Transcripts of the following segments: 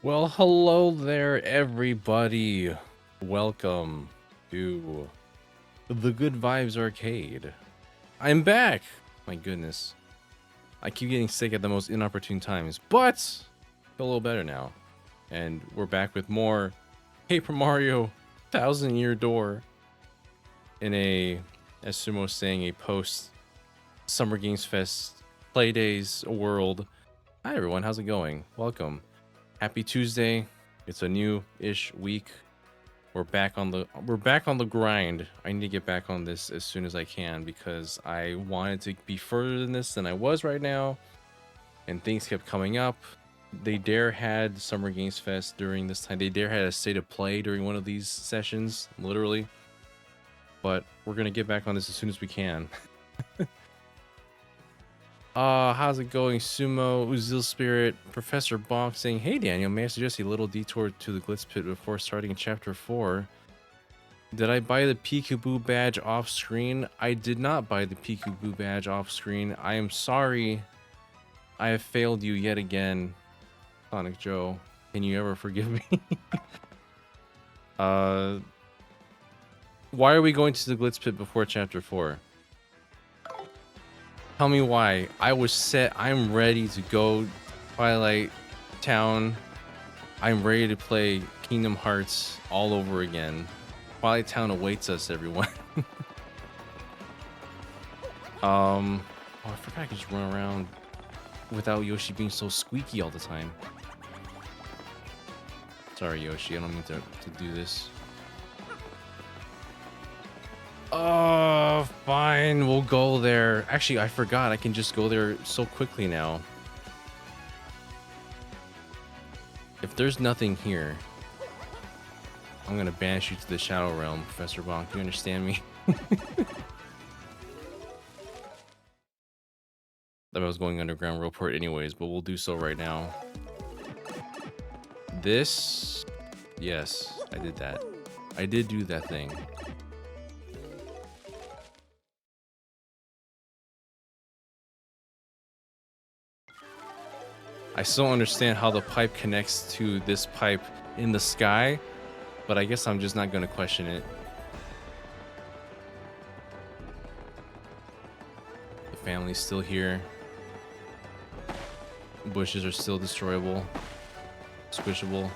Well, hello there, everybody. Welcome to the Good Vibes Arcade. I'm back. My goodness. I keep getting sick at the most inopportune times, but I feel a little better now. And we're back with more Paper Mario Thousand Year Door in a, as Sumo's saying, a post Summer Games Fest Playdays world. Hi everyone, how's it going? Welcome. Happy Tuesday. It's a new-ish week. We're back on the grind. I need to get back on this as soon as I can because I wanted to be further than this than I was right now, and things kept coming up. They dare had Summer Games Fest during this time. They dare had a state of play during one of these sessions, literally. But we're gonna get back on this as soon as we can. How's it going, Sumo, Uzil Spirit, Professor Bonk saying, hey Daniel, may I suggest a little detour to the Glitz Pit before starting in Chapter 4? Did I buy the Peekaboo badge off screen? I did not buy the Peekaboo badge off screen. I am sorry. I have failed you yet again, Sonic Joe. Can you ever forgive me? Why are we going to the Glitz Pit before Chapter 4? Tell me why. I was set. I'm ready to go Twilight Town. I'm ready to play Kingdom Hearts all over again. Twilight Town awaits us, everyone. Oh, I forgot I could just run around without Yoshi being so squeaky all the time. Sorry, Yoshi. I don't mean to do this. Oh, fine. We'll go there. Actually, I forgot. I can just go there so quickly now. If there's nothing here, I'm going to banish you to the Shadow Realm, Professor Bonk. Do you understand me? I was going underground real port anyways, but we'll do so right now. This... Yes, I did that. I did do that thing. I still don't understand how the pipe connects to this pipe in the sky, but I guess I'm just not going to question it. The family's still here. Bushes are still destroyable, squishable.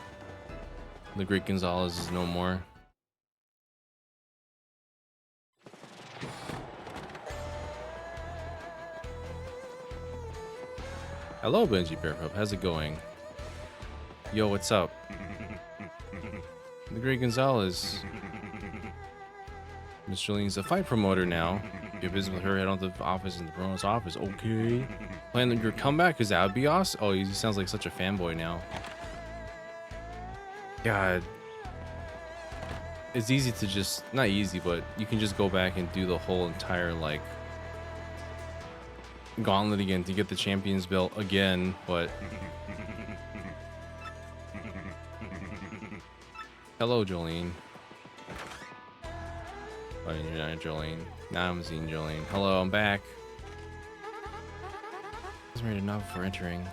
The Great Gonzalez is no more. Hello, Benji Bearpup. How's it going? Yo, what's up? The Great Gonzalez. Miss Jolene's a fight promoter now. Get busy with her, head on to the office in the Bruno's office. Okay. Plan your comeback? Because that would be awesome. Oh, he sounds like such a fanboy now. God. It's easy to just... Not easy, but you can just go back and do the whole entire, like... gauntlet again to get the champion's belt again, but... Hello, Jolene. Oh, you're not Jolene. Now I'm seeing Jolene. Hello, I'm back. I was ready to knock before entering.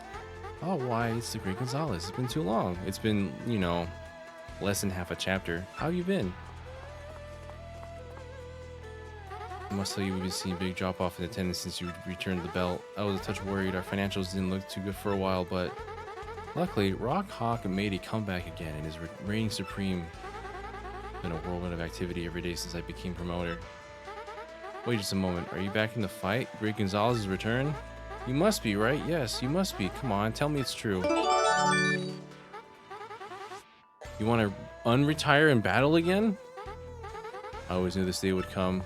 Oh, why? It's the Great Gonzalez. It's been too long. It's been, you know, less than half a chapter. How have you been? I must tell you, we've been seeing a big drop off in attendance since you returned the belt. I was a touch worried. Our financials didn't look too good for a while, but luckily, Rock Hawk made a comeback again and is reigning supreme in a whirlwind of activity every day since I became promoter. Wait just a moment. Are you back in the fight? Great Gonzalez's return? You must be, right? Yes, you must be. Come on, tell me it's true. You want to unretire and battle again? I always knew this day would come.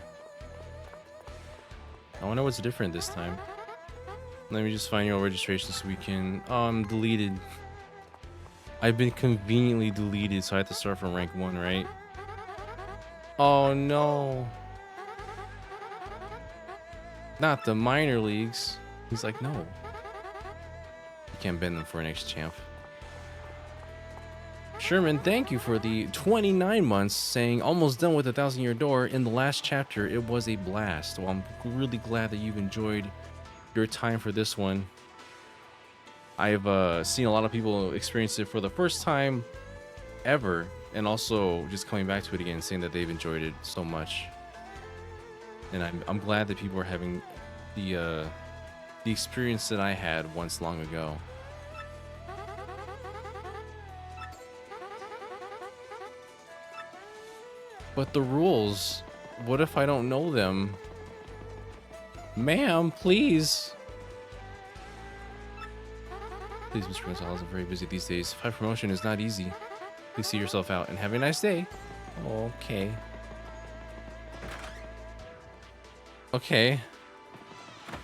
I wonder what's different this time. Let me just find your registration so we can... Oh, I'm deleted. I've been conveniently deleted, so I have to start from rank 1, right? Oh, no. Not the minor leagues. He's like, no. You can't bend them for an ex-champ. Sherman, thank you for the 29 months saying almost done with the 1,000-year door. In the last chapter, it was a blast. Well, I'm really glad that you've enjoyed your time for this one. I've seen a lot of people experience it for the first time ever, and also just coming back to it again, saying that they've enjoyed it so much. And I'm glad that people are having the experience that I had once long ago. But the rules, what if I don't know them? Ma'am, please. Please, Mr. Gonzalez, I'm very busy these days. 5 promotion is not easy. Please see yourself out and have a nice day. Okay. Okay.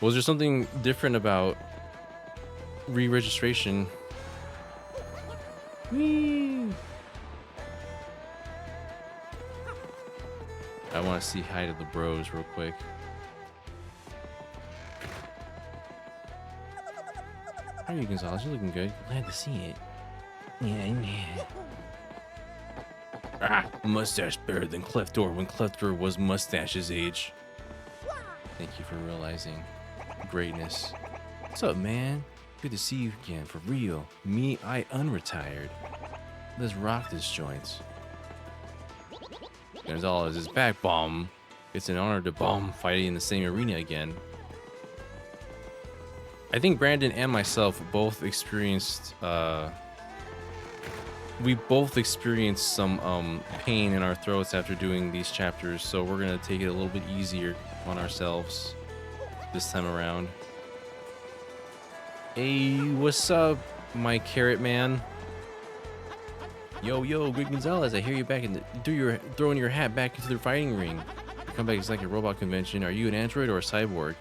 Was there something different about re-registration? Whee! I want to see hi to the bros real quick. How are you, Gonzalez? You're looking good. Glad to see it. Yeah. Ah, mustache better than Cleftor when Cleftor was mustache's age. Thank you for realizing greatness. What's up, man? Good to see you again, for real. Me, I unretired. Let's rock this joint. Gonzalez is back, bomb. It's an honor to bomb fighting in the same arena again. I think Brandon and myself both experienced we both experienced some pain in our throats after doing these chapters, so we're gonna take it a little bit easier on ourselves this time around. Hey, what's up, my carrot man? Yo, Greg Gonzalez, I hear you back in the throwing your hat back into the fighting ring. You come back, it's like a robot convention. Are you an android or a cyborg?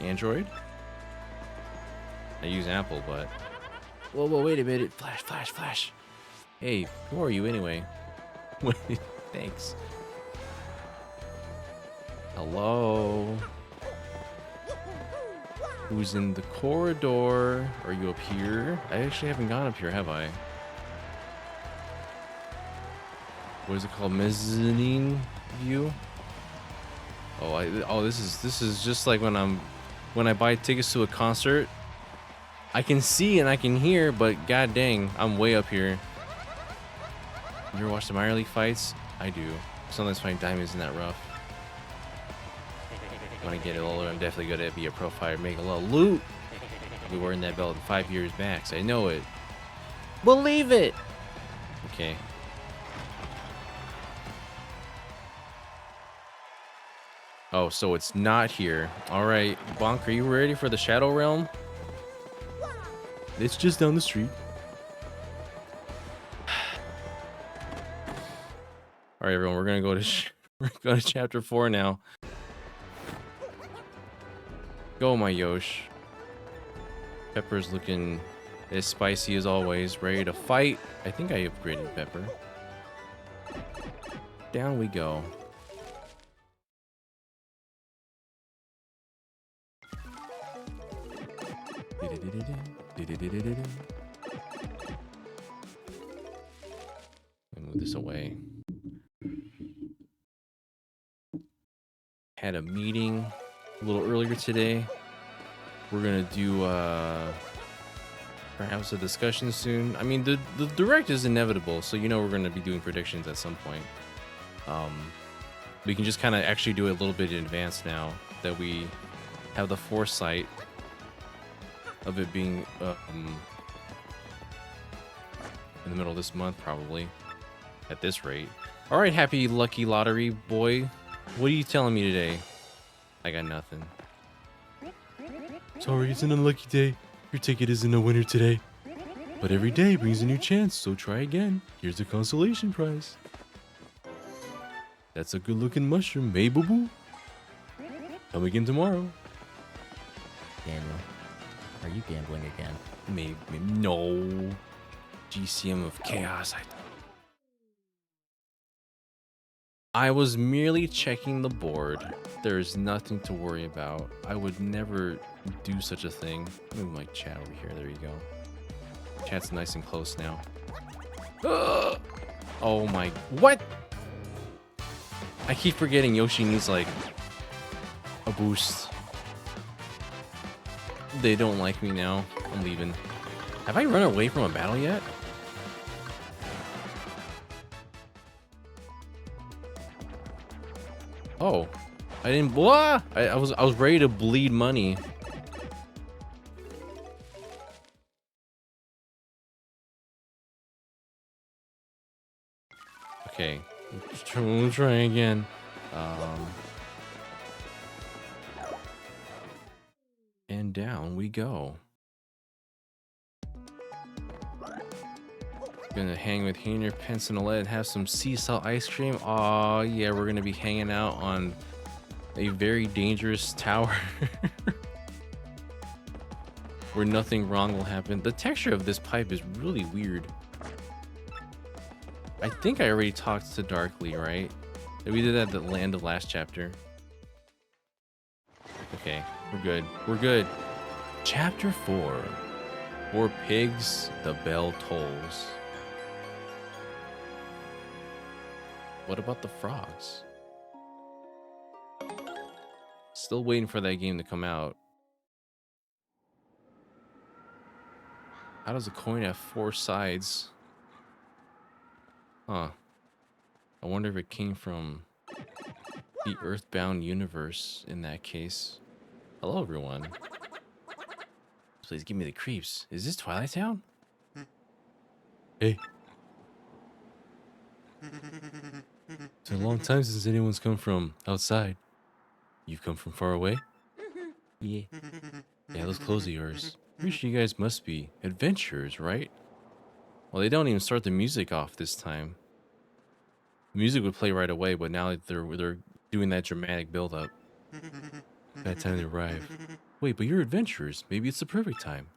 Android? I use Apple, but... Whoa, wait a minute. Flash. Hey, who are you anyway? Thanks. Hello? Who's in the corridor? Are you up here? I actually haven't gone up here, have I? What is it called? Mezzanine view? This is just like when I buy tickets to a concert. I can see and I can hear, but god dang, I'm way up here. You ever watch the minor league fights? I do. Sometimes fighting diamonds isn't that rough. When I get older, I'm definitely gonna be a pro fighter, make a lot of loot. I'll be wearing that belt in 5 years max. I know it. Believe it. Okay. Oh, so it's not here. All right, Bonk, are you ready for the Shadow Realm? It's just down the street. All right, everyone, we're gonna go to chapter 4 now. Go, my Yosh. Pepper's looking as spicy as always, ready to fight. I think I upgraded Pepper. Down we go. Let me move this away. Had a meeting a little earlier today. We're gonna do perhaps a discussion soon. I mean, the direct is inevitable, so you know we're gonna be doing predictions at some point. We can just kind of actually do it a little bit in advance now that we have the foresight of it being in the middle of this month, probably, at this rate. All right, happy lucky lottery boy. What are you telling me today? I got nothing. Sorry, it's an unlucky day. Your ticket isn't a winner today. But every day brings a new chance, so try again. Here's a consolation prize. That's a good-looking mushroom, hey, boo-boo? Come again tomorrow. Daniel, are you gambling again? Maybe. No. GCM of Chaos. I was merely checking the board. There's nothing to worry about. I would never do such a thing. Let me move my chat over here. There you go. Chat's nice and close now. Ugh! Oh my... What? I keep forgetting Yoshi needs, like, a boost. They don't like me now. I'm leaving. Have I run away from a battle yet? Oh, I didn't. What? I was ready to bleed money. Okay, we'll try again. And down we go. Gonna hang with Heener, Pence, and Aled and have some sea salt ice cream. Oh yeah, we're gonna be hanging out on a very dangerous tower where nothing wrong will happen. The texture of this pipe is really weird. I think I already talked to Darkly, right? We did that at the end of last chapter. Okay, we're good. We're good. Chapter 4. For pigs, the bell tolls. What about the frogs? Still waiting for that game to come out. How does a coin have 4 sides? Huh. I wonder if it came from the Earthbound universe in that case. Hello, everyone. Please give me the creeps. Is this Twilight Town? Hey. It's been a long time since anyone's come from outside. You've come from far away? Yeah. Yeah, those clothes of yours. Pretty sure you guys must be adventurers, right? Well, they don't even start the music off this time. The music would play right away, but now they're doing that dramatic build-up. Bad time to arrive. Wait, but you're adventurers. Maybe it's the perfect time.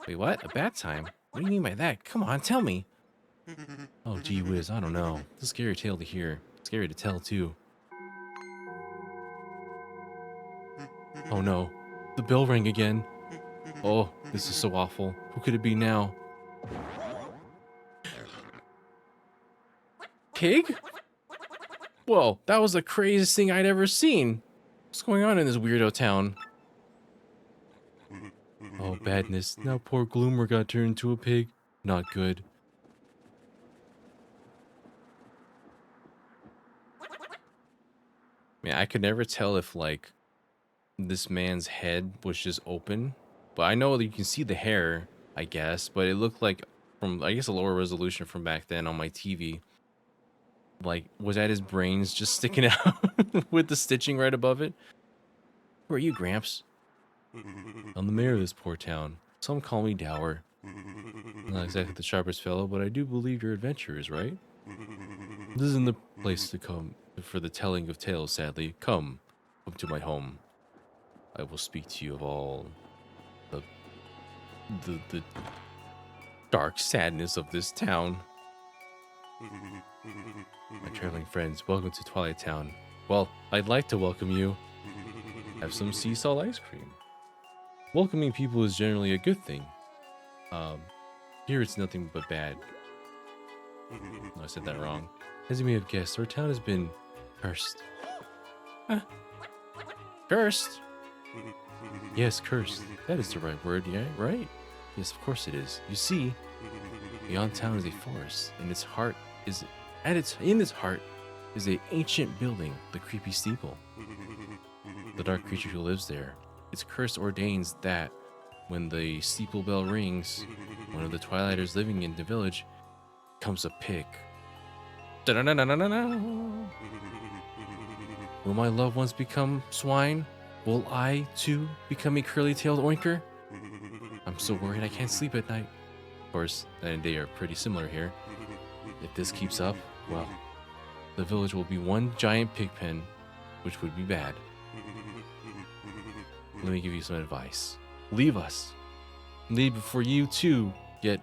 Wait, what? A bad time? What do you mean by that? Come on, tell me. Oh, gee whiz, I don't know. It's a scary tale to hear. Scary to tell, too. Oh no, the bell rang again. Oh, this is so awful. Who could it be now? Pig? Whoa, that was the craziest thing I'd ever seen. What's going on in this weirdo town? Oh, badness. Now poor Gloomer got turned into a pig. Not good. Man, I could never tell if, like, this man's head was just open. But I know that you can see the hair, I guess. But it looked like, from, I guess, a lower resolution from back then on my TV. Like, was that his brains just sticking out with the stitching right above it? Who are you, Gramps? I'm the mayor of this poor town. Some call me Dower. Not exactly the sharpest fellow, but I do believe you're adventurers, right? This isn't the place to come for the telling of tales, sadly. Come to my home. I will speak to you of all the dark sadness of this town. My traveling friends, welcome to Twilight Town. Well, I'd like to welcome you. Have some sea salt ice cream. Welcoming people is generally a good thing. Here it's nothing but bad. No, I said that wrong. As you may have guessed, our town has been cursed. Huh? Cursed? Yes, cursed. That is the right word, yeah, right? Yes, of course it is. You see, beyond town is a forest, and its heart is in its heart is an ancient building, the creepy steeple. The dark creature who lives there. Its curse ordains that when the steeple bell rings, one of the Twilighters living in the village becomes a pig. Da-da-da-da-da-da. Will my loved ones become swine? Will I, too, become a curly-tailed oinker? I'm so worried I can't sleep at night. Of course, night and day are pretty similar here. If this keeps up, well, the village will be one giant pig pen, which would be bad. Let me give you some advice. Leave us. Leave before you, too, get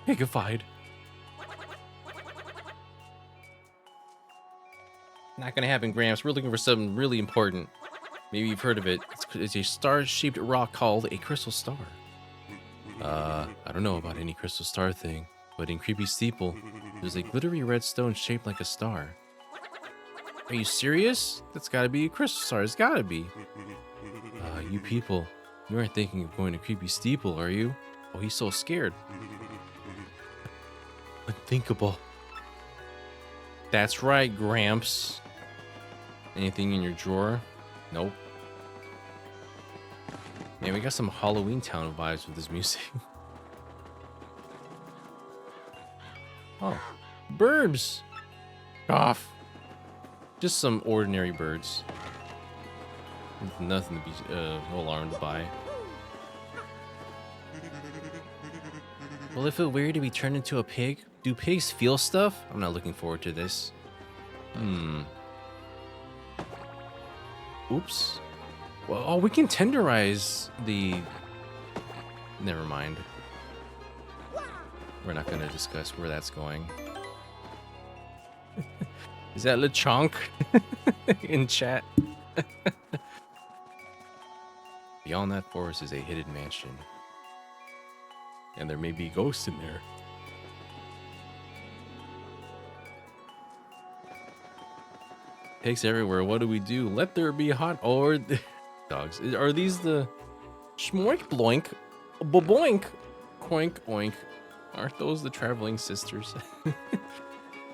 pigified. Not gonna happen, Gramps. We're looking for something really important. Maybe you've heard of it. It's a star-shaped rock called a crystal star. I don't know about any crystal star thing, but in Creepy Steeple, there's a glittery red stone shaped like a star. Are you serious? That's gotta be a crystal star. It's gotta be. You people, You aren't thinking of going to creepy steeple, are you? Oh, he's so scared. Unthinkable. That's right, Gramps. Anything in your drawer? Nope. Man, we got some Halloween Town vibes with this music. Oh, birds. Off. Just some ordinary birds. Nothing to be alarmed by. Will it feel weird to be turned into a pig? Do pigs feel stuff? I'm not looking forward to this. Oops. Well, oh, we can tenderize the... Never mind. We're not going to discuss where that's going. Is that LeChonk in chat? Beyond that forest is a hidden mansion. And there may be ghosts in there. Pigs everywhere. What do we do? Let there be hot or dogs. Are these the schmoink bloink boink coink oink? Aren't those the traveling sisters?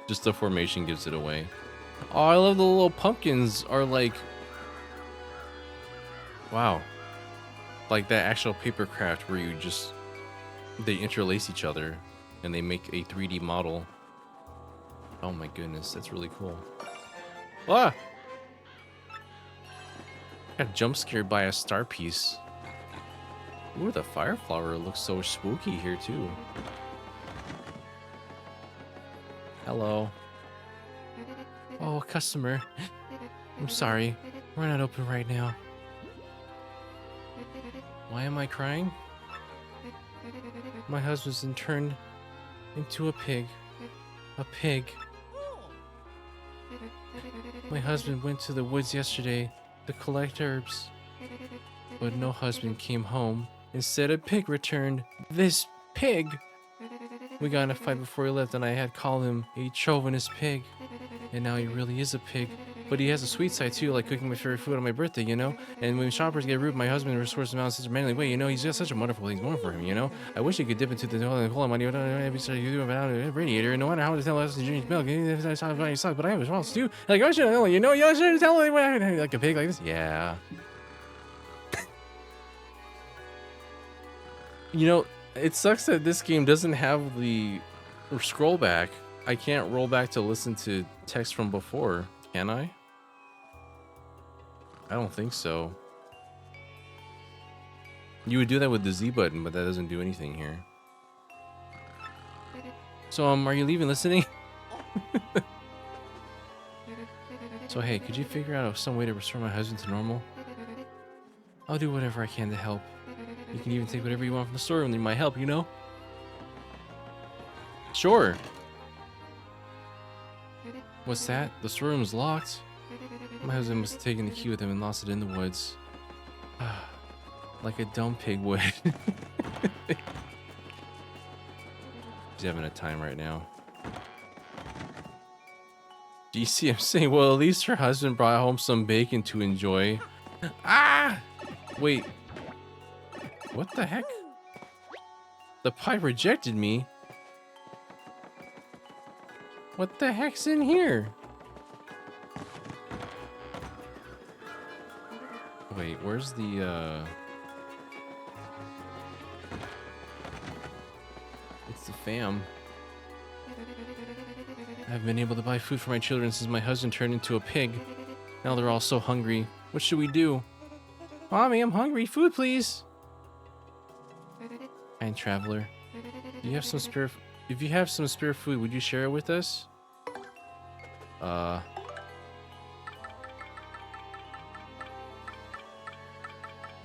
Just the formation gives it away. Oh, I love the little pumpkins are like, wow, like that actual paper craft where you just, they interlace each other and they make a 3D model. Oh my goodness, that's really cool. Ah! Got jump scared by a star piece. Ooh, the fire flower looks so spooky here too. Hello. Oh, customer. I'm sorry. We're not open right now. Why am I crying? My husband's been turned into a pig. A pig. My husband went to the woods yesterday to collect herbs. But no husband came home. Instead, a pig returned. This pig! We got in a fight before he left and I had called him a chauvinist pig. And now he really is a pig. But he has a sweet side too, like cooking my favorite food on my birthday, you know? And when shoppers get rude, my husband restores them out in such a manly way, you know? He's just such a wonderful thing going for him, you know? I wish he could dip into the whole money radiator, and no matter how to tell us to drink milk, I suck, but I have a response too. Like, I should know, you know? You should tell me like a pig like this. Yeah. You know, it sucks that this game doesn't have the scroll back. I can't roll back to listen to text from before, can I? I don't think so. You would do that with the Z button, but that doesn't do anything here. So, are you leaving listening? So, hey, could you figure out some way to restore my husband to normal? I'll do whatever I can to help. You can even take whatever you want from the storeroom that might help, you know? Sure. What's that? The storeroom's locked. My husband must have taken the key with him and lost it in the woods. Like a dumb pig would. He's having a time right now. DC, I'm saying, well, at least her husband brought home some bacon to enjoy. Ah! Wait. What the heck? The pie rejected me? What the heck's in here? Wait, where's the, It's the fam. I've been able to buy food for my children since my husband turned into a pig. Now they're all so hungry. What should we do? Mommy, I'm hungry. Food, please. Kind traveler. Do you have some spare... If you have some spare food, would you share it with us?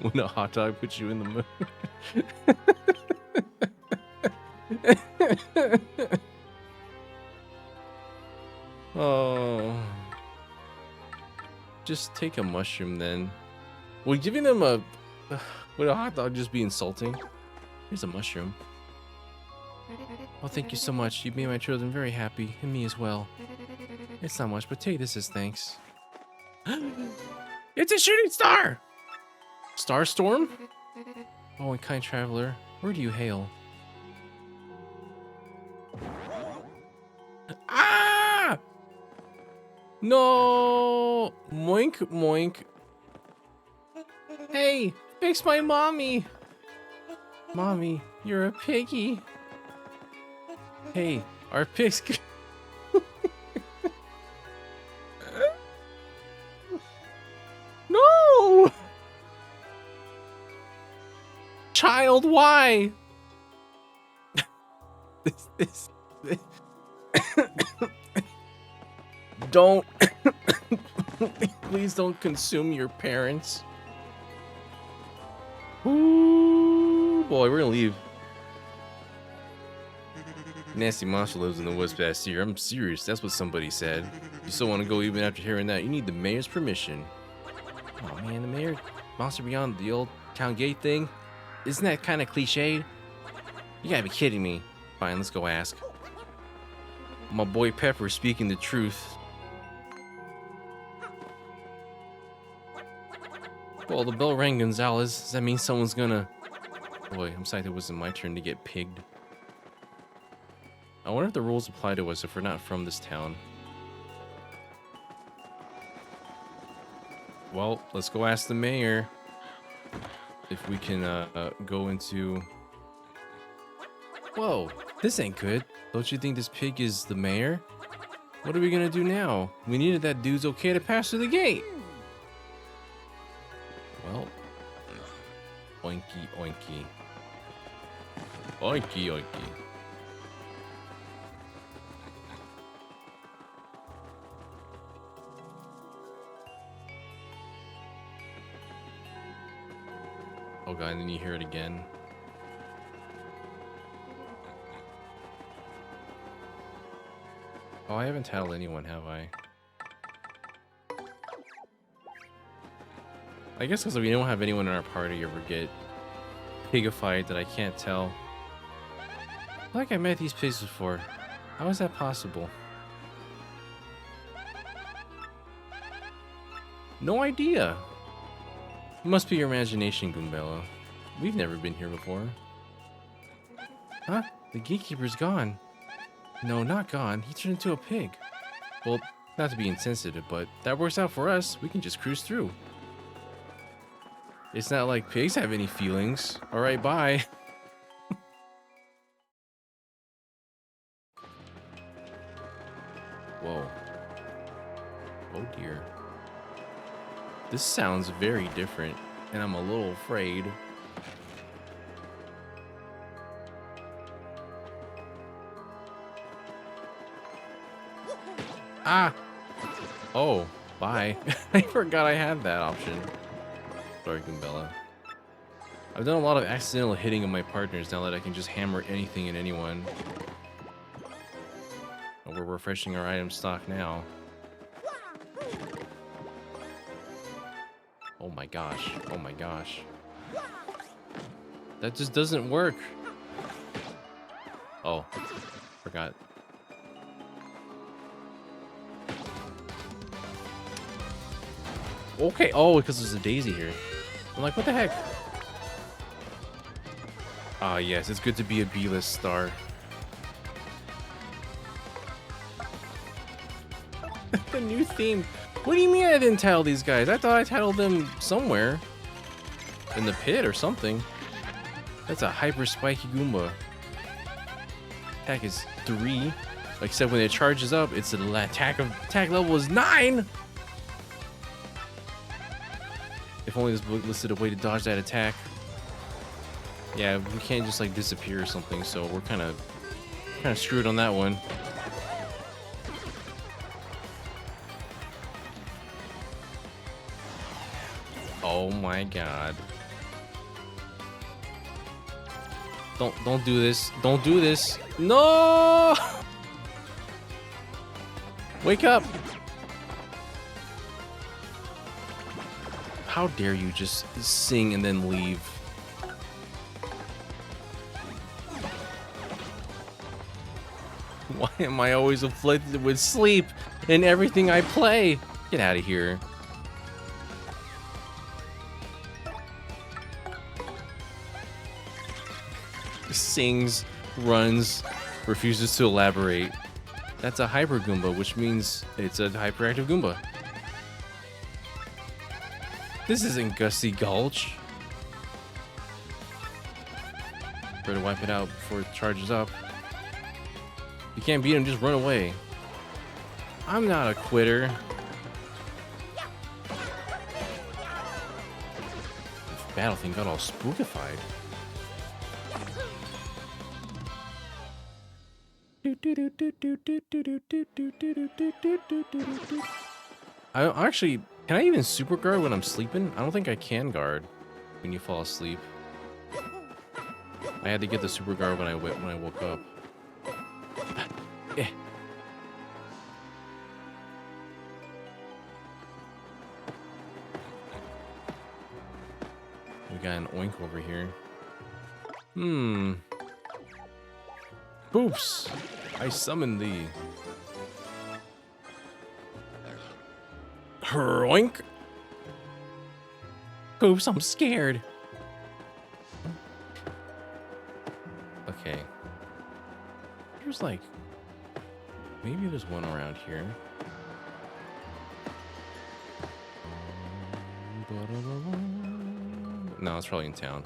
When a hot dog puts you in the mood. Oh. Just take a mushroom then. Well, giving them a... Would a hot dog just be insulting? Here's a mushroom. Oh, thank you so much. You made my children very happy, and me as well. It's not much, but take this as thanks. It's a shooting star! Starstorm? Oh, and kind traveler, where do you hail? Ah! No! Moink, moink. Hey, fix my mommy! Mommy, you're a piggy. Hey, our pigs. No! Child, why? This. Don't. Please don't consume your parents. Ooh, boy, we're gonna leave. Nasty monster lives in the woods past here. I'm serious. That's what somebody said. You still want to go even after hearing that? You need the mayor's permission. Oh man, the mayor, monster beyond the old town gate thing. Isn't that kind of cliched? You gotta be kidding me. Fine, let's go ask. My boy Pepper speaking the truth. Well, the bell rang, Gonzalez. Does that mean someone's gonna... Boy, I'm sorry it wasn't my turn to get pigged. I wonder if the rules apply to us if we're not from this town. Well, let's go ask the mayor if we can go into... Whoa, this ain't good. Don't you think this pig is the mayor? What are we gonna do now? We needed that dude's okay to pass through the gate. Well, oinky oinky. Oinky oinky. Oh god, and then you hear it again. Oh, I haven't told anyone, have I? I guess because we don't have anyone in our party ever get pigified that I can't tell. Like I met these pigs before. How is that possible? No idea. It must be your imagination, Goombella. We've never been here before. Huh? The gatekeeper's gone. No, not gone. He turned into a pig. Well, not to be insensitive, but that works out for us. We can just cruise through. It's not like pigs have any feelings. Alright, bye. Whoa. Oh dear. This sounds very different, and I'm a little afraid. Ah! Oh, bye. I forgot I had that option. Sorry, Goombella. I've done a lot of accidental hitting of my partners now that I can just hammer anything and anyone. Oh, we're refreshing our item stock now. Oh my gosh. Oh my gosh. That just doesn't work. Oh, forgot. Okay, oh, because there's a daisy here. I'm like, what the heck? Ah, yes, it's good to be a B-list star. The new theme. What do you mean I didn't title these guys? I thought I titled them somewhere. In the pit or something. That's a hyper spiky Goomba. Attack is 3. Except when it charges up, it's an attack level is 9! If only this book listed a way to dodge that attack. Yeah, we can't just like disappear or something, so we're kind of screwed on that one. Oh my god. Don't do this. Don't do this. No! Wake up. How dare you just sing and then leave? Why am I always afflicted with sleep in everything I play? Get out of here. sings, runs, refuses to elaborate. That's a Hyper Goomba, which means it's a hyperactive Goomba. This isn't Gusty Gulch. Try to wipe it out before it charges up. If you can't beat him, just run away. I'm not a quitter. This battle thing got all spookified. I actually, can I even super guard when I'm sleeping? I don't think I can guard when you fall asleep. I had to get the super guard when I woke up. We got an oink over here. Oops! I summoned thee. Oink! Oops, I'm scared. Okay. There's like... maybe there's one around here. No, it's probably in town.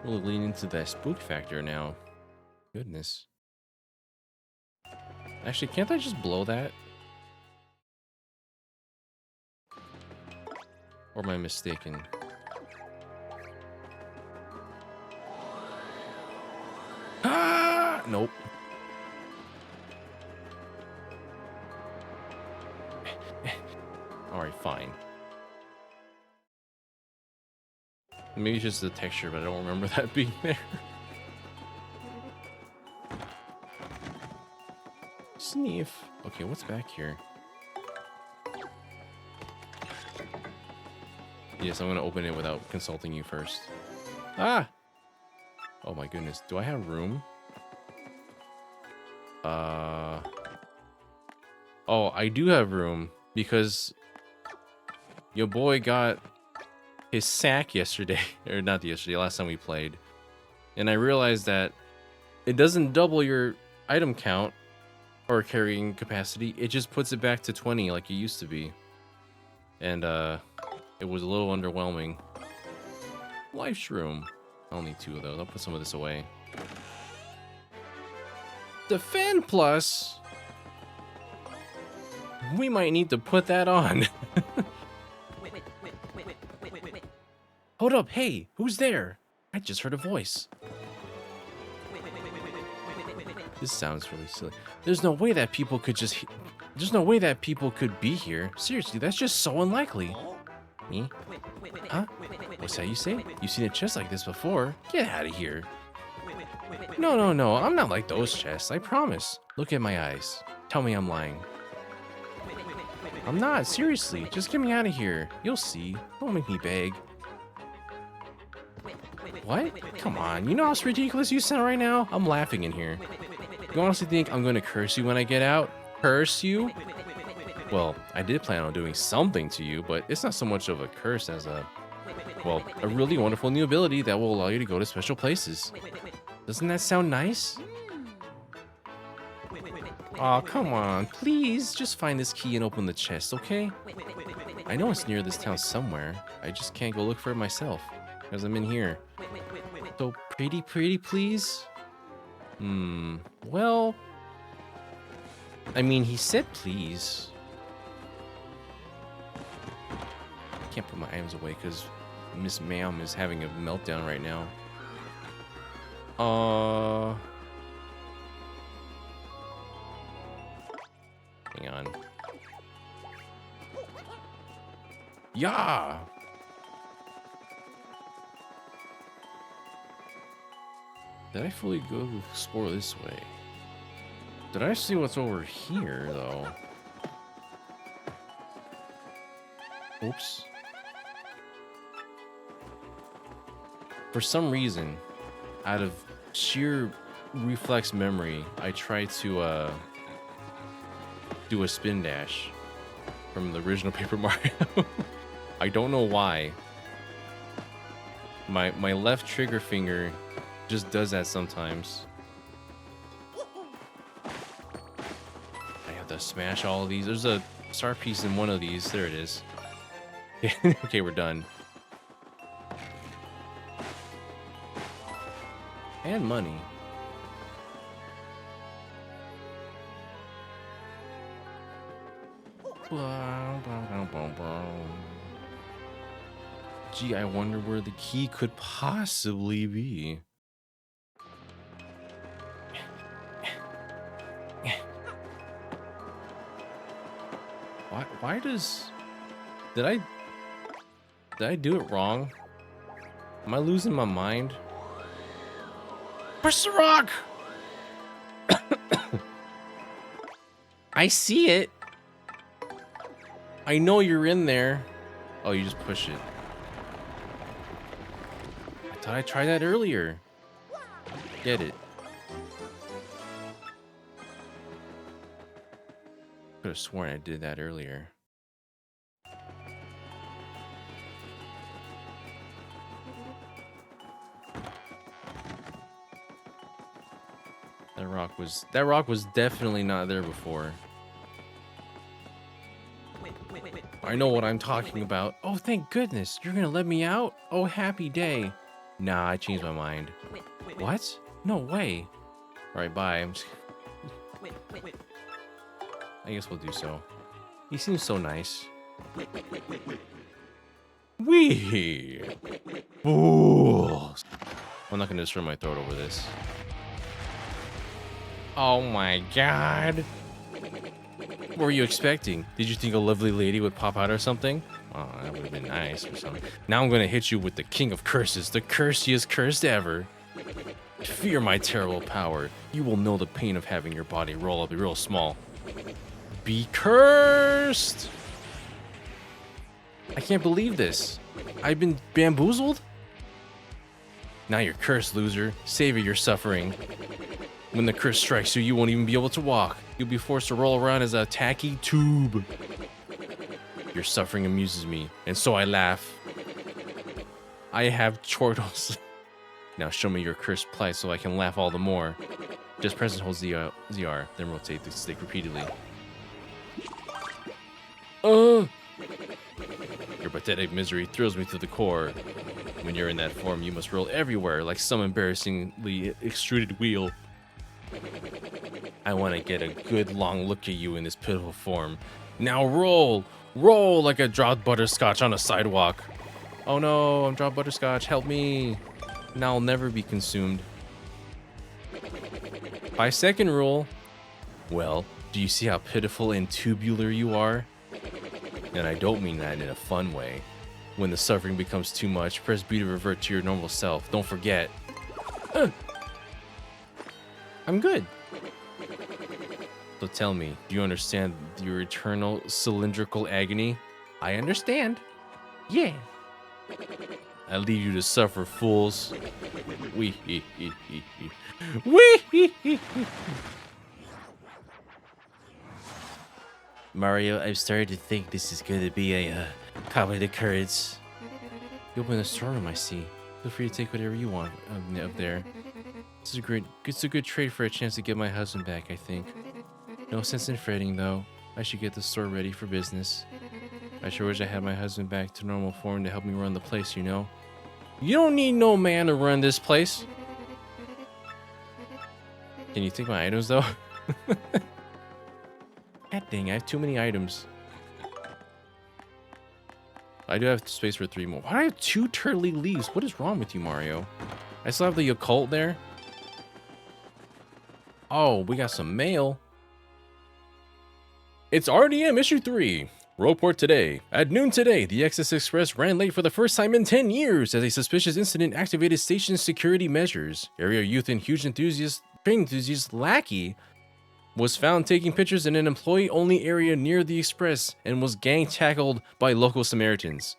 Really lean into that spook factor now. Goodness. Actually, can't I just blow that? Or am I mistaken? Ah! Nope. Alright, fine. Maybe it's just the texture, but I don't remember that being there. Sniff. Okay, what's back here? Yes, I'm gonna open it without consulting you first. Ah! Oh my goodness, do I have room? Oh, I do have room because your boy got his sack yesterday, or not yesterday, last time we played. And I realized that it doesn't double your item count or carrying capacity, it just puts it back to 20 like it used to be. And it was a little underwhelming. Life shroom. I'll need 2 of those. I'll put some of this away. Defend plus. We might need to put that on. Hold up, hey, who's there? I just heard a voice. This sounds really silly. There's no way that people could just... There's no way that people could be here. Seriously, that's just so unlikely. Me? Huh? What's that you say? You've seen a chest like this before. Get out of here. No, no, no. I'm not like those chests. I promise. Look at my eyes. Tell me I'm lying. I'm not. Seriously. Just get me out of here. You'll see. Don't make me beg. What? Come on. You know how ridiculous you sound right now? I'm laughing in here. You honestly think I'm going to curse you when I get out? Curse you? Well, I did plan on doing something to you, but it's not so much of a curse as a... well, a really wonderful new ability that will allow you to go to special places. Doesn't that sound nice? Aw, come on. Please, just find this key and open the chest, okay? I know it's near this town somewhere. I just can't go look for it myself, because I'm in here. So pretty, please? Well... I mean, he said please. I can't put my items away because Miss Ma'am is having a meltdown right now. Hang on. Yeah! Did I fully go explore this way? Did I see what's over here, though? Oops. For some reason, out of sheer reflex memory, I tried to do a spin dash. from the original Paper Mario. I don't know why. My left trigger finger just does that sometimes. I have to smash all of these. There's a star piece in one of these. There it is. Okay, we're done. And money. Gee, I wonder where the key could possibly be. Why does... Did I do it wrong? Am I losing my mind? Push the rock! I see it. I know you're in there. Oh, you just push it. I thought I tried that earlier. Get it. Could have sworn I did that earlier. That rock was definitely not there before. I know what I'm talking about. Oh, thank goodness. You're gonna let me out? Oh, happy day. Nah, I changed my mind. What? No way. Alright, bye. I guess we'll do so. He seems so nice. Wee! Fools! I'm not gonna destroy my throat over this. Oh my god! What were you expecting? Did you think a lovely lady would pop out or something? Oh, that would have been nice or something. Now I'm gonna hit you with the king of curses, the cursiest cursed ever. Fear my terrible power. You will know the pain of having your body roll up real small. Be cursed! I can't believe this. I've been bamboozled? Now you're cursed, loser. Savor your suffering. When the curse strikes you, you won't even be able to walk. You'll be forced to roll around as a tacky tube. Your suffering amuses me, and so I laugh. I have chortles. Now show me your cursed plight so I can laugh all the more. Just press and hold ZR, then rotate the stick repeatedly. Your pathetic misery thrills me to the core. When you're in that form, you must roll everywhere like some embarrassingly extruded wheel. I want to get a good long look at you in this pitiful form. Now roll! Roll like a dropped butterscotch on a sidewalk. Oh no, I'm dropped butterscotch, help me. Now I'll never be consumed. 5-second rule. Well, do you see how pitiful and tubular you are? And I don't mean that in a fun way. When the suffering becomes too much, press B to revert to your normal self. Don't forget. I'm good. So tell me, do you understand your eternal cylindrical agony? I understand. Yeah. I leave you to suffer, fools. Wee. Mario, I've started to think this is going to be a copy of the currents. You open the storeroom, I see. Feel free to take whatever you want up there. It's a good trade for a chance to get my husband back, I think. No sense in fretting, though. I should get the store ready for business. I sure wish I had my husband back to normal form to help me run the place, you know? You don't need no man to run this place. Can you take my items, though? God dang, I have too many items. I do have space for 3 more. Why do I have 2 turtly leaves? What is wrong with you, Mario? I still have the occult there. Oh, we got some mail. It's RDM issue 3. Report today. At noon today, the XS Express ran late for the first time in 10 years as a suspicious incident activated station security measures. Area youth and huge train enthusiast Lackey was found taking pictures in an employee-only area near the express and was gang-tackled by local Samaritans.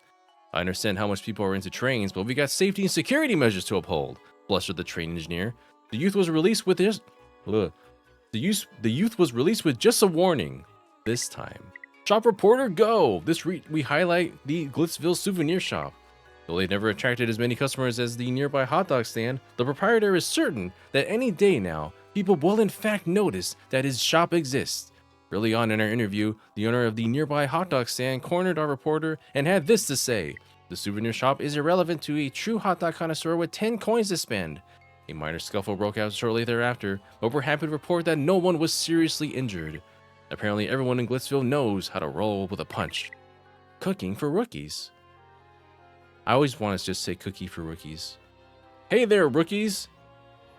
I understand how much people are into trains, but we got safety and security measures to uphold, blustered the train engineer. The youth was released with just a warning this time. Shop Reporter Go! We highlight the Glitzville souvenir shop. Though they never attracted as many customers as the nearby hot dog stand, the proprietor is certain that any day now, people will in fact notice that his shop exists. Early on in our interview, the owner of the nearby hot dog stand cornered our reporter and had this to say: "The souvenir shop is irrelevant to a true hot dog connoisseur with 10 coins to spend." A minor scuffle broke out shortly thereafter, but we're happy to report that no one was seriously injured. Apparently, everyone in Glitzville knows how to roll with a punch. Cooking for rookies. I always want to just say cookie for rookies. Hey there, rookies!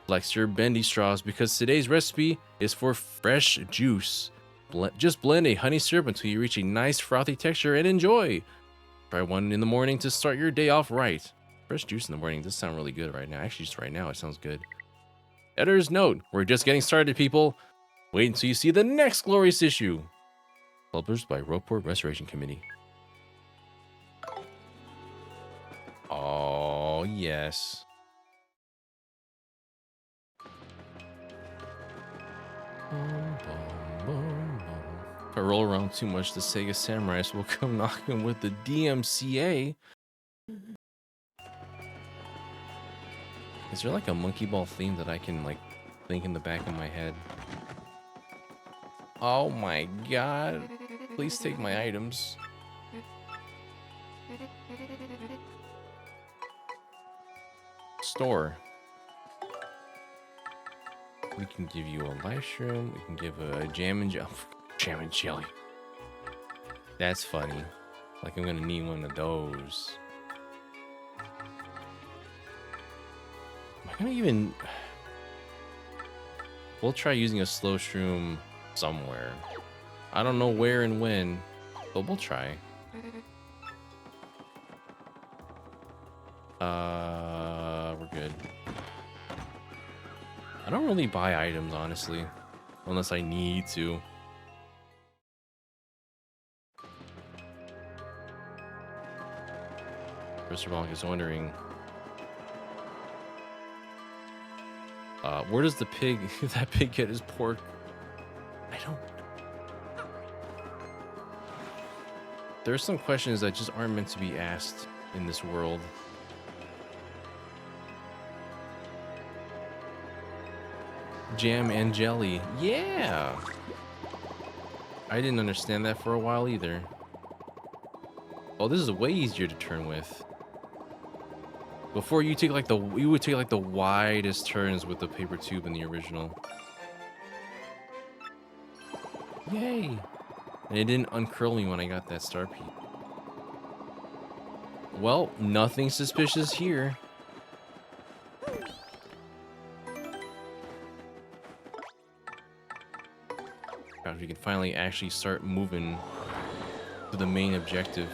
Flex your bendy straws because today's recipe is for fresh juice. Just blend a honey syrup until you reach a nice frothy texture and enjoy. Try one in the morning to start your day off right. Fresh juice in the morning does sound really good right now. Actually, just right now, it sounds good. Editor's note, we're just getting started, people. Wait until you see the next glorious issue. Published by Ropeport Restoration Committee. Oh, yes. If I roll around too much, the Sega Samurais will come knocking with the DMCA. Is there like a monkey ball theme that I can like think in the back of my head? Oh my god. Please take my items. Store. We can give you a life shroom. We can give a jam and jelly. That's funny. Like I'm gonna need one of those. Am I gonna even... We'll try using a slow shroom somewhere. I don't know where and when, but we'll try. We're good. I don't really buy items, honestly, unless I need to. Mr. Bonk is wondering, where does the pig, that pig get his pork? I don't. There are some questions that just aren't meant to be asked in this world. Jam and jelly. Yeah! I didn't understand that for a while either. Oh, this is way easier to turn with. Before you would take like the widest turns with the paper tube in the original. Yay! And it didn't uncurl me when I got that star piece. Well, nothing suspicious here. God, we can finally actually start moving to the main objective.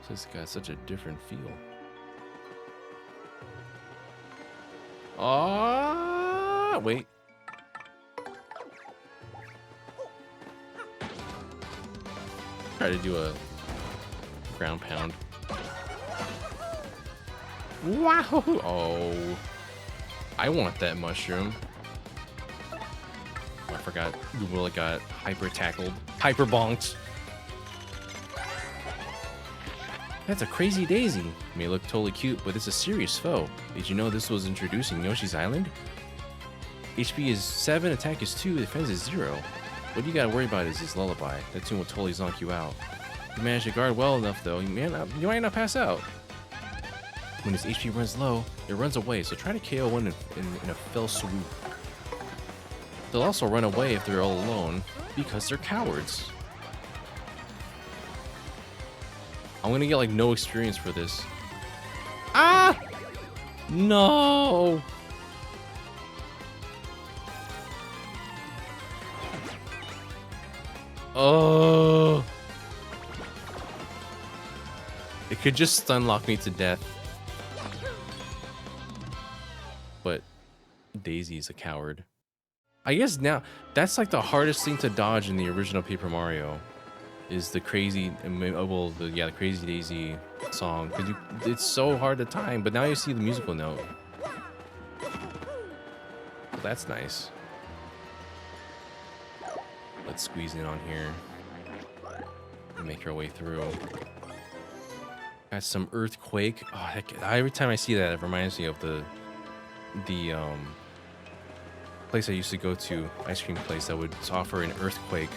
This got such a different feel. Ah, wait. Try to do a ground pound. Wow! Oh, I want that mushroom. Oh, I forgot. Will got hyper tackled, hyper bonked. That's a crazy daisy. May look totally cute, but it's a serious foe. Did you know this was introduced in Yoshi's Island? HP is 7, attack is 2, defense is 0. What you gotta worry about is his lullaby. That tune will totally zonk you out. If you manage to guard well enough though, you might not pass out. When his HP runs low, it runs away, so try to KO one in a fell swoop. They'll also run away if they're all alone, because they're cowards. I'm gonna get like no experience for this. Ah! No! Oh! It could just stun lock me to death. But Daisy's a coward. I guess now that's like the hardest thing to dodge in the original Paper Mario. Is the crazy, well, the Crazy Daisy song, because it's so hard to time. But now you see the musical note. That's nice. Let's squeeze in on here and make our way through. Got some earthquake. Oh, heck, every time I see that, it reminds me of the place I used to go to, ice cream place that would offer an earthquake.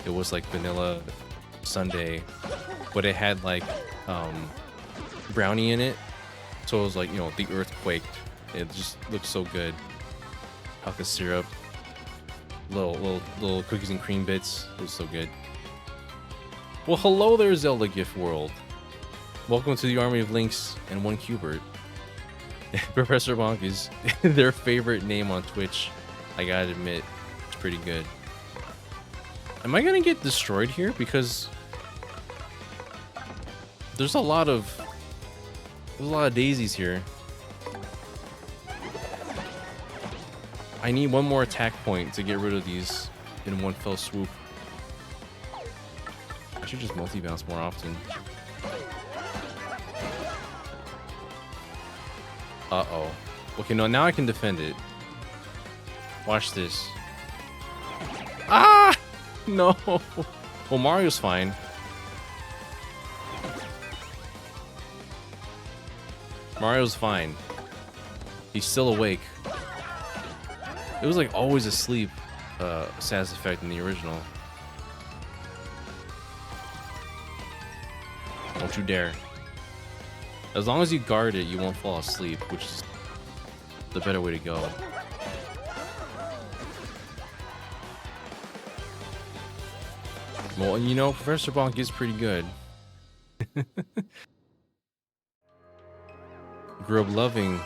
It was like vanilla sundae, but it had like brownie in it. So it was like, you know, the earthquake. It just looked so good. Alka syrup, little cookies and cream bits. It was so good. Well, hello there, Zelda Gift World. Welcome to the army of Links and one Cubert. Professor Bonk is their favorite name on Twitch. I gotta admit, it's pretty good. Am I gonna get destroyed here? Because there's a lot of daisies here. I need one more attack point to get rid of these in one fell swoop. I should just multi-bounce more often. Uh-oh. Okay, no, now I can defend it. Watch this. Ah! No! Well, Mario's fine. Mario's fine. He's still awake. It was like always asleep, Sass effect in the original. Don't you dare. As long as you guard it, you won't fall asleep, which is the better way to go. Well, you know, Professor Bonk is pretty good. Grew up loving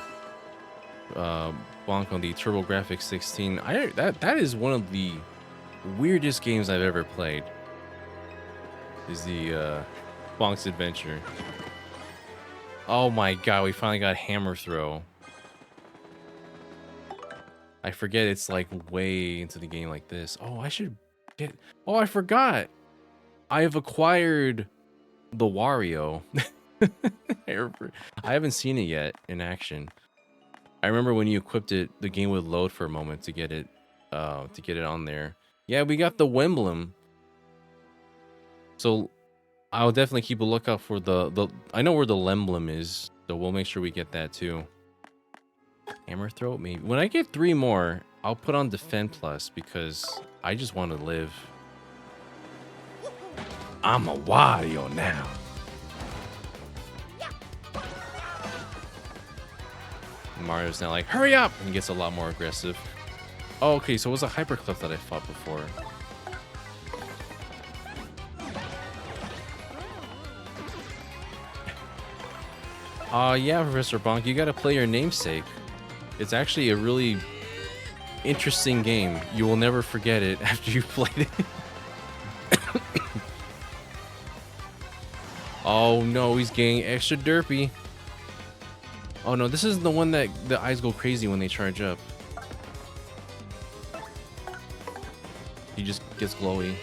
Bonk on the TurboGrafx 16. That is one of the weirdest games I've ever played. Is the Bonk's Adventure. Oh my god, we finally got Hammer Throw. I forget it's like way into the game like this. Oh, I should get... Oh, I forgot. I have acquired the Wario. I haven't seen it yet in action. I remember when you equipped it, the game would load for a moment to get it on there. Yeah, we got the Wemblem. So I'll definitely keep a lookout for the I know where the Lemblem is, so we'll make sure we get that too. Hammer Throw, maybe. When I get 3 more, I'll put on Defend Plus because I just want to live. I'm a Wario now. Mario's now like, hurry up! And he gets a lot more aggressive. Oh, okay, so it was a Hyperclef that I fought before. Yeah, Professor Bonk, you gotta play your namesake. It's actually a really interesting game. You will never forget it after you've played it. Oh no, he's getting extra derpy. Oh no, this is the one that the eyes go crazy when they charge up. He just gets glowy.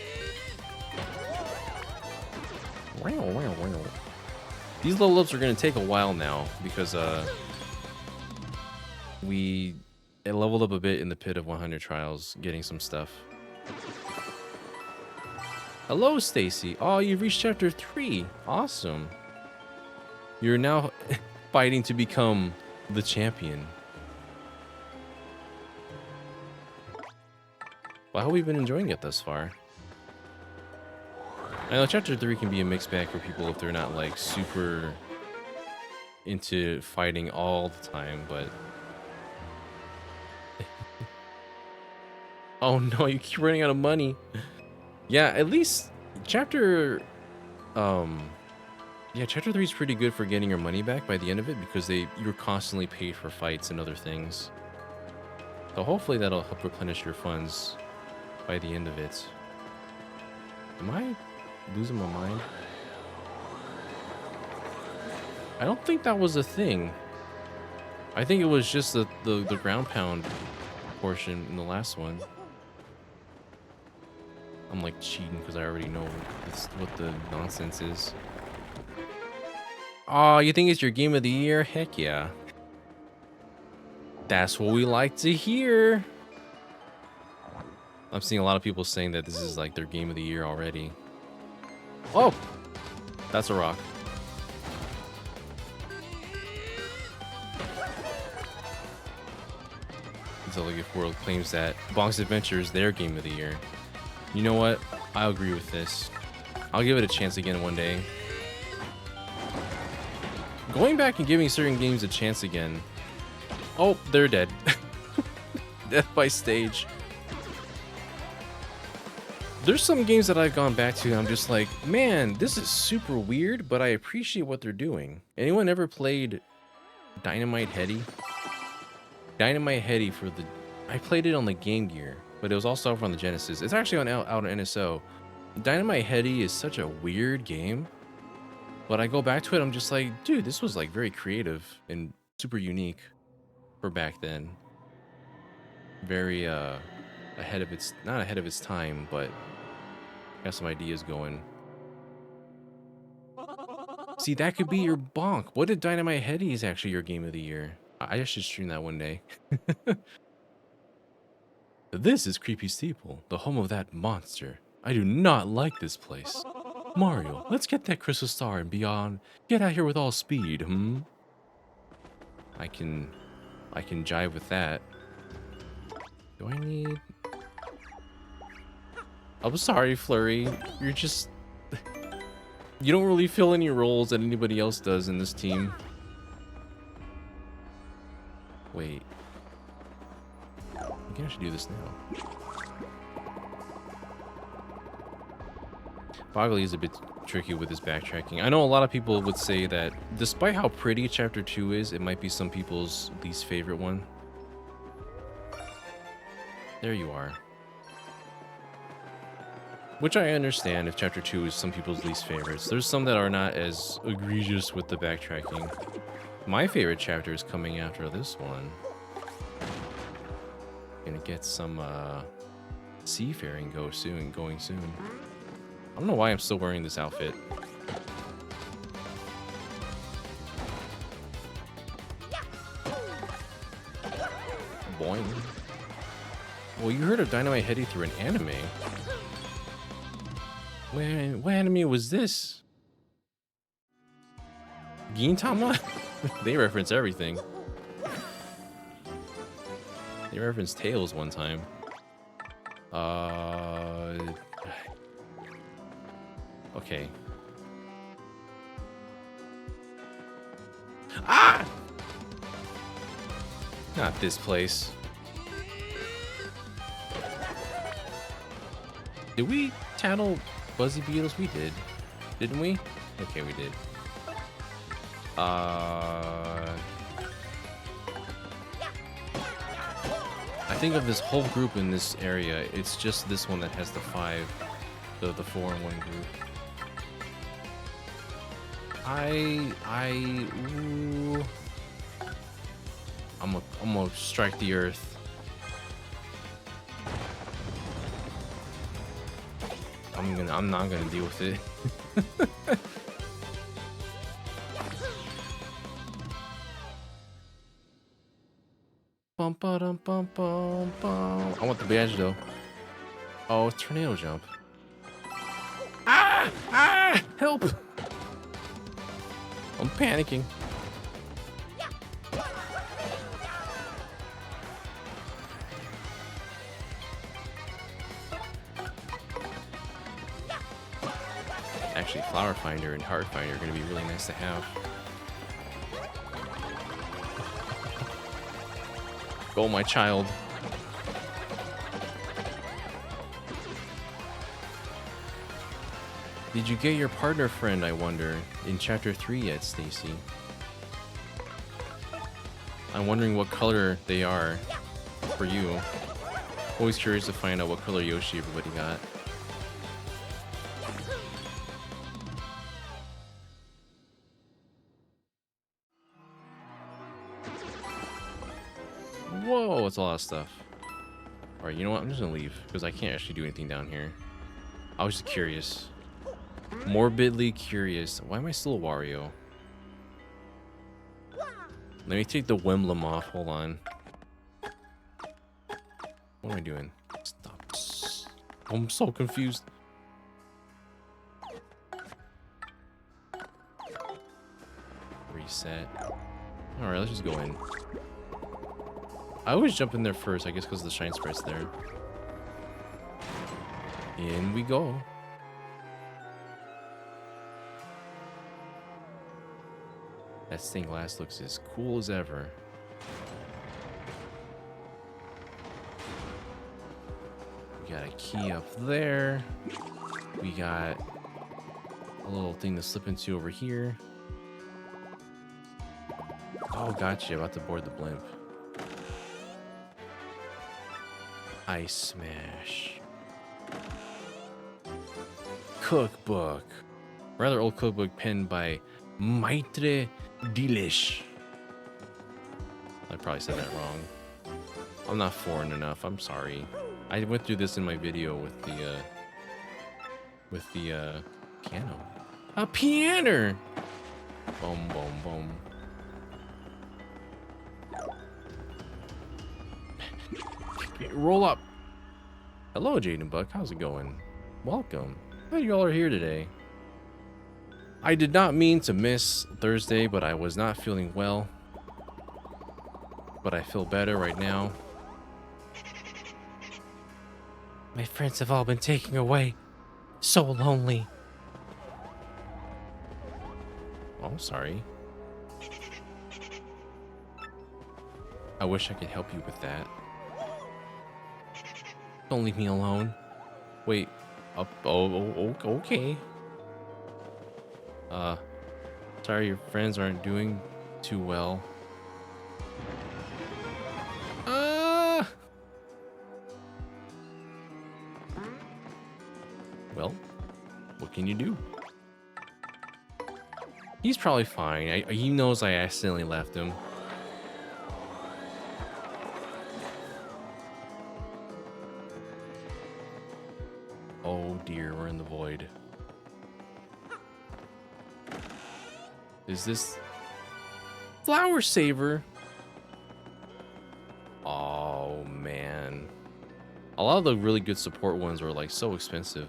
These level ups are gonna take a while now because we leveled up a bit in the pit of 100 trials, getting some stuff. Hello, Stacy. Oh, you've reached chapter 3. Awesome. You're now fighting to become the champion. Well, I hope you've been enjoying it thus far. I know chapter 3 can be a mixed bag for people if they're not like super into fighting all the time, but oh no, you keep running out of money. Yeah, at least chapter chapter 3 is pretty good for getting your money back by the end of it because you're constantly paid for fights and other things. So hopefully that'll help replenish your funds by the end of it. Am I losing my mind? I don't think that was a thing. I think it was just the ground pound portion in the last one. I'm like cheating because I already know what the nonsense is. Oh, you think it's your game of the year? Heck yeah. That's what we like to hear. I'm seeing a lot of people saying that this is like their game of the year already. Oh, that's a rock. Until like if World claims that Bonk's Adventure is their game of the year. You know what? I'll agree with this. I'll give it a chance again one day. Going back and giving certain games a chance again. Oh, they're dead. Death by stage. There's some games that I've gone back to and I'm just like, man, this is super weird, but I appreciate what they're doing. Anyone ever played Dynamite Heady? Dynamite Heady for the... I played it on the Game Gear, but it was also out on the Genesis. It's actually out on NSO. Dynamite Heady is such a weird game, but I go back to it, I'm just like, dude, this was like very creative and super unique for back then. Very ahead of its... not ahead of its time, but got some ideas going. See, that could be your bonk. What if Dynamite Heady is actually your game of the year? I should stream that one day. This is Creepy Steeple, the home of that monster. I do not like this place. Mario, let's get that crystal star and beyond. Get out here with all speed, hmm? I can jive with that. Do I need... I'm sorry, Flurry. You're just... You don't really fill any roles that anybody else does in this team. Wait. I think I should do this now. Boggly is a bit tricky with his backtracking. I know a lot of people would say that despite how pretty Chapter 2 is, it might be some people's least favorite one. There you are. Which I understand if Chapter 2 is some people's least favorites. There's some that are not as egregious with the backtracking. My favorite chapter is coming after this one. Gonna get some seafaring going soon. I don't know why I'm still wearing this outfit. Boing. Well, you heard of Dynamite Heady through an anime. What anime was this? Gintama? They reference everything. They referenced Tails one time. Okay. Ah! Not this place. Did we tattle Buzzy Beetles? We did. Didn't we? Okay, we did. I think of this whole group in this area, it's just this one that has the 4 in one group. Ooh. I'm gonna strike the earth. I'm not gonna deal with it. Bum, ba-dum, bum, bum, bum. I want the badge though. Oh, tornado jump. Ah! Ah! Help! I'm panicking. Actually, Flower Finder and Heart Finder are going to be really nice to have. Go, my child. Did you get your partner friend, I wonder, in Chapter 3 yet, Stacy? I'm wondering what color they are for you. Always curious to find out what color Yoshi everybody got. Whoa, it's a lot of stuff. Alright, you know what? I'm just gonna leave, because I can't actually do anything down here. I was just curious. Morbidly curious. Why am I still a Wario? Let me take the Wemblem off. Hold on. What am I doing? Stop. I'm so confused. Reset. Alright, let's just go in. I always jump in there first, I guess because the shine sprite's there. In we go. That stained glass looks as cool as ever. We got a key up there. We got a little thing to slip into over here. Oh, gotcha. About to board the blimp. Ice Smash. Cookbook. Rather old cookbook penned by Maitre Delish. I probably said that wrong. I'm not foreign enough. I'm sorry. I went through this in my video with the piano. A piano. Boom, boom, boom. Roll up. Hello, Jaden Buck. How's it going? Welcome. Glad you all are here today. I did not mean to miss Thursday, but I was not feeling well. But I feel better right now. My friends have all been taken away. So lonely. Oh, sorry. I wish I could help you with that. Don't leave me alone. Wait. Okay. Sorry your friends aren't doing too well. Well, what can you do? He's probably fine. He knows I accidentally left him. Oh dear, we're in the void. Is this Flower Saver? Oh man. A lot of the really good support ones are like so expensive.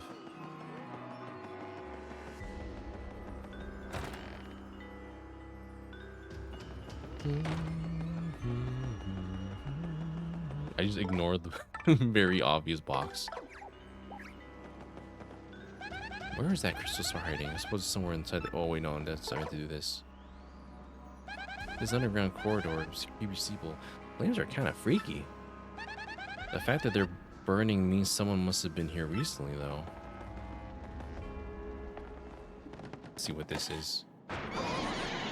I just ignored the very obvious box. Where is that crystal star hiding? I suppose it's somewhere inside the... Oh, wait, no, that's... I meant to do this. This underground corridor is irreversible. Flames are kind of freaky. The fact that they're burning means someone must have been here recently, though. Let's see what this is.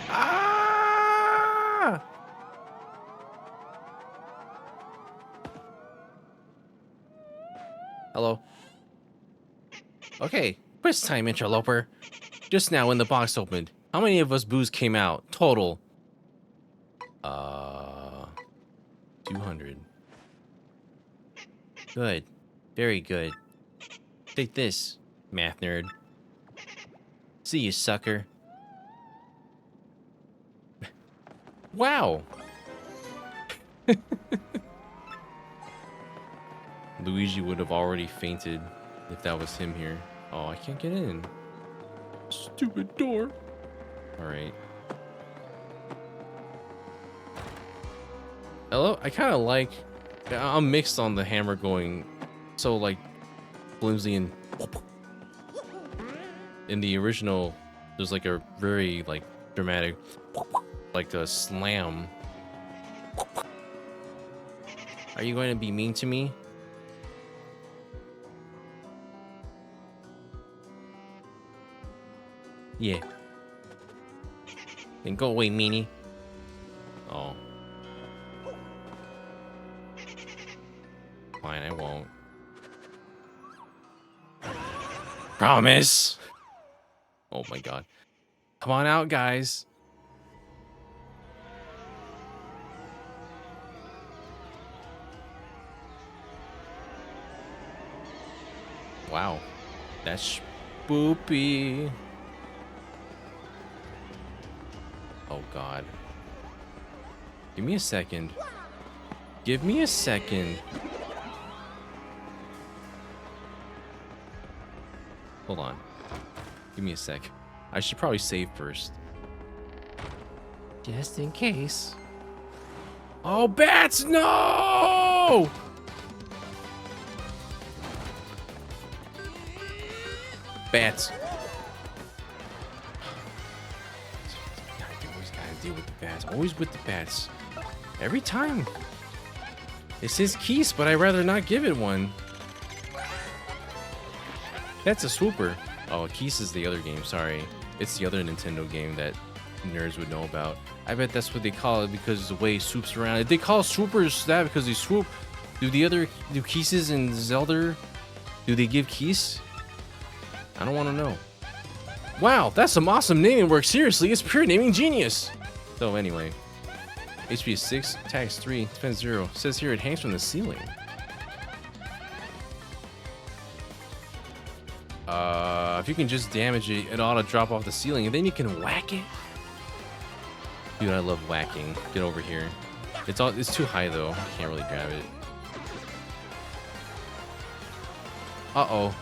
Ah! Hello. Okay. Quiz time, interloper. Just now when the box opened, how many of us boos came out? Total. 200. Good. Very good. Take this, math nerd. See you, sucker. Wow. Luigi would have already fainted if that was him here. Oh, I can't get in. Stupid door. Alright. Hello? I kind of like... I'm mixed on the hammer going so, like, flimsy and... In the original, there's, like, a very, like, dramatic... Like a slam. Are you going to be mean to me? Yeah. Then go away, meanie. Oh. Fine, I won't. Promise. Oh my god. Come on out, guys. Wow. That's spoopy. Oh god. Give me a second. Give me a second. Hold on. Give me a sec. I should probably save first. Just in case. Oh, bats! No! Bats. Always gotta deal with the bats. Always with the bats. Every time. It says Keys, but I'd rather not give it one. That's a swooper. Oh, Keys is the other game. Sorry. It's the other Nintendo game that nerds would know about. I bet that's what they call it because the way he swoops around. If they call swoopers that because they swoop, do Keys in Zelda, do they give Keys? I don't want to know. Wow, that's some awesome naming work. Seriously, it's pure naming genius. So anyway, HP is 6, attack is 3, defense 0. It says here it hangs from the ceiling. If you can just damage it, it ought to drop off the ceiling, and then you can whack it. Dude, I love whacking. Get over here. It's too high though. I can't really grab it. Uh-oh.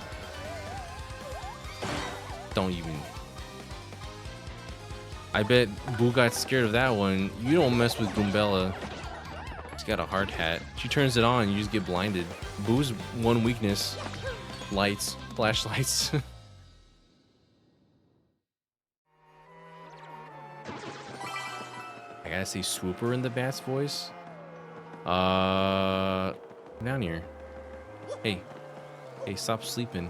Don't even. I bet Boo got scared of that one. You don't mess with Goombella. She's got a hard hat. She turns it on, you just get blinded. Boo's one weakness. Lights. Flashlights. I gotta say swooper in the bat's voice. Down here. Hey. Hey, stop sleeping.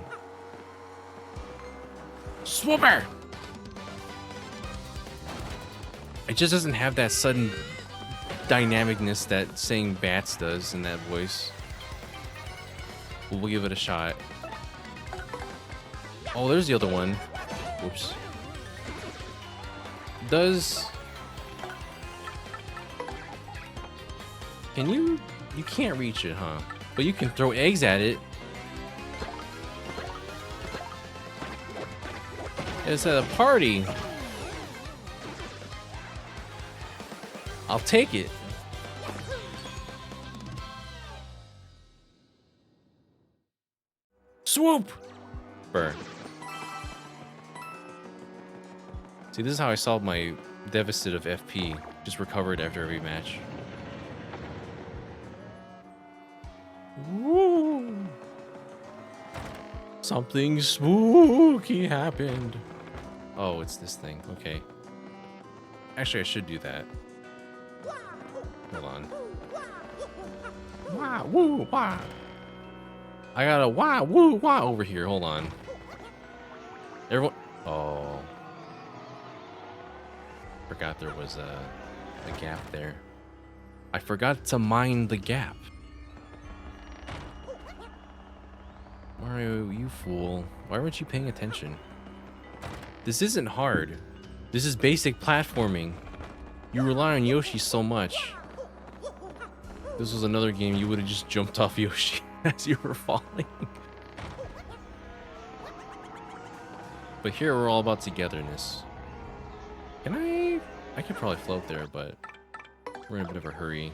Swooper! It just doesn't have that sudden dynamicness that saying bats does in that voice. We'll give it a shot. Oh, there's the other one. Whoops. Can you can't reach it, huh? But you can throw eggs at it. It's at a party. I'll take it. Swoop! Burn. See, this is how I solved my deficit of FP. Just recovered after every match. Woo! Something spooky happened. Oh, it's this thing. Okay. Actually, I should do that. Hold on. Wah, woo, wah. I got a wah, woo, wah over here. Hold on. Everyone. Oh. Forgot there was a gap there. I forgot to mine the gap. Mario, you fool. Why weren't you paying attention? This isn't hard. This is basic platforming. You rely on Yoshi so much. If this was another game, you would have just jumped off Yoshi as you were falling. But here we're all about togetherness. Can I could probably float there, but we're in a bit of a hurry.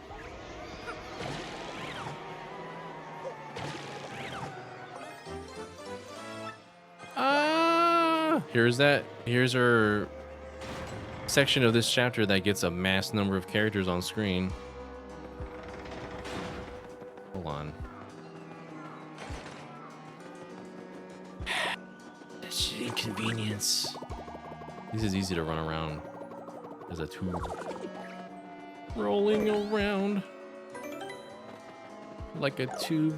Here's our section of this chapter that gets a mass number of characters on screen. Hold on. That's an inconvenience. This is easy to run around as a tube. Rolling around like a tube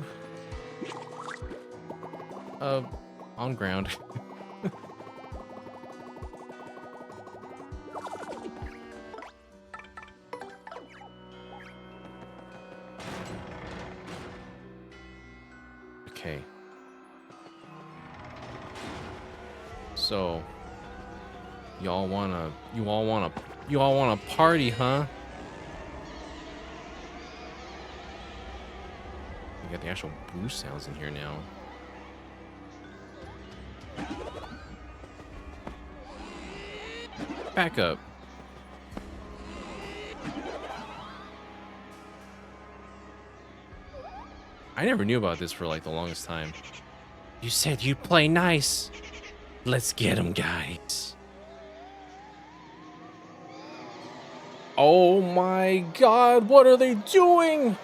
on ground. Okay. So you all wanna party, huh? We got the actual boost sounds in here now. Back up. I never knew about this for like the longest time. You said you'd play nice. Let's get him, guys. Oh my god, what are they doing?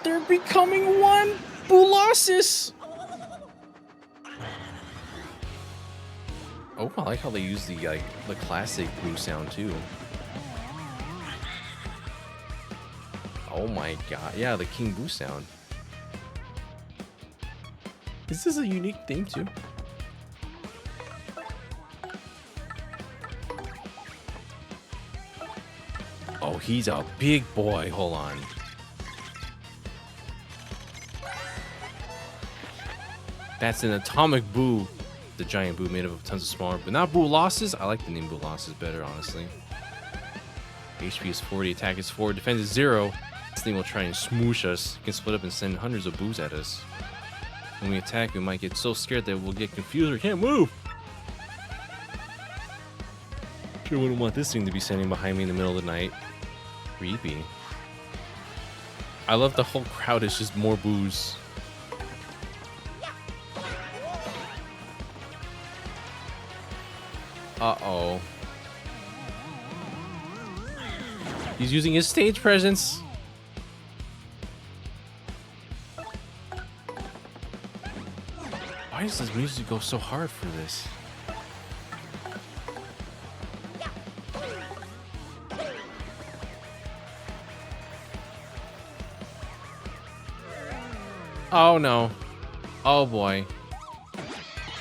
They're becoming one! Boolossus! Oh, I like how they use the classic boo sound too. Oh my god, yeah, the King Boo sound. Is this a unique thing too? Oh, he's a big boy. Hold on. That's an atomic boo. The giant boo made up of tons of smaller, but not boo losses. I like the name boo losses better, honestly. HP is 40, attack is 4, defense is 0. This thing will try and smoosh us. It can split up and send hundreds of boos at us. When we attack, we might get so scared that we'll get confused or can't move. Sure wouldn't want this thing to be standing behind me in the middle of the night. Creepy. I love the whole crowd is just more boos. Uh-oh. He's using his stage presence. Why does this music go so hard for this? Oh no. Oh boy.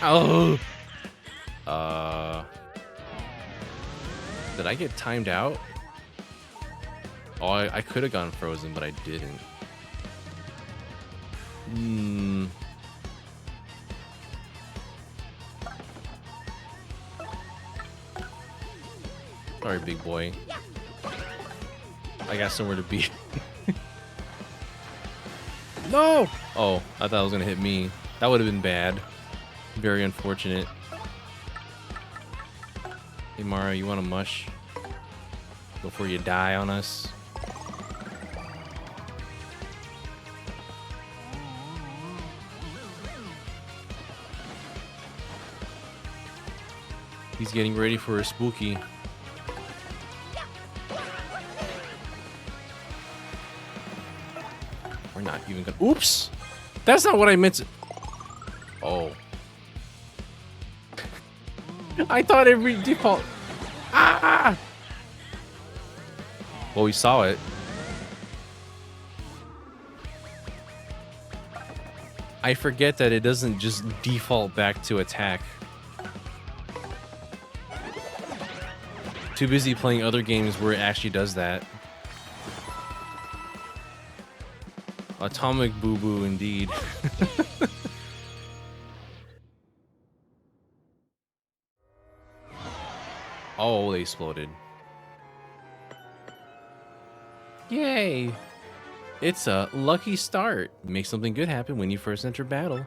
Oh. Did I get timed out? Oh, I could have gone frozen, but I didn't. Sorry, big boy. I got somewhere to be. No! Oh, I thought it was gonna hit me. That would have been bad. Very unfortunate. Hey Mario, you want a mush? Before you die on us? He's getting ready for a spooky. We're not even gonna. Oops! That's not what I meant to. Oh. I thought every default. Ah! Well, we saw it. I forget that it doesn't just default back to attack. Too busy playing other games where it actually does that. Atomic boo boo indeed. Oh, they exploded. Yay! It's a lucky start. Make something good happen when you first enter battle.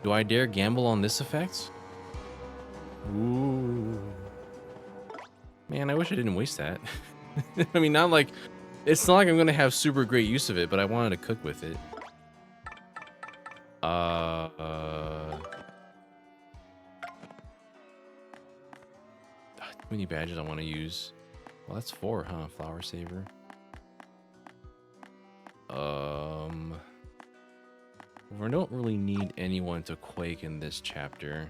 Do I dare gamble on this effect? Ooh. Man, I wish I didn't waste that. I mean, not like... It's not like I'm gonna have super great use of it, but I wanted to cook with it. Too many badges I want to use. Well, that's 4, huh? Flower saver. We don't really need anyone to quake in this chapter.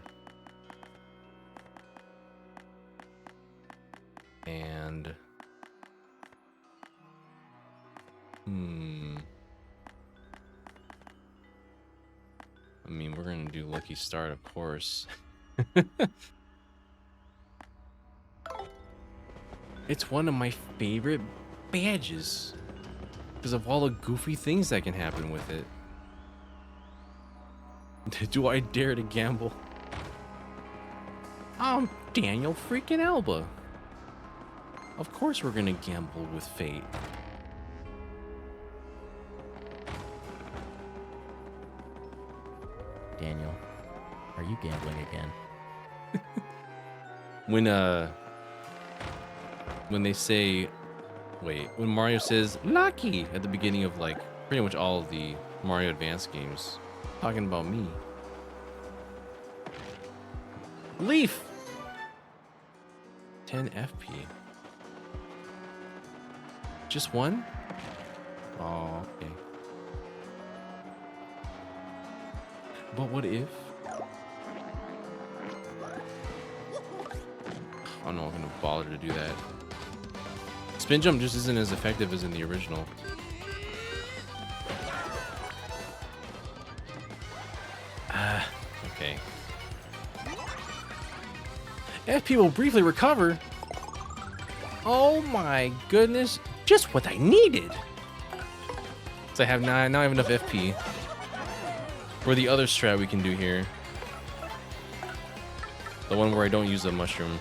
And I mean, we're gonna do lucky start, of course. It's one of my favorite badges because of all the goofy things that can happen with it. Do I dare to gamble? I'm Daniel freaking Alba. Of course we're gonna gamble with fate. Daniel, are you gambling again? When they say, wait, when Mario says lucky at the beginning of like pretty much all of the Mario Advance games, talking about me. Leaf! 10 FP. Just one? Oh, okay. But what if? I'm not gonna bother to do that. Spin jump just isn't as effective as in the original. Okay. FP will briefly recover. Oh my goodness. Just what I needed. So I have now I have enough FP for the other strat we can do here. The one where I don't use the mushroom.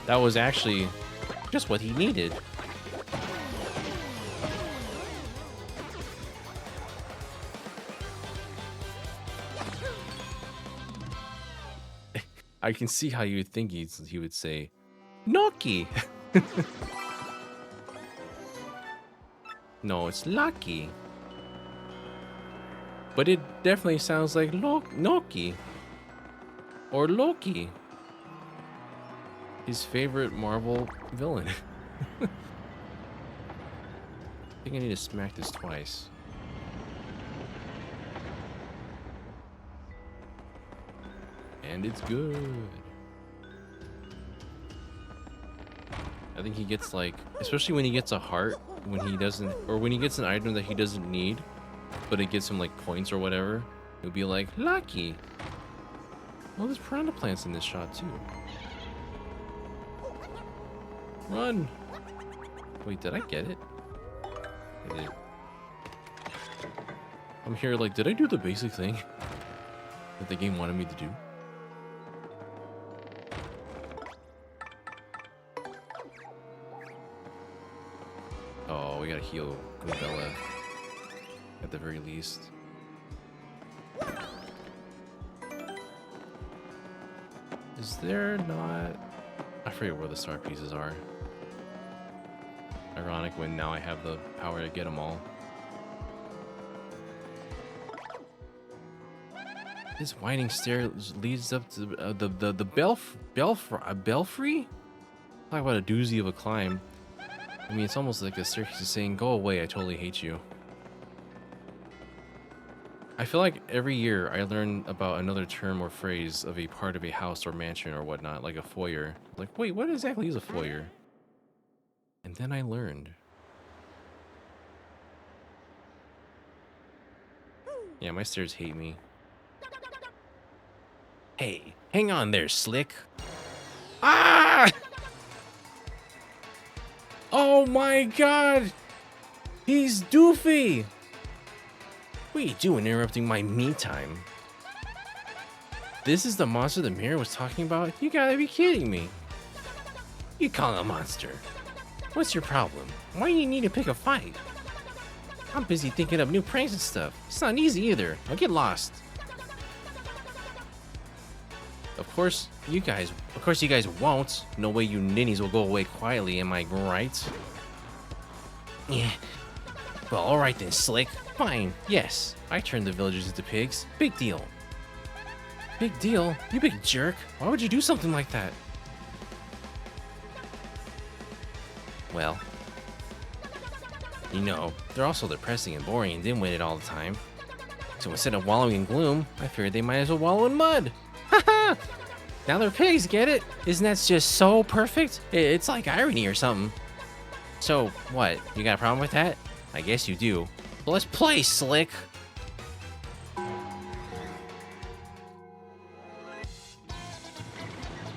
That was actually just what he needed. I can see how you would think he would say, Noki. No, it's Lucky. But it definitely sounds like Noki. Or Loki. His favorite Marvel villain. I think I need to smack this twice. And it's good. I think he gets like, especially when he gets a heart, when he doesn't, or when he gets an item that he doesn't need, but it gives him like points or whatever, he'll be like, lucky. Well, there's piranha plants in this shot too. Run! Wait, did I get it? I did. I'm here like, did I do the basic thing that the game wanted me to do? Oh, we gotta heal Gabella at the very least. Is there not... I forget where the star pieces are. Ironic when now I have the power to get them all. This winding stair leads up to the belfry? Talk about a doozy of a climb. I mean, it's almost like a staircase is saying, go away, I totally hate you. I feel like every year I learn about another term or phrase of a part of a house or mansion or whatnot, like a foyer. Like, wait, what exactly is a foyer? And then I learned. Yeah, my stairs hate me. Hey, hang on there, Slick. Ah! Oh my god! He's doofy! What are you doing interrupting my me time? This is the monster the mirror was talking about? You gotta be kidding me. You call him a monster. What's your problem? Why do you need to pick a fight? I'm busy thinking up new pranks and stuff. It's not easy either. I'll get lost. Of course you guys won't. No way you ninnies will go away quietly, am I right? Yeah. Well, alright then, Slick. Fine, yes. I turned the villagers into pigs. Big deal. Big deal? You big jerk. Why would you do something like that? Well, you know, they're also depressing and boring and dim-witted all the time. So instead of wallowing in gloom, I figured they might as well wallow in mud. Haha! Now they're pigs, get it? Isn't that just so perfect? It's like irony or something. So, what? You got a problem with that? I guess you do. Well, let's play, Slick!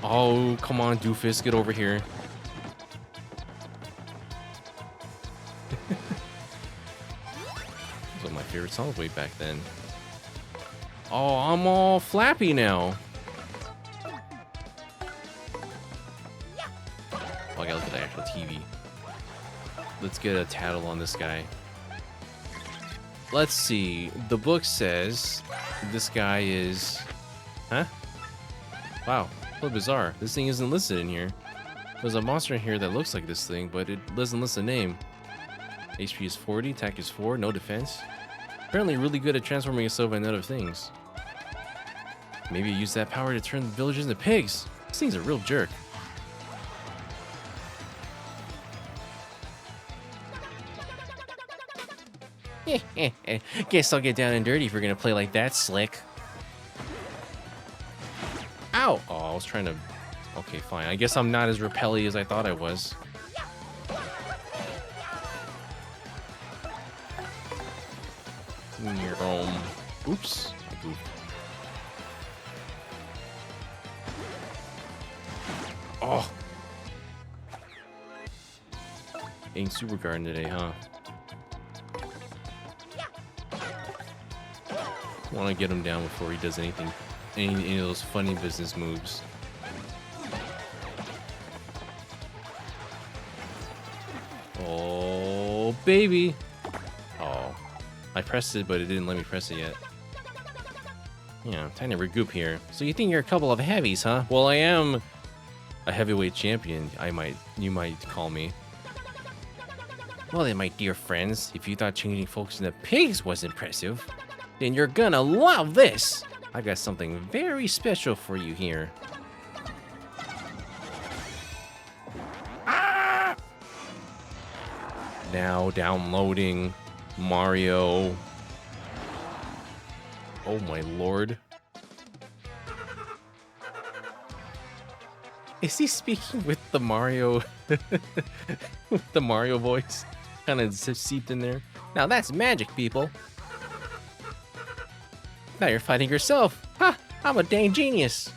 Oh, come on, doofus, get over here. Those were my favorite songs way back then. Oh, I'm all flappy now. Oh, I gotta look at the actual TV. Let's get a tattle on this guy. Let's see. The book says this guy is... Huh? Wow. What bizarre. This thing isn't listed in here. There's a monster in here that looks like this thing, but it doesn't list a name. HP is 40, attack is 4, no defense. Apparently really good at transforming itself into other things. Maybe use that power to turn the villagers into pigs. This thing's a real jerk. Guess I'll get down and dirty if you're gonna play like that, slick. Ow! Oh, I was trying to... Okay, fine. I guess I'm not as repelly as I thought I was. Oops. I goofed. Oh! Ain't Super Garden today, huh? Want to get him down before he does anything, any of those funny business moves. Oh, baby! Oh, I pressed it, but it didn't let me press it yet. Yeah, time to regroup here. So you think you're a couple of heavies, huh? Well, I am a heavyweight champion. You might call me. Well then, my dear friends, if you thought changing folks into pigs was impressive, then you're gonna love this! I got something very special for you here. Ah! Now downloading Mario. Oh my lord. Is he speaking with the Mario with the Mario voice? Kind of seeped in there. Now that's magic, people. Now you're fighting yourself. Ha! I'm a dang genius.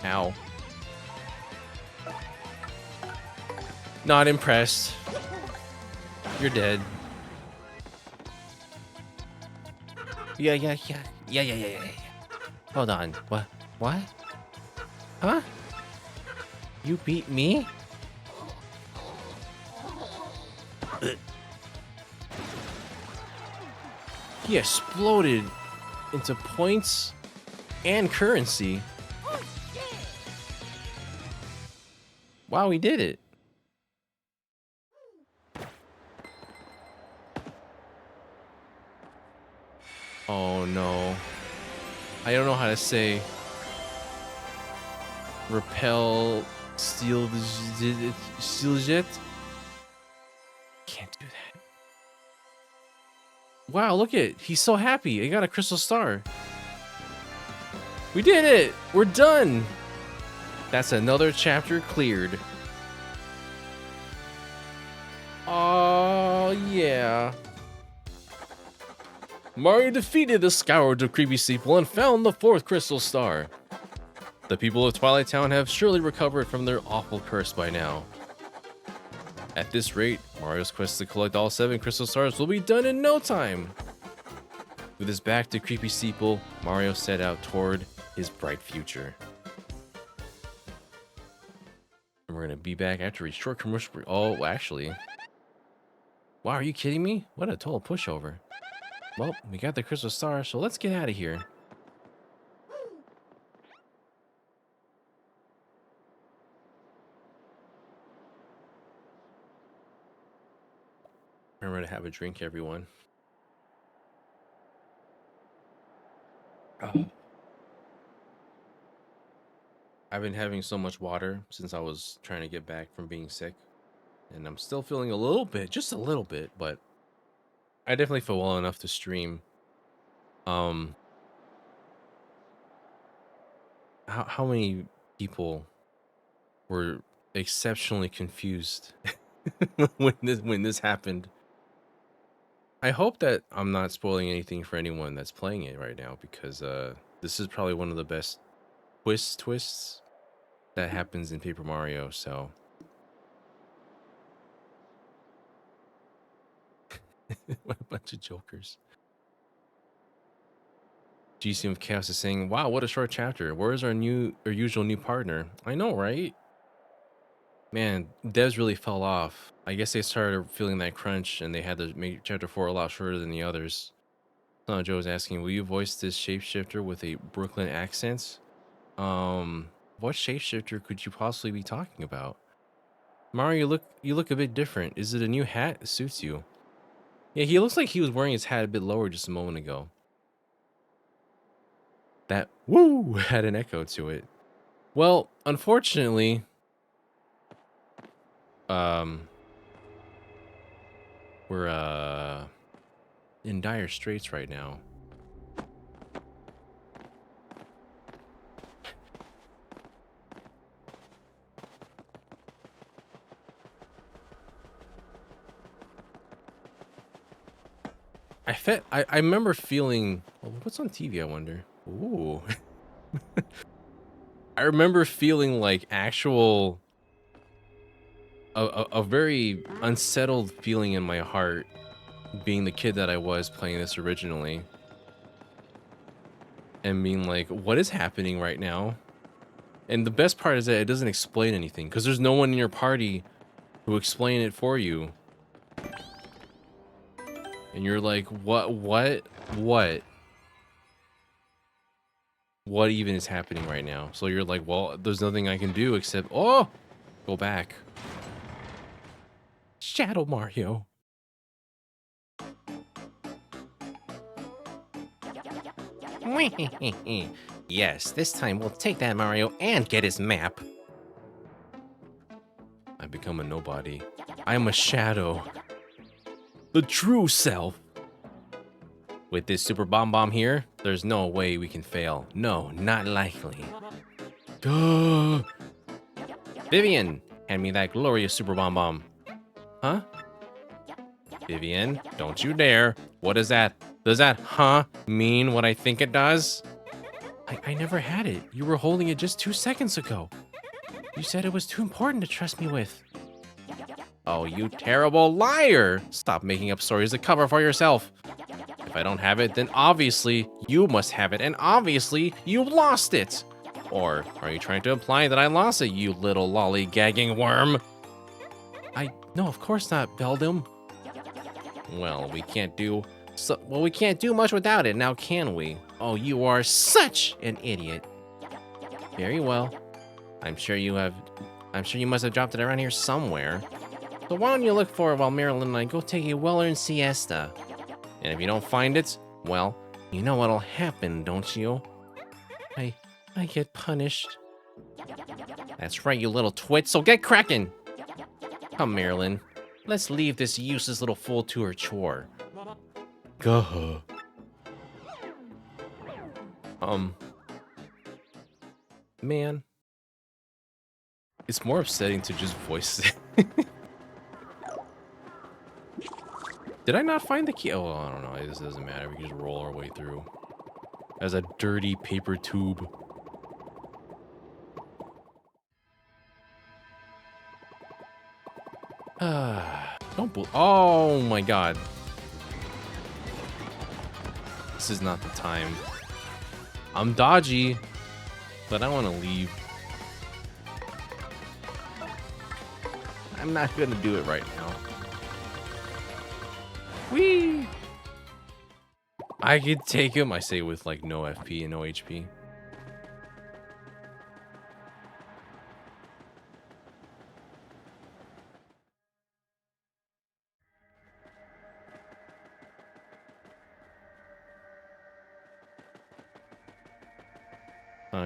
Ow. Not impressed. You're dead. Yeah. Hold on. What? Huh? You beat me? He exploded into points and currency. Wow, he did it. Oh no. I don't know how to say repel steel jet. Can't do that. Wow, look at, he's so happy. He got a crystal star. We did it. We're done. That's another chapter cleared. Oh yeah. Mario defeated the Scourge of Creepy Steeple and found the 4th crystal star. The people of Twilight Town have surely recovered from their awful curse by now. At this rate, Mario's quest to collect all 7 crystal stars will be done in no time. With his back to Creepy Steeple, Mario set out toward his bright future. And we're gonna be back after a short commercial break. Oh, actually. Wow, are you kidding me? What a total pushover. Well, we got the crystal star, so let's get out of here. Remember to have a drink, everyone. Oh. I've been having so much water since I was trying to get back from being sick. And I'm still feeling a little bit, just a little bit, but I definitely feel well enough to stream. How many people were exceptionally confused when this happened? I hope that I'm not spoiling anything for anyone that's playing it right now, because this is probably one of the best twists that happens in Paper Mario, so what a bunch of jokers. GCM of Chaos is saying, wow, what a short chapter. Where is our usual new partner? I know, right? Man, devs really fell off. I guess they started feeling that crunch and they had to make chapter 4 a lot shorter than the others. Son of Joe is asking, will you voice this shapeshifter with a Brooklyn accent? What shapeshifter could you possibly be talking about? Mario, you look a bit different. Is it a new hat? It suits you. Yeah, he looks like he was wearing his hat a bit lower just a moment ago. That woo had an echo to it. Well, unfortunately, we're in dire straits right now. I remember feeling, well, what's on TV, I wonder. Ooh. I remember feeling like actual a very unsettled feeling in my heart being the kid that I was playing this originally. And being like, what is happening right now? And the best part is that it doesn't explain anything because there's no one in your party who explain it for you. And you're like, what even is happening right now? So you're like, well, there's nothing I can do except, oh, go back. Shadow Mario. Yes, this time we'll take that Mario and get his map. I become a nobody. I am a shadow. The true self. With this super bomb here, there's no way we can fail. No, not likely. Duh. Vivian, hand me that glorious super bomb. Huh? Vivian, don't you dare. What is that? Does that mean what I think it does? I never had it. You were holding it just 2 seconds ago. You said it was too important to trust me with. Oh, you terrible liar! Stop making up stories to cover for yourself. If I don't have it, then obviously you must have it, and obviously you lost it. Or are you trying to imply that I lost it, you little lollygagging worm? No, of course not, Beldum. Well, we can't do much without it, now can we? Oh, you are such an idiot. Very well. I'm sure you must have dropped it around here somewhere. So why don't you look for it while Marilyn and I go take a well-earned siesta? And if you don't find it, well, you know what'll happen, don't you? I get punished. That's right, you little twit, so get cracking! Come, Marilyn. Let's leave this useless little fool to her chore. Gah. Man. It's more upsetting to just voice it. Did I not find the key? Oh, I don't know. This doesn't matter. We can just roll our way through. As a dirty paper tube. Oh my god. This is not the time. I'm dodgy, but I want to leave. I'm not gonna do it right now. Whee! I could take him, I say with like no FP and no HP.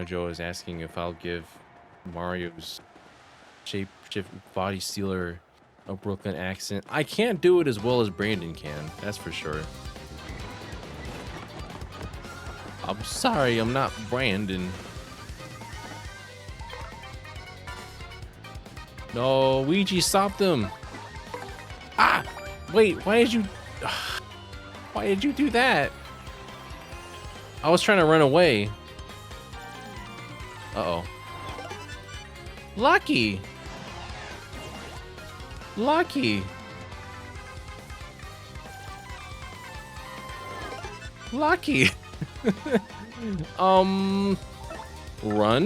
Joe is asking if I'll give Mario's shapeshift body stealer a Brooklyn accent. I can't do it as well as Brandon can, that's for sure. I'm sorry, I'm not Brandon. No, Ouija stopped him. Ah! Wait, why did you do that? I was trying to run away. Uh-oh. Lucky! Lucky! Lucky! Run,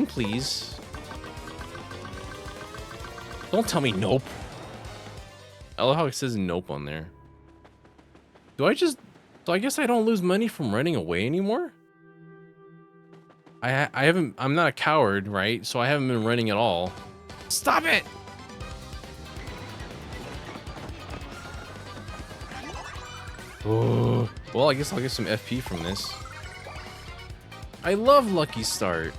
please. Don't tell me nope. I love how it says nope on there. So I guess I don't lose money from running away anymore? I'm not a coward, right? So I haven't been running at all. Stop it! Oh, well, I guess I'll get some FP from this. I love Lucky Start.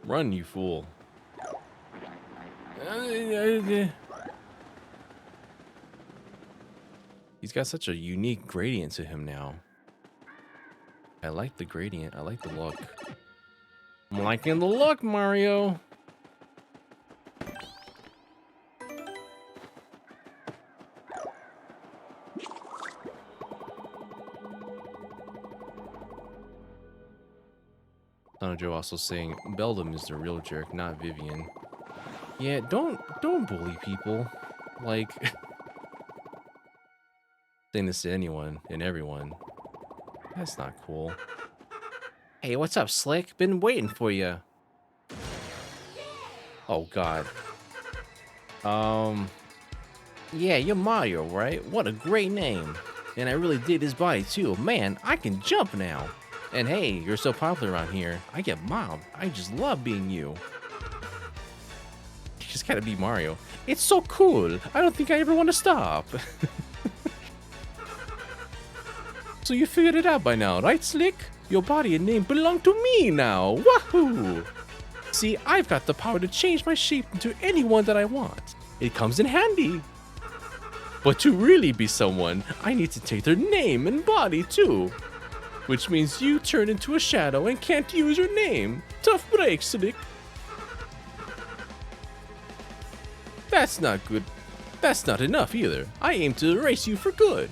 Run, you fool. He's got such a unique gradient to him now. I like the gradient. I like the look. I'm liking the look, Mario. Donna Joe also saying Beldam is the real jerk, not Vivian. Yeah, don't bully people. Like saying this to anyone and everyone. That's not cool. Hey, what's up, Slick? Been waiting for you. Oh God. Yeah, you're Mario, right? What a great name. And I really dig his body too. Man, I can jump now. And hey, you're so popular around here. I get mobbed. I just love being you. You just gotta be Mario. It's so cool. I don't think I ever want to stop. So you figured it out by now, right, Slick? Your body and name belong to me now. Wahoo! See, I've got the power to change my shape into anyone that I want. It comes in handy. But to really be someone, I need to take their name and body too. Which means you turn into a shadow and can't use your name. Tough break, Slick. That's not good. That's not enough either. I aim to erase you for good.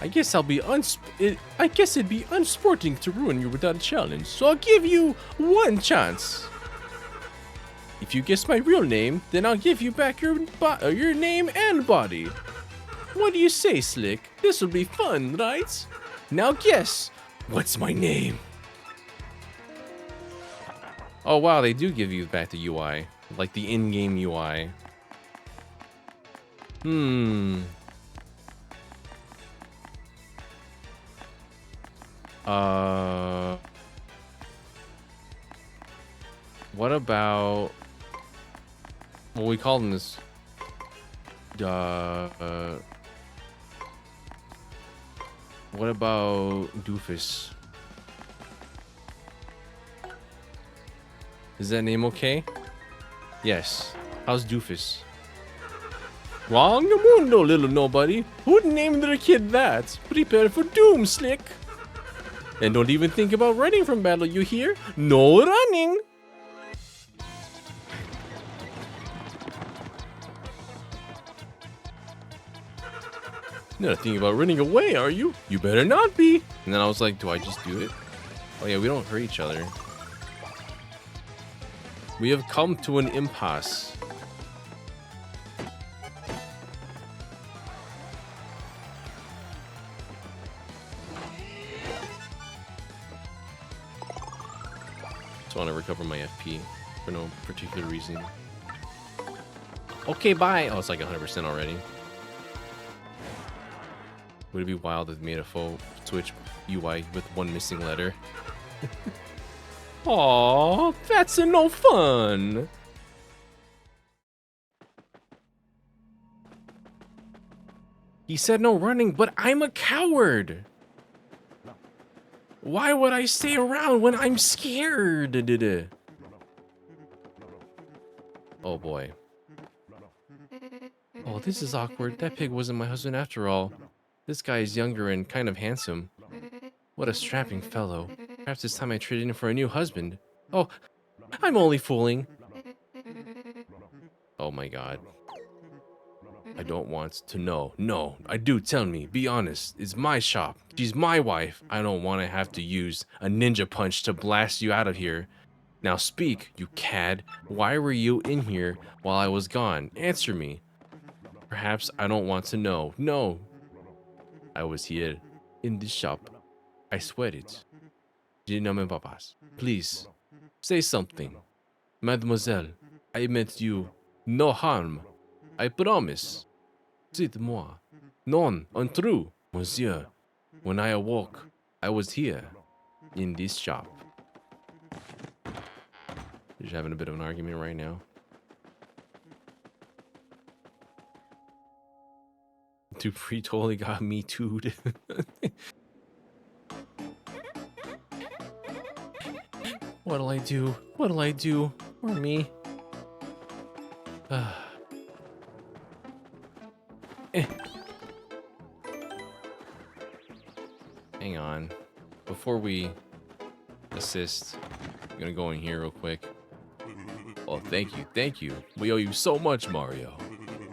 I guess it'd be unsporting to ruin you without a challenge, so I'll give you one chance. If you guess my real name, then I'll give you back your name and body. What do you say, Slick? This will be fun, right? Now guess, what's my name? Oh wow, they do give you back the UI, like the in-game UI. What about what we call them this? What about Doofus? Is that name okay? Yes. How's Doofus? Wrong mundo, little nobody. Who'd name their kid that? Prepare for doom, Slick. And don't even think about running from battle, you hear? No running! Not thinking about running away, are you? You better not be! And then I was like, do I just do it? Oh yeah, we don't hurt each other. We have come to an impasse. Just want to recover my FP for no particular reason. Okay, bye. Oh, it's like 100% already. Would it be wild if they made a full Twitch UI with one missing letter? Aww, that's no fun. He said no running, but I'm a coward. Why would I stay around when I'm scared? Oh boy. Oh, this is awkward. That pig wasn't my husband after all. This guy is younger and kind of handsome. What a strapping fellow. Perhaps it's time I traded in for a new husband. Oh, I'm only fooling. Oh my god. I don't want to know. No, I do. Tell me. Be honest. It's my shop. She's my wife. I don't want to have to use a ninja punch to blast you out of here. Now speak, you cad. Why were you in here while I was gone? Answer me. Perhaps I don't want to know. No. I was here in this shop. I swear it. Papas. Please, say something. Mademoiselle, I meant you no harm. I promise. Dites-moi. Non, untrue. Monsieur, when I awoke, I was here, in this shop. Just having a bit of an argument right now. Dupree totally got me too'd. What'll I do? What'll I do? Or me? Hang on. Before we assist, I'm gonna go in here real quick. Oh, thank you, thank you. We owe you so much, Mario.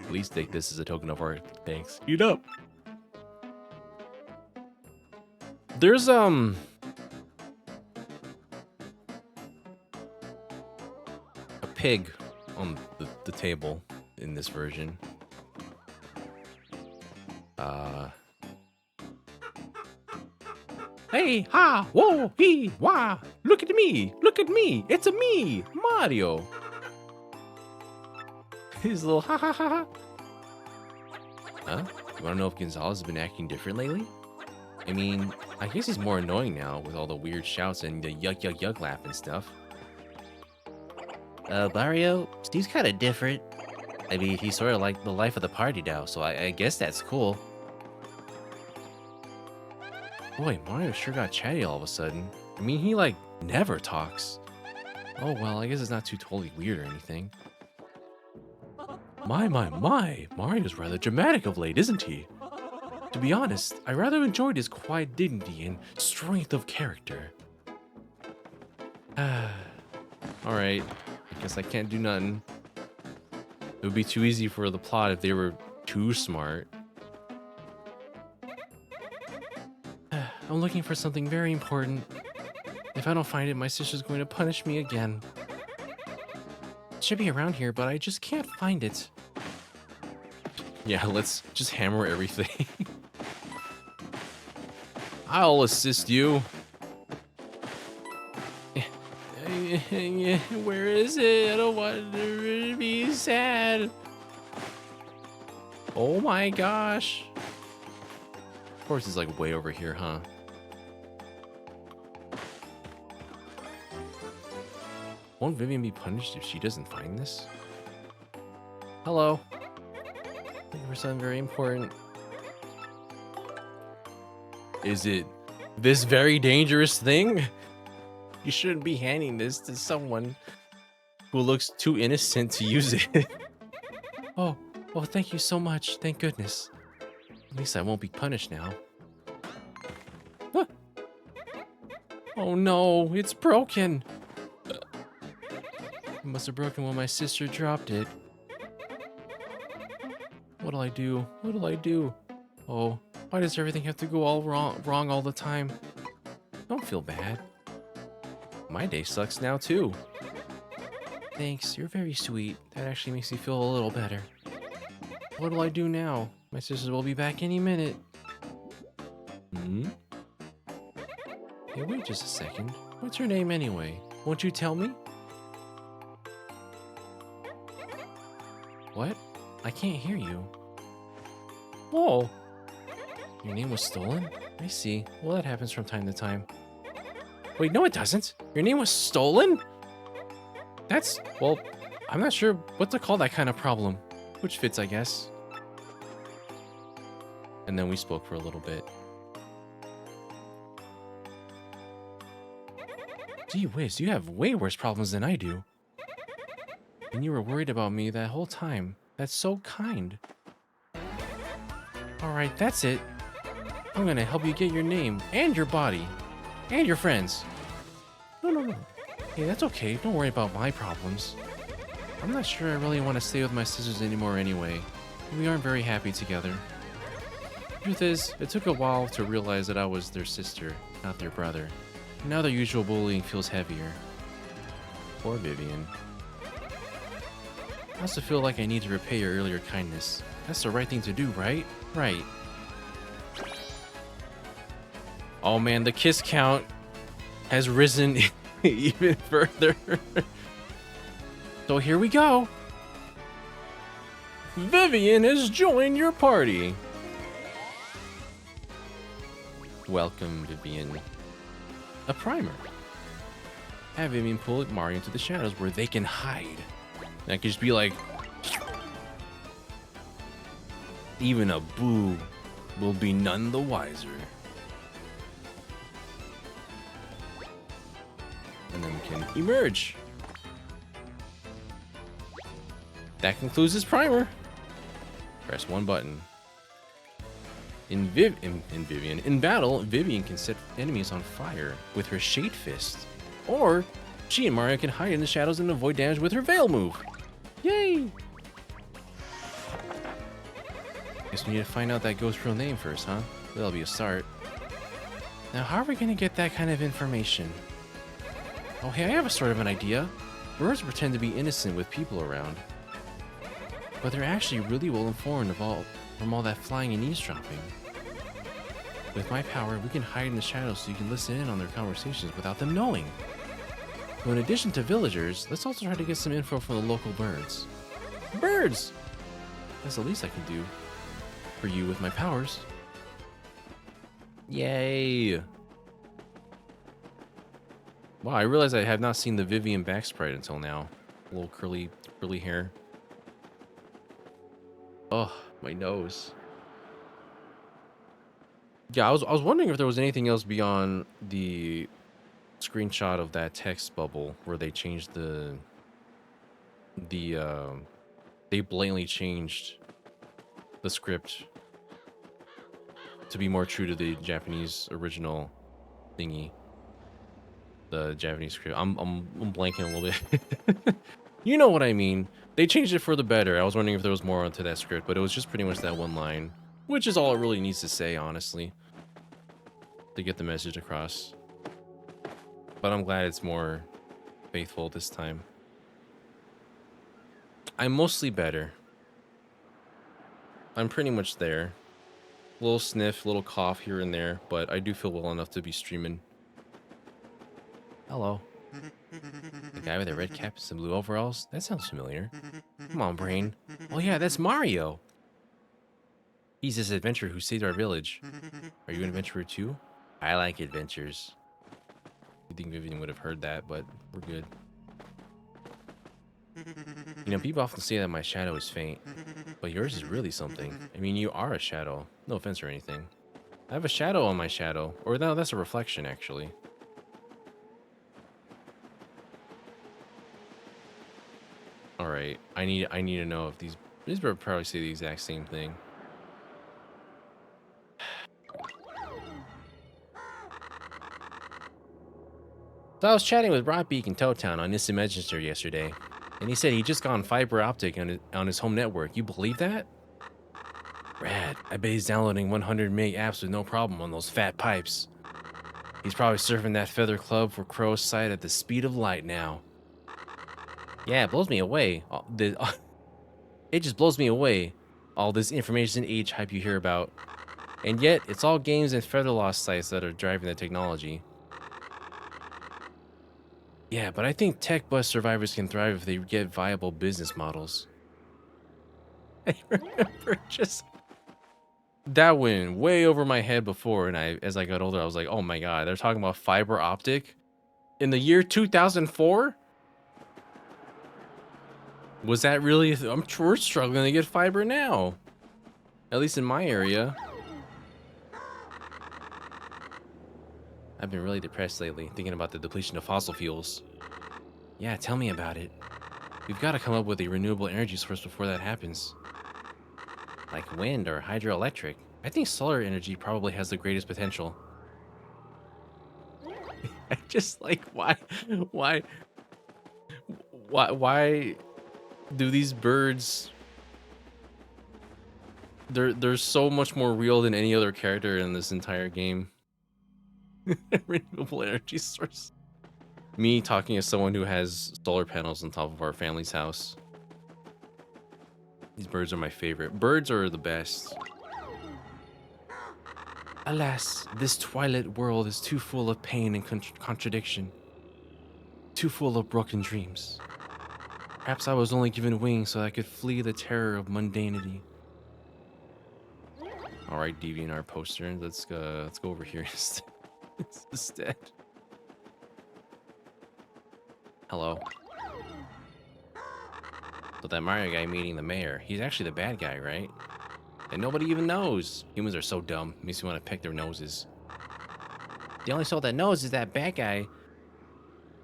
Please take this as a token of our thanks. Eat up. There's a pig on the table in this version. Hey, ha, whoa, hee, wah. Look at me, it's a me, Mario. His little ha ha ha ha. Huh? You wanna know if Gonzalez has been acting different lately? I mean, I guess he's more annoying now with all the weird shouts and the yuck yuck yuck laugh and stuff. Mario, Steve's kind of different. I mean, he's sort of like the life of the party now, so I guess that's cool. Boy, Mario sure got chatty all of a sudden. I mean, he like never talks. Oh well, I guess it's not too totally weird or anything. My, Mario's rather dramatic of late, isn't he? To be honest, I rather enjoyed his quiet dignity and strength of character. Alright, I guess I can't do nothing. It would be too easy for the plot if they were too smart. I'm looking for something very important. If I don't find it, my sister's going to punish me again. It should be around here, but I just can't find it. Yeah, let's just hammer everything. I'll assist you. Where is it? I don't want to be sad. Oh my gosh. Of course, it's like way over here, huh? Won't Vivian be punished if she doesn't find this? Hello. Looking for something very important. Is it this very dangerous thing? You shouldn't be handing this to someone who looks too innocent to use it. Oh, thank you so much. Thank goodness. At least I won't be punished now. Huh. Oh no, it's broken. It must have broken when my sister dropped it. What'll I do? What'll I do? Oh, why does everything have to go all wrong all the time? Don't feel bad. My day sucks now too. Thanks, you're very sweet. That actually makes me feel a little better. What'll I do now? My sisters will be back any minute. Hmm? Hey, wait just a second. What's your name anyway? Won't you tell me? What? I can't hear you. Whoa. Your name was stolen? I see. Well, that happens from time to time. Wait, no it doesn't. Your name was stolen? That's, well, I'm not sure what to call that kind of problem. Which fits, I guess. And then we spoke for a little bit. Gee whiz, you have way worse problems than I do. And you were worried about me that whole time. That's so kind. Alright, that's it. I'm gonna help you get your name, and your body, and your friends. No. Hey, that's okay. Don't worry about my problems. I'm not sure I really want to stay with my sisters anymore anyway. We aren't very happy together. Truth is, it took a while to realize that I was their sister, not their brother. Now their usual bullying feels heavier. Poor Vivian. I also feel like I need to repay your earlier kindness. That's the right thing to do, right? Right. Oh man, the kiss count has risen even further. So here we go. Vivian has joined your party. Welcome, Vivian. A primer. Have Vivian pull Mario into the shadows where they can hide. And I could just be like, even a boo will be none the wiser. And then we can emerge. That concludes this primer. Press one button. In battle, Vivian can set enemies on fire with her Shade Fist. Or she and Mario can hide in the shadows and avoid damage with her Veil move. Yay! Guess we need to find out that ghost's real name first, huh? That'll be a start. Now, how are we gonna get that kind of information? Oh, hey, I have a sort of an idea. Birds pretend to be innocent with people around, but they're actually really well informed from all that flying and eavesdropping. With my power, we can hide in the shadows so you can listen in on their conversations without them knowing. So in addition to villagers, let's also try to get some info from the local birds. Birds! That's the least I can do for you with my powers. Yay! Wow, I realize I have not seen the Vivian back sprite until now. A little curly hair. Oh, my nose. Yeah, I was wondering if there was anything else beyond the screenshot of that text bubble where they changed they blatantly changed the script to be more true to the Japanese original thingy. The Japanese script. I'm blanking a little bit. You know what I mean. They changed it for the better. I was wondering if there was more onto that script, but it was just pretty much that one line, which is all it really needs to say, honestly, to get the message across. But I'm glad it's more faithful this time. I'm mostly better. I'm pretty much there. Little sniff, little cough here and there, but I do feel well enough to be streaming. Hello. The guy with the red cap and some blue overalls? That sounds familiar. Come on, brain. Oh yeah, that's Mario. He's this adventurer who saved our village. Are you an adventurer too? I like adventures. You think Vivian would have heard that, but we're good. You know, people often say that my shadow is faint, but yours is really something. I mean, you are a shadow. No offense or anything. I have a shadow on my shadow. Or no, that's a reflection, actually. Alright, I need to know if these birds probably say the exact same thing. So I was chatting with Rockbeak and Town on Instant Messenger yesterday, and he said he just got on fiber optic on his home network. You believe that? Rad. I bet he's downloading 100 meg apps with no problem on those fat pipes. He's probably surfing that Feather Club for Crow's Sight at the speed of light now. Yeah, it blows me away. It just blows me away, all this information age hype you hear about. And yet, it's all games and Feather Lost sites that are driving the technology. Yeah, but I think tech bust survivors can thrive if they get viable business models. I remember just... That went way over my head before, and as I got older, I was like, oh my god, they're talking about fiber optic? In the year 2004? Was that really... we're struggling to get fiber now. At least in my area. I've been really depressed lately, thinking about the depletion of fossil fuels. Yeah, tell me about it. We've got to come up with a renewable energy source before that happens. Like wind or hydroelectric. I think solar energy probably has the greatest potential. I just like, why do these birds... They're so much more real than any other character in this entire game. Renewable energy source. Me talking as someone who has solar panels on top of our family's house. These birds are my favorite. Birds are the best. Alas, this twilight world is too full of pain and contradiction. Too full of broken dreams. Perhaps I was only given wings so I could flee the terror of mundanity. Alright, DeviantArt poster. Let's go over here instead. Hello. So that Mario guy meeting the mayor, he's actually the bad guy, right? And nobody even knows. Humans are so dumb. Makes me want to pick their noses. The only soul that knows is that bad guy.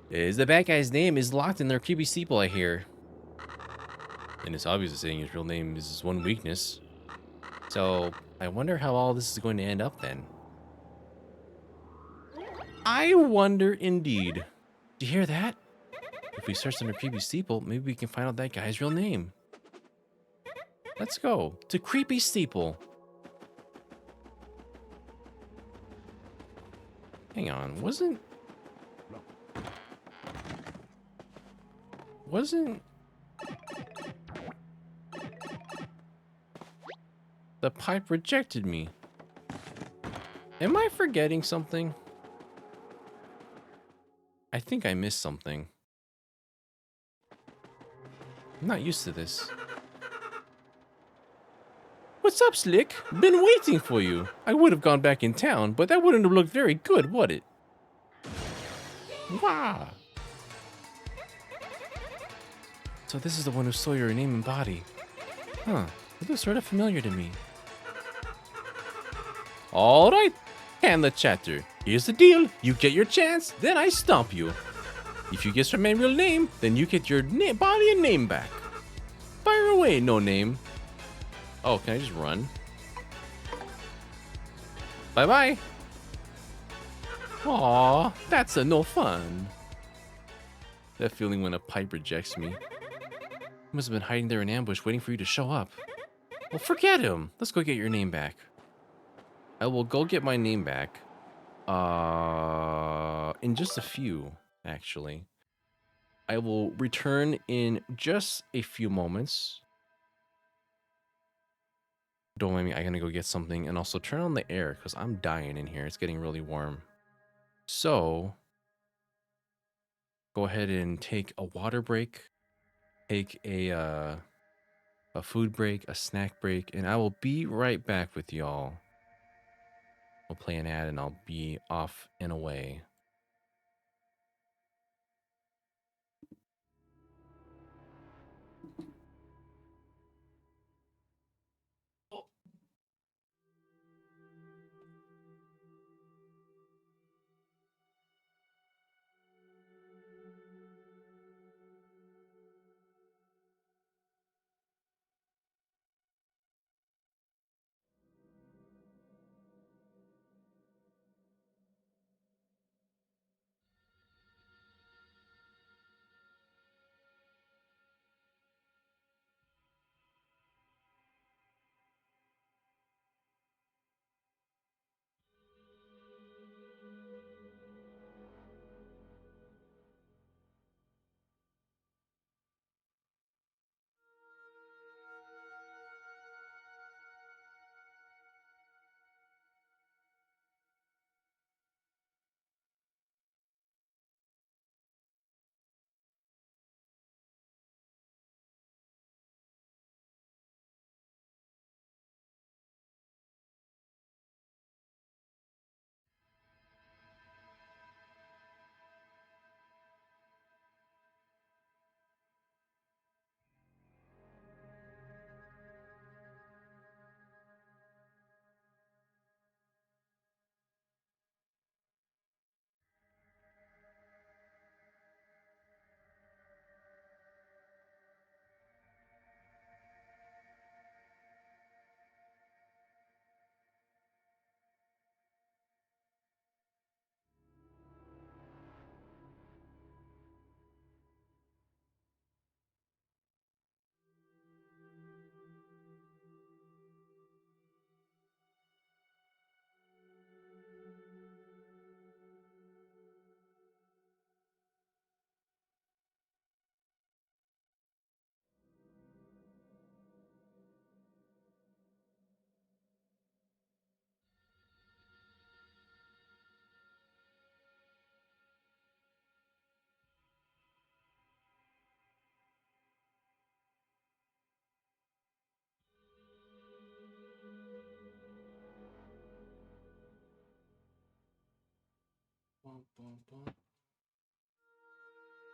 Is the bad guy's name is locked in their creepy steeple, I hear. And it's obvious saying his real name is his one weakness. So I wonder how all this is going to end up then. I wonder indeed. Do you hear that? If we search under creepy steeple, maybe we can find out that guy's real name. Let's go to creepy steeple. Hang on, wasn't the pipe rejected me? Am I forgetting something? I think I missed something. I'm not used to this. What's up, Slick? Been waiting for you. I would have gone back in town, but that wouldn't have looked very good, would it? Wow. So this is the one who stole your name and body. Huh. It looks sort of familiar to me. All right, Hamlet Chatter. Here's the deal. You get your chance, then I stomp you. If you guess my real name, then you get your body and name back. Fire away, no name. Oh, can I just run? Bye-bye. Aw, that's a no fun. That feeling when a pipe rejects me. He must have been hiding there in ambush waiting for you to show up. Well, forget him. Let's go get your name back. I will go get my name back. In just a few, actually. I will return in just a few moments. Don't mind me, I'm gonna go get something and also turn on the air because I'm dying in here. It's getting really warm. So, go ahead and take a water break, take a food break, a snack break, and I will be right back with y'all. We'll play an ad and I'll be off and away.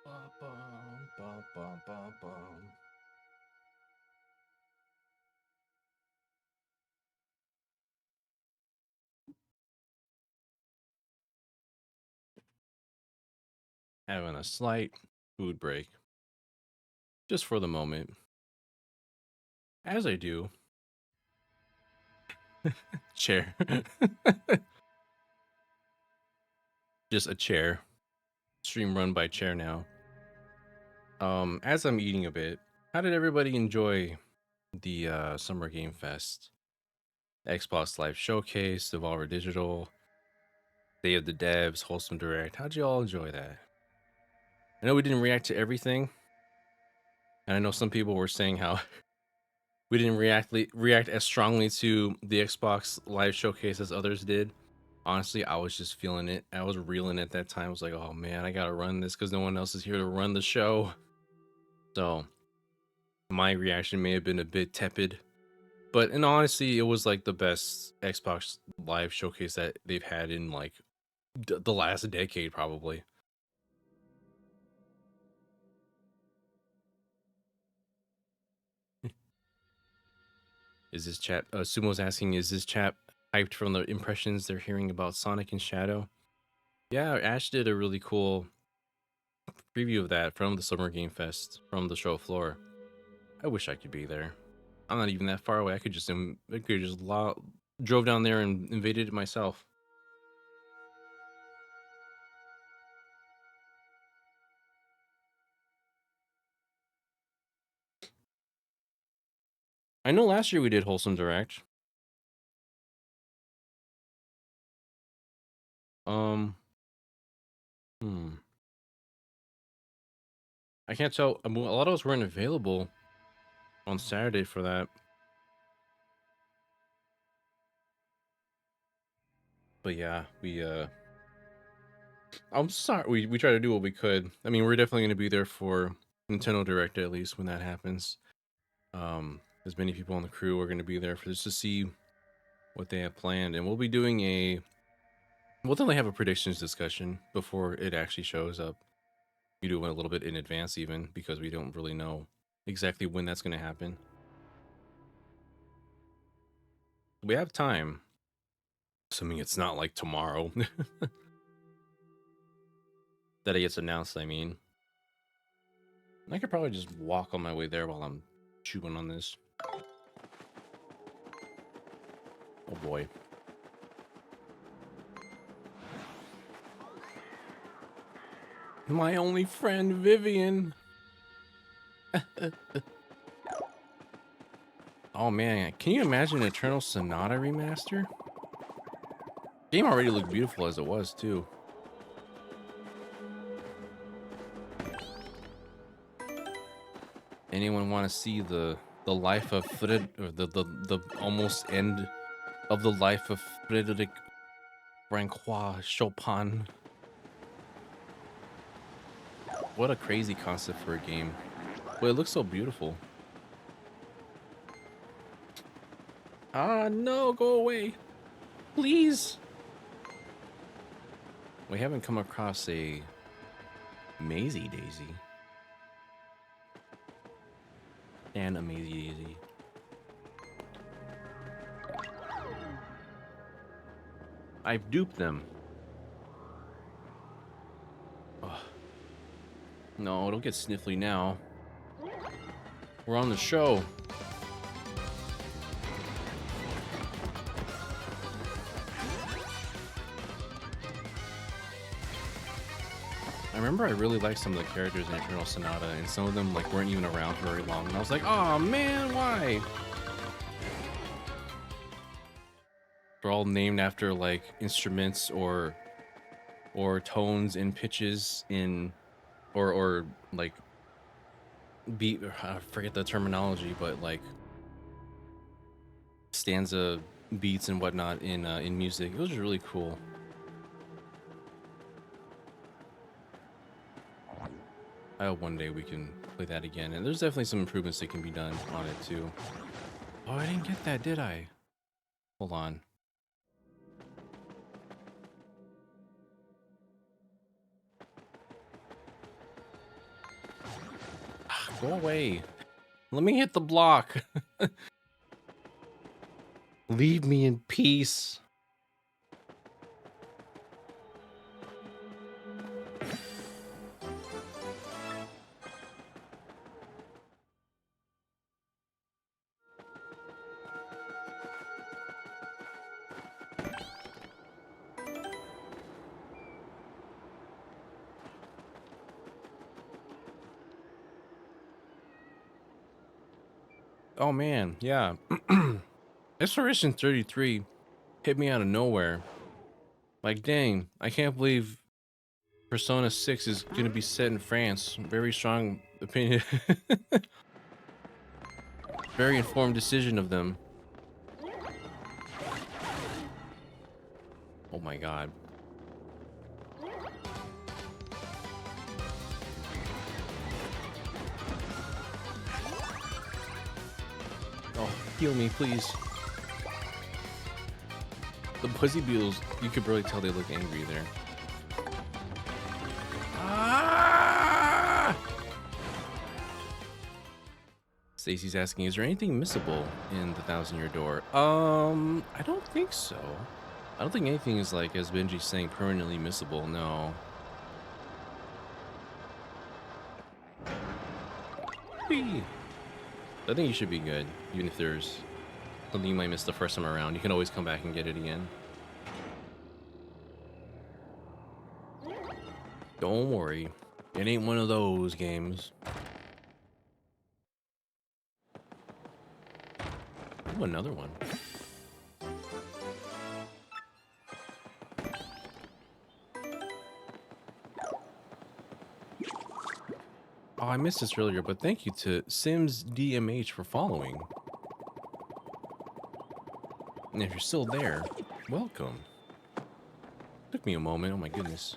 Bum, bum, bum, bum, bum. Having a slight food break, just for the moment. As I do, chair. Just a chair. Stream run by chair now. As I'm eating a bit, how did everybody enjoy the Summer Game Fest? Xbox Live Showcase, Devolver Digital, Day of the Devs, Wholesome Direct. How'd you all enjoy that? I know we didn't react to everything, and I know some people were saying how we didn't react as strongly to the Xbox Live Showcase as others did. Honestly, I was just feeling it. I was reeling at that time. I was like, oh man, I gotta run this because no one else is here to run the show. So my reaction may have been a bit tepid, but in honesty, it was like the best Xbox Live Showcase that they've had in like the last decade, probably. Is this chat? Sumo's asking, is this chat hyped from the impressions they're hearing about Sonic and Shadow? Yeah, Ash did a really cool preview of that from the Summer Game Fest from the show floor. I wish I could be there. I'm not even that far away. I could just drove down there and invaded it myself. I know last year we did Wholesome Direct. Um, hmm. I can't tell. I mean, a lot of us weren't available on Saturday for that. But yeah, I'm sorry. We tried to do what we could. I mean, we're definitely going to be there for Nintendo Direct at least when that happens. As many people on the crew are going to be there for just to see what they have planned, and we'll be doing we'll definitely have a predictions discussion before it actually shows up. We do it a little bit in advance, even because we don't really know exactly when that's going to happen. We have time, assuming it's not like tomorrow that it gets announced. I mean, I could probably just walk on my way there while I'm chewing on this. Oh boy. My only friend, Vivian. Oh man, can you imagine Eternal Sonata remaster? Game already looked beautiful as it was too. Anyone want to see the life of Fred, or the almost end of the life of Frederic Francois Chopin? What a crazy concept for a game. But it looks so beautiful. Ah, no, go away. Please. We haven't come across a Maisie Daisy. And a Maisie Daisy. I've duped them. Ugh. No, don't get sniffly now. We're on the show. I remember I really liked some of the characters in Eternal Sonata, and some of them like weren't even around for very long. And I was like, oh man, why? They're all named after like instruments or tones and pitches in or like beat. I forget the terminology, but like stanza beats and whatnot in music. It was really cool. I hope one day we can play that again, and there's definitely some improvements that can be done on it too. Oh, I didn't get that, did I? Hold on. Go away. Let me hit the block. Leave me in peace. Oh man, yeah. Exploration 33 hit me out of nowhere. Like, dang, I can't believe Persona 6 is gonna be set in France. Very strong opinion. Very informed decision of them. Oh my god. Oh, heal me, please. The pussy beetles, you could barely tell they look angry there. Ah! Stacy's asking, is there anything missable in the 1,000-Year Door? I don't think so. I don't think anything is, like, as Benji's saying, permanently missable, no. Whee! I think you should be good, even if there's something you might miss the first time around. You can always come back and get it again. Don't worry. It ain't one of those games. Ooh, another one. Oh, I missed this earlier, but thank you to Sims DMH for following. And if you're still there, welcome. Took me a moment, oh my goodness.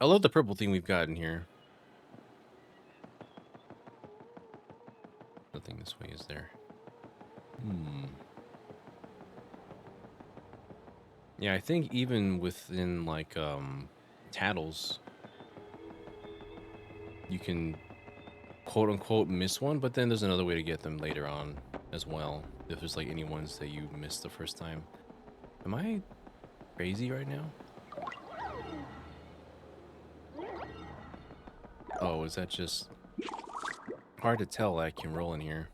I love the purple thing we've got in here. Nothing this way, is there? Yeah, I think even within, like, Tattles, you can quote-unquote miss one, but then there's another way to get them later on as well, if there's, like, any ones that you missed the first time. Am I crazy right now? Oh, is that just hard to tell? I can roll in here.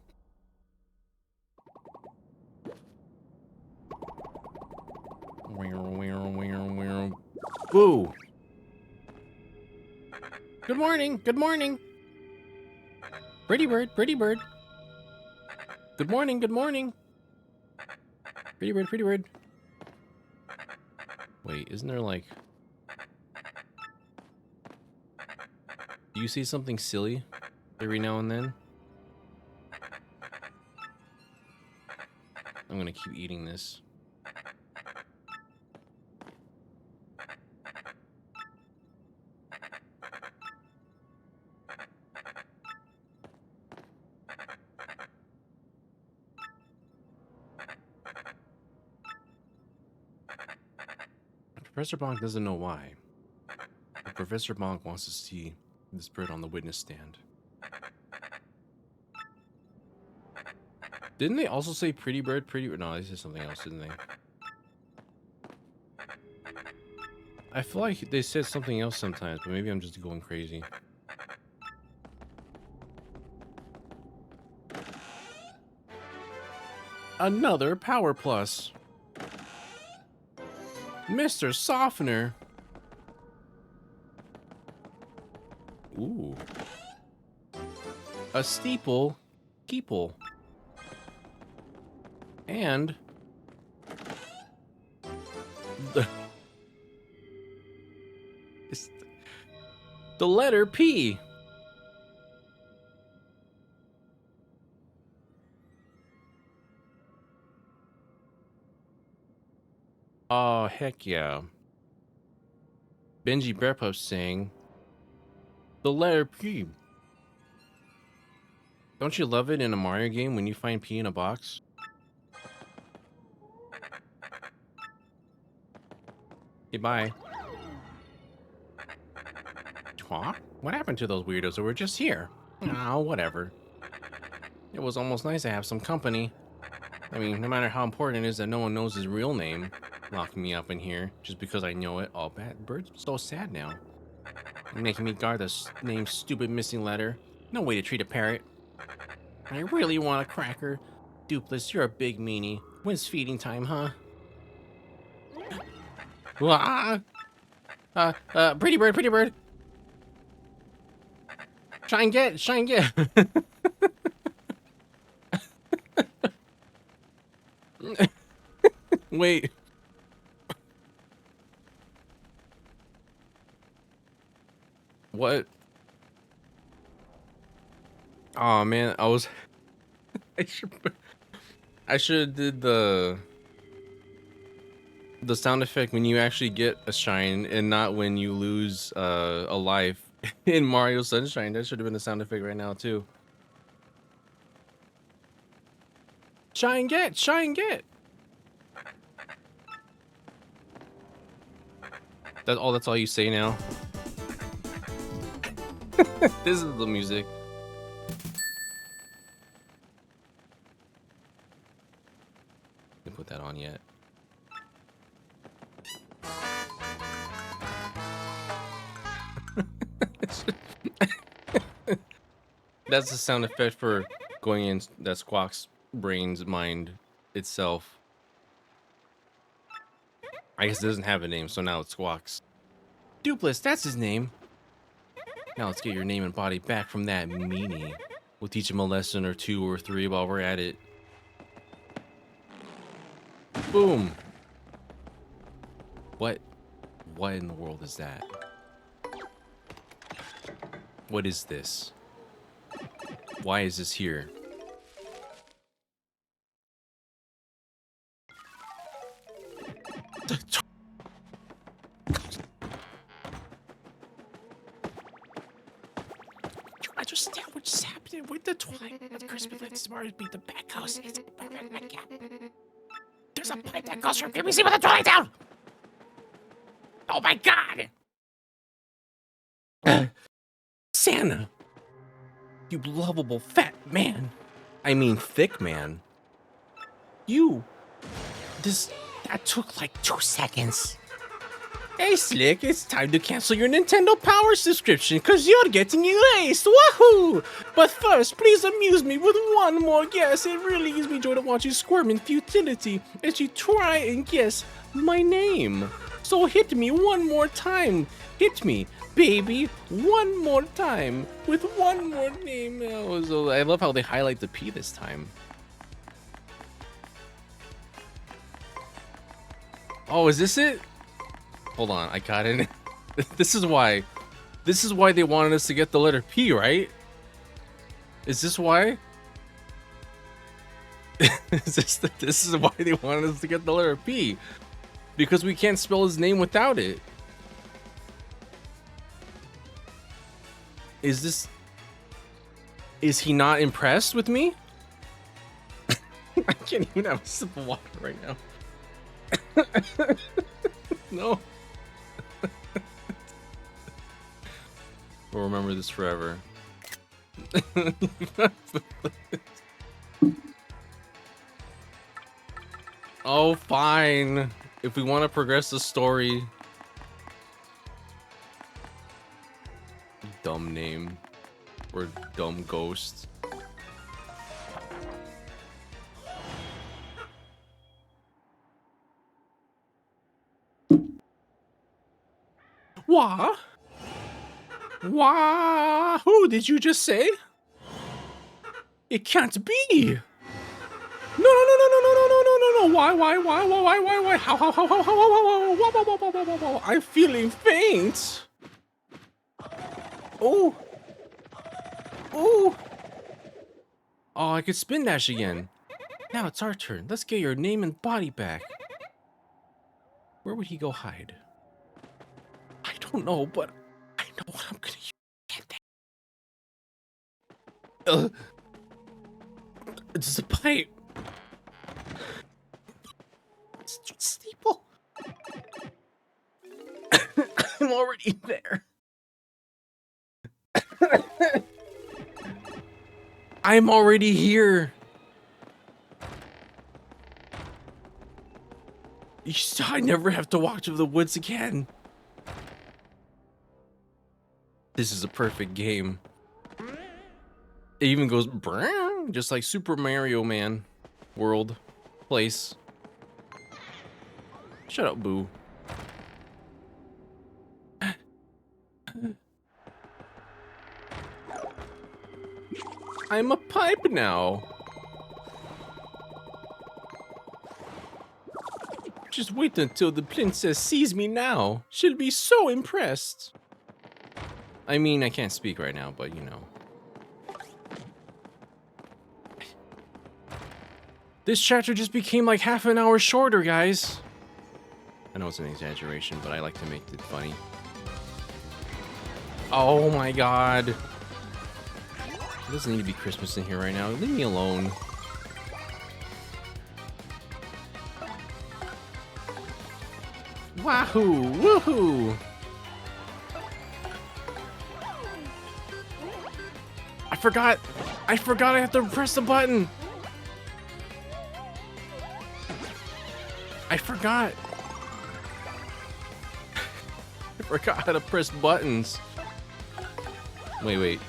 Woo! Good morning, good morning. Pretty bird, pretty bird. Good morning, good morning. Pretty bird, pretty bird. Wait, isn't there like... Do you see something silly every now and then? I'm gonna keep eating this. Professor Bonk doesn't know why. But Professor Bonk wants to see this bird on the witness stand. Didn't they also say pretty bird, pretty bird? No, they said something else, didn't they? I feel like they said something else sometimes, but maybe I'm just going crazy. Another Power Plus. Mr. Softener. Ooh. A steeple. Keeple. And... the letter P. Oh, heck yeah. Benji Bearpup saying the letter P. Don't you love it in a Mario game when you find P in a box? Hey, bye. Huh? What happened to those weirdos that were just here? Ah, whatever. It was almost nice to have some company. I mean, no matter how important it is that no one knows his real name, locking me up in here just because I know it. Oh, bad bird's so sad now. You're making me guard the name's stupid missing letter. No way to treat a parrot. I really want a cracker. Dupless, you're a big meanie. When's feeding time, huh? Wah! Pretty bird, pretty bird. Shine get, shine get. Wait. What? Oh man, I should I should have did the sound effect when you actually get a shine and not when you lose a life in Mario Sunshine. That should have been the sound effect right now too. Shine get, shine get. That's all you say now. This is the music. Didn't put that on yet. That's the sound effect for going in that Squawk's brain's mind itself. I guess it doesn't have a name, so now it's Squawk's. Dupless, that's his name. Now let's get your name and body back from that meanie. We'll teach him a lesson or two or three while we're at it. Boom. What in the world is that? What is this? Why is this here? You understand what's happening with the twilight? The crispy like smart beat the back house. There's a pipe that goes from BBC with the twilight down. Oh my god! Santa! You lovable fat man. I mean thick man. That took like 2 seconds. Hey Slick, it's time to cancel your Nintendo Power subscription because you're getting erased. Wahoo! But first, please amuse me with one more guess. It really gives me joy to watch you squirm in futility as you try and guess my name. So hit me one more time. Hit me, baby, one more time with one more name. Oh, I love how they highlight the P this time. Oh, is this it? Hold on, I got it. This is why they wanted us to get the letter P, right? Is this why? This is why they wanted us to get the letter P. Because we can't spell his name without it. Is he not impressed with me? I can't even have a sip of water right now. No. We'll remember this forever. Oh, fine. If we want to progress the story. Dumb name. Or dumb ghost. Wah? Wah? Who did you just say? It can't be. No, no, no, no, no, no, no, no, no, no, no. Why? How? I'm feeling faint. Oh. Oh. Oh, I could spin dash again. Now it's our turn. Let's get your name and body back. Where would he go hide? I don't know, but I know what I'm gonna use. It's a pipe. It's just steeple. I'm already there. I'm already here. I never have to walk through the woods again. This is a perfect game. It even goes just like Super Mario Man world place. Shut up, Boo. I'm a pipe now. Just wait until the princess sees me now. She'll be so impressed. I mean, I can't speak right now, but you know. This chapter just became like half an hour shorter, guys. I know it's an exaggeration, but I like to make it funny. Oh my god. It doesn't need to be Christmas in here right now. Leave me alone. Wahoo! Woohoo! I forgot I have to press the button. I forgot how to press buttons. Wait.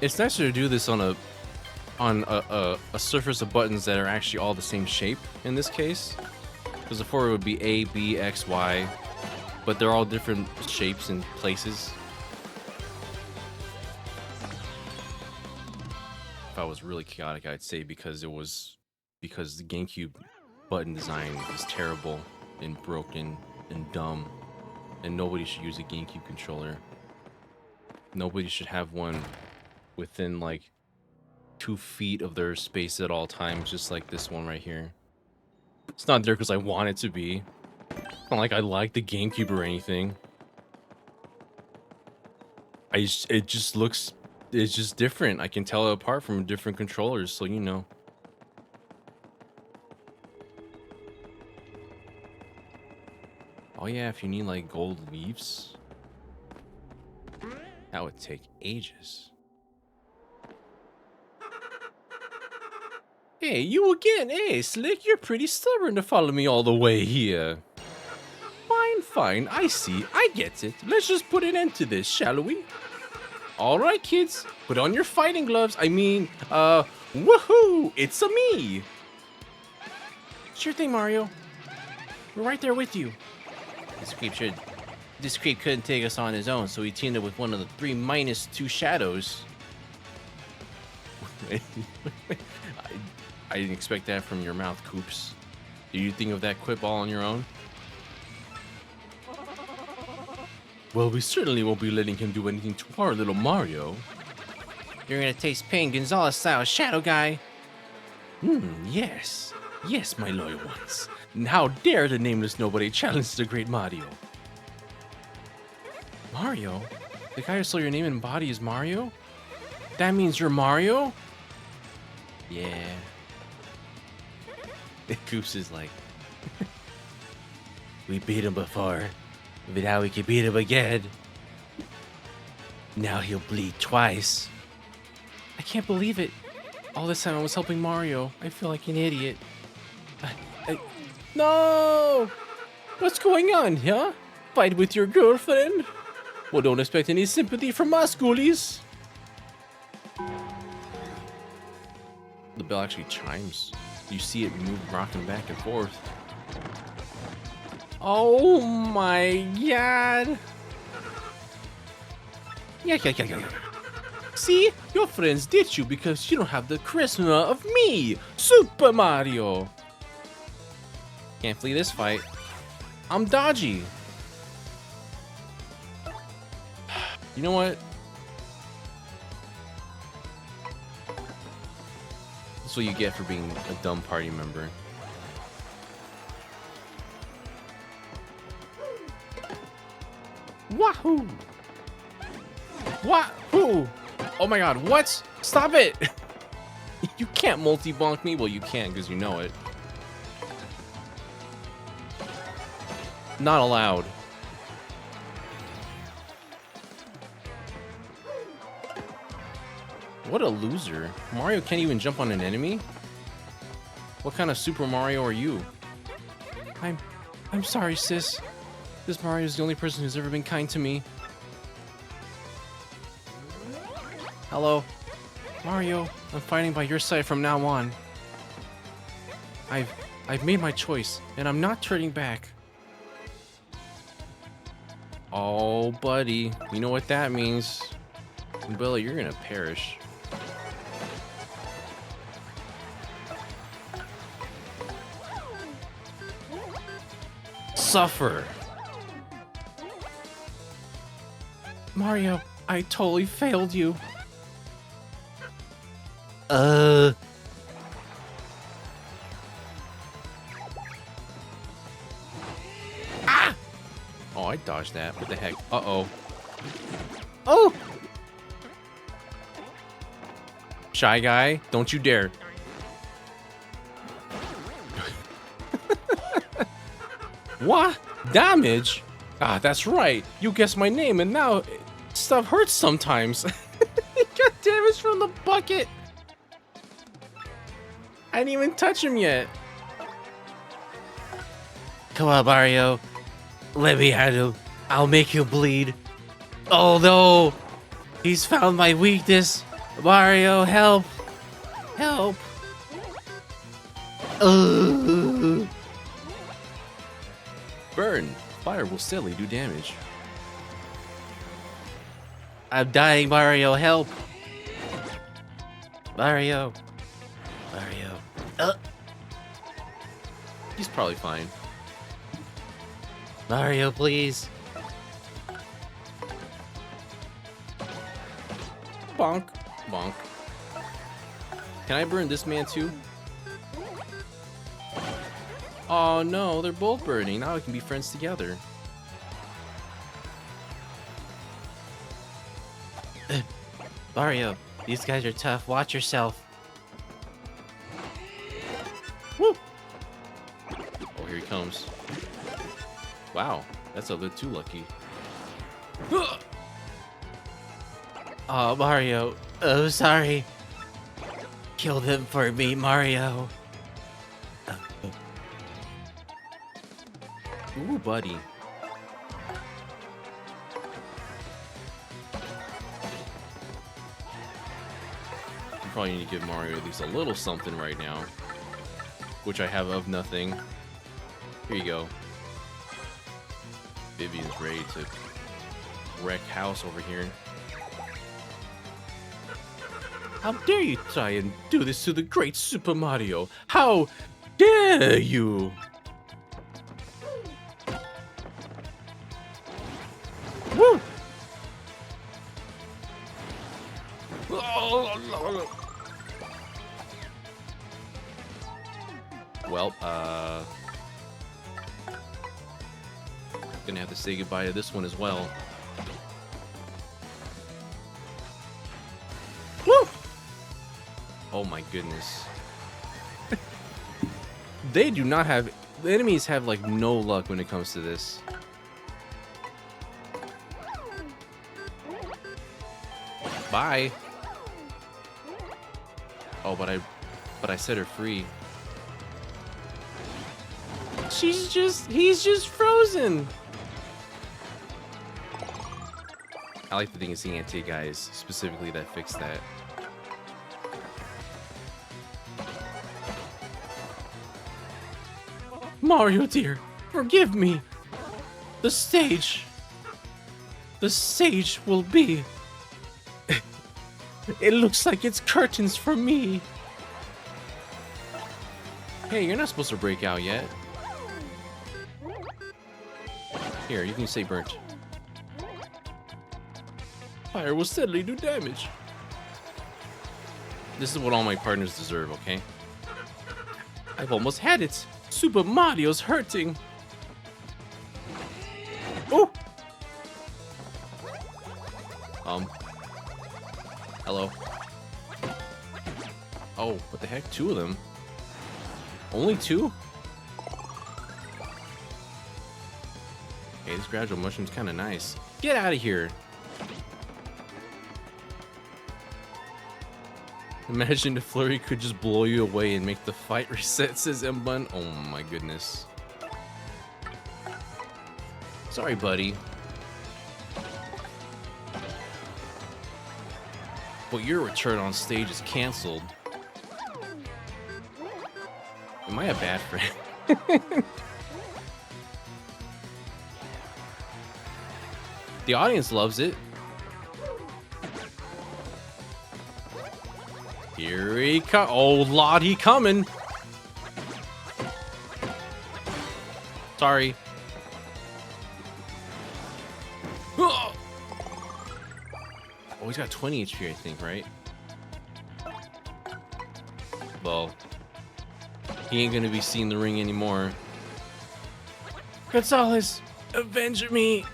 It's nicer to do this on a surface of buttons that are actually all the same shape in this case. Because before it would be A, B, X, Y, but they're all different shapes and places. If I was really chaotic, I'd say because the GameCube button design is terrible and broken and dumb, and nobody should use a GameCube controller. Nobody should have one within like 2 feet of their space at all times, just like this one right here. It's not there because I want it to be. It's not like I like the GameCube or anything. It's just different. I can tell it apart from different controllers, so you know. Oh yeah, if you need like gold leaves, that would take ages. Hey, you again. Hey, Slick, you're pretty stubborn to follow me all the way here. Fine, I see. I get it. Let's just put an end to this, shall we? All right, kids. Put on your fighting gloves. I mean, woohoo! It's a me! Sure thing, Mario. We're right there with you. This creep couldn't take us on his own, so he teamed up with one of the 3 minus 2 shadows. I didn't expect that from your mouth, Coops. Did you think of that quip all on your own? Well, we certainly won't be letting him do anything to our little Mario. You're gonna taste pain Gonzalez style, Shadow Guy. Yes. Yes, my loyal ones. And how dare the nameless nobody challenge the great Mario? Mario? The guy who stole your name and body is Mario? That means you're Mario? Yeah. Coops is like, we beat him before, but now we can beat him again. Now he'll bleed twice. I can't believe it. All this time I was helping Mario. I feel like an idiot. No! What's going on, huh? Fight with your girlfriend? Well, don't expect any sympathy from us, ghoulies. The bell actually chimes. You see it move, rocking back and forth. Oh my god! Yeah. See? Your friends ditch you because you don't have the charisma of me, Super Mario! Can't flee this fight. I'm dodgy. You know what? That's what you get for being a dumb party member. Wahoo! Wahoo! Oh my god, what? Stop it! You can't multi-bonk me. Well, you can because you know it. Not allowed. What a loser. Mario can't even jump on an enemy? What kind of Super Mario are you? I'm sorry, sis. This Mario is the only person who's ever been kind to me. Hello? Mario, I'm fighting by your side from now on. I've made my choice, and I'm not turning back. Oh, buddy. You know what that means. Billy, you're gonna perish. Suffer. Mario, I totally failed you. Ah! Oh, I dodged that. What the heck? Uh-oh. Oh! Shy guy, don't you dare. What? Damage? Ah, that's right. You guessed my name and now stuff hurts sometimes. He got damage from the bucket. I didn't even touch him yet. Come on, Mario. Let me handle. I'll make you bleed. Oh no! He's found my weakness. Mario, help! Help! Burn. Fire will steadily do damage. I'm dying, Mario. Help! Mario. Mario. He's probably fine. Mario, please. Bonk. Bonk. Can I burn this man too? Oh no, they're both burning. Now we can be friends together. Mario, these guys are tough. Watch yourself. Woo! Oh, here he comes. Wow, that's a bit too lucky. Oh, Mario. Oh, sorry. Kill them for me, Mario. Ooh, buddy. You probably need to give Mario at least a little something right now. Which I have of nothing. Here you go. Vivian's ready to wreck house over here. How dare you try and do this to the great Super Mario? How dare you? Woo! Well, gonna have to say goodbye to this one as well. Woo! Oh my goodness. They do not have... The enemies have, like, no luck when it comes to this. Bye. Oh, but I set her free. He's just frozen. I like the thing is the anti-guys specifically that fixed that. Mario dear, forgive me. The stage will be... It looks like it's curtains for me. Hey, you're not supposed to break out yet. Here, you can say burnt. Fire will steadily do damage. This is what all my partners deserve, okay? I've almost had it. Super Mario's hurting. Oh! Hello. Oh, what the heck? Two of them? Only two? Hey, this gradual mushroom's kind of nice. Get out of here. Imagine if Flurry could just blow you away and make the fight reset, says M-Bun. Oh my goodness. Sorry, buddy. But your return on stage is canceled. Am I a bad friend? The audience loves it. Here he comes. Oh, Lord, he coming. Sorry. Oh, he's got 20 HP, I think, right? Well, he ain't gonna be seeing the ring anymore. Gonzalez, avenge me.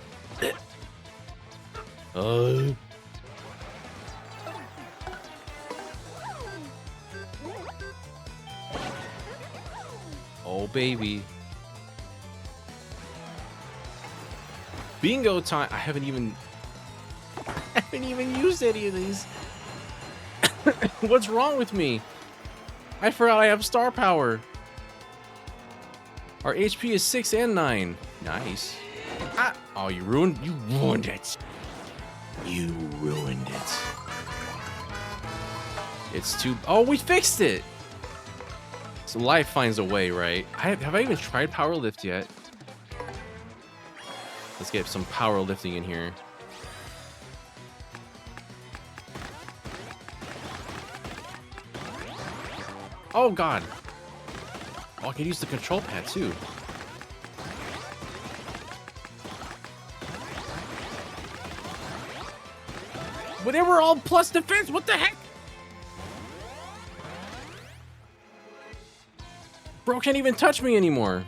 Oh, baby. Bingo time. I haven't even used any of these. What's wrong with me? I forgot I have star power. Our HP is 6 and 9. Nice. Ah. Oh, you ruined it. You ruined it. It's too... Oh, we fixed it. So life finds a way, right? Have I even tried power lift yet? Let's get some power lifting in here. Oh, God. Oh, I can use the control pad, too. But they were all plus defense. What the heck? Bro can't even touch me anymore.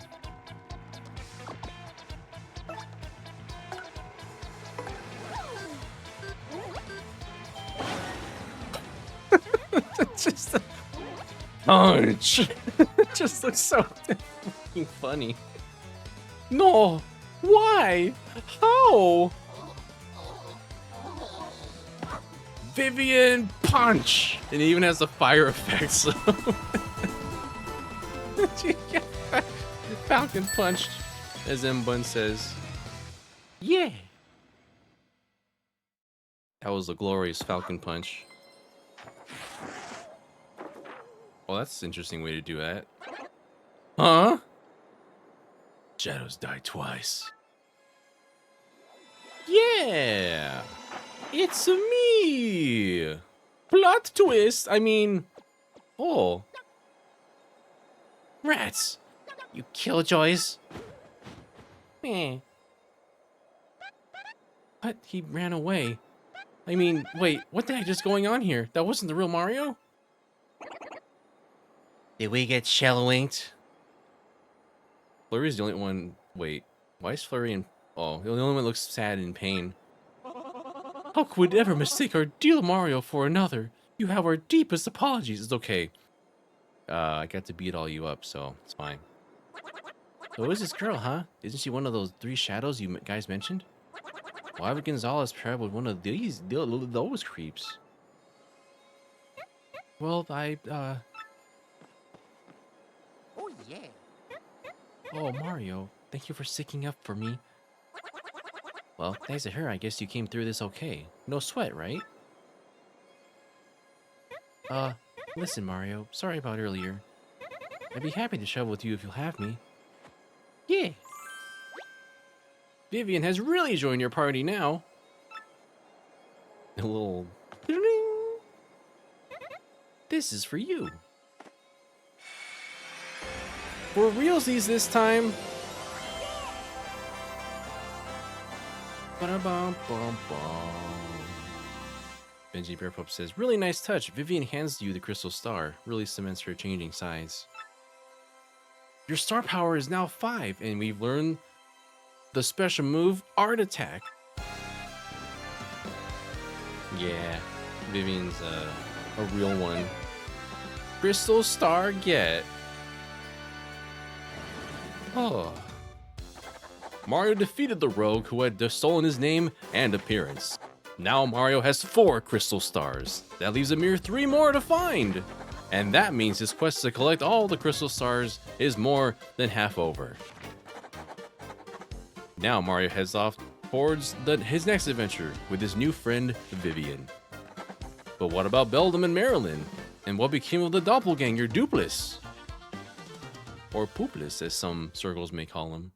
Just a punch. It just looks so fucking funny. No. Why? How? Vivian punch. And it even has the fire effect, so... Falcon punched, as M-Bun says. Yeah. That was a glorious Falcon punch. Well, that's an interesting way to do that. Huh? Shadows die twice. Yeah. It's me. Plot twist. I mean, oh. Rats. You killjoys. Meh. But he ran away. I mean, wait, what the heck is going on here? That wasn't the real Mario? Did we get shell winked? Flurry's the only one. Wait, why is Flurry in... Oh, the only one that looks sad and in pain. How could we ever mistake our dear Mario for another? You have our deepest apologies. It's okay. I got to beat all you up, so it's fine. So who's this girl, huh? Isn't she one of those 3 shadows you guys mentioned? Why would Gonzalez pair with one of those creeps? Well, Oh, yeah. Oh, Mario, thank you for sticking up for me. Well, thanks to her, I guess you came through this okay. No sweat, right? Listen, Mario, sorry about earlier. I'd be happy to shovel with you if you'll have me. Yeah. Vivian has really joined your party now. A little... This is for you. For realsies this time. Benji Bear Pup says, really nice touch. Vivian hands you the crystal star. Really cements her changing sides. Your star power is now 5, and we've learned the special move, Art Attack. Yeah, Vivian's a real one. Crystal star get. Oh. Mario defeated the rogue who had stolen his name and appearance. Now Mario has 4 crystal stars. That leaves a mere 3 more to find. And that means his quest to collect all the crystal stars is more than half over. Now Mario heads off towards his next adventure with his new friend, Vivian. But what about Beldam and Marilyn? And what became of the doppelganger, Dupless? Or Poopless, as some circles may call him.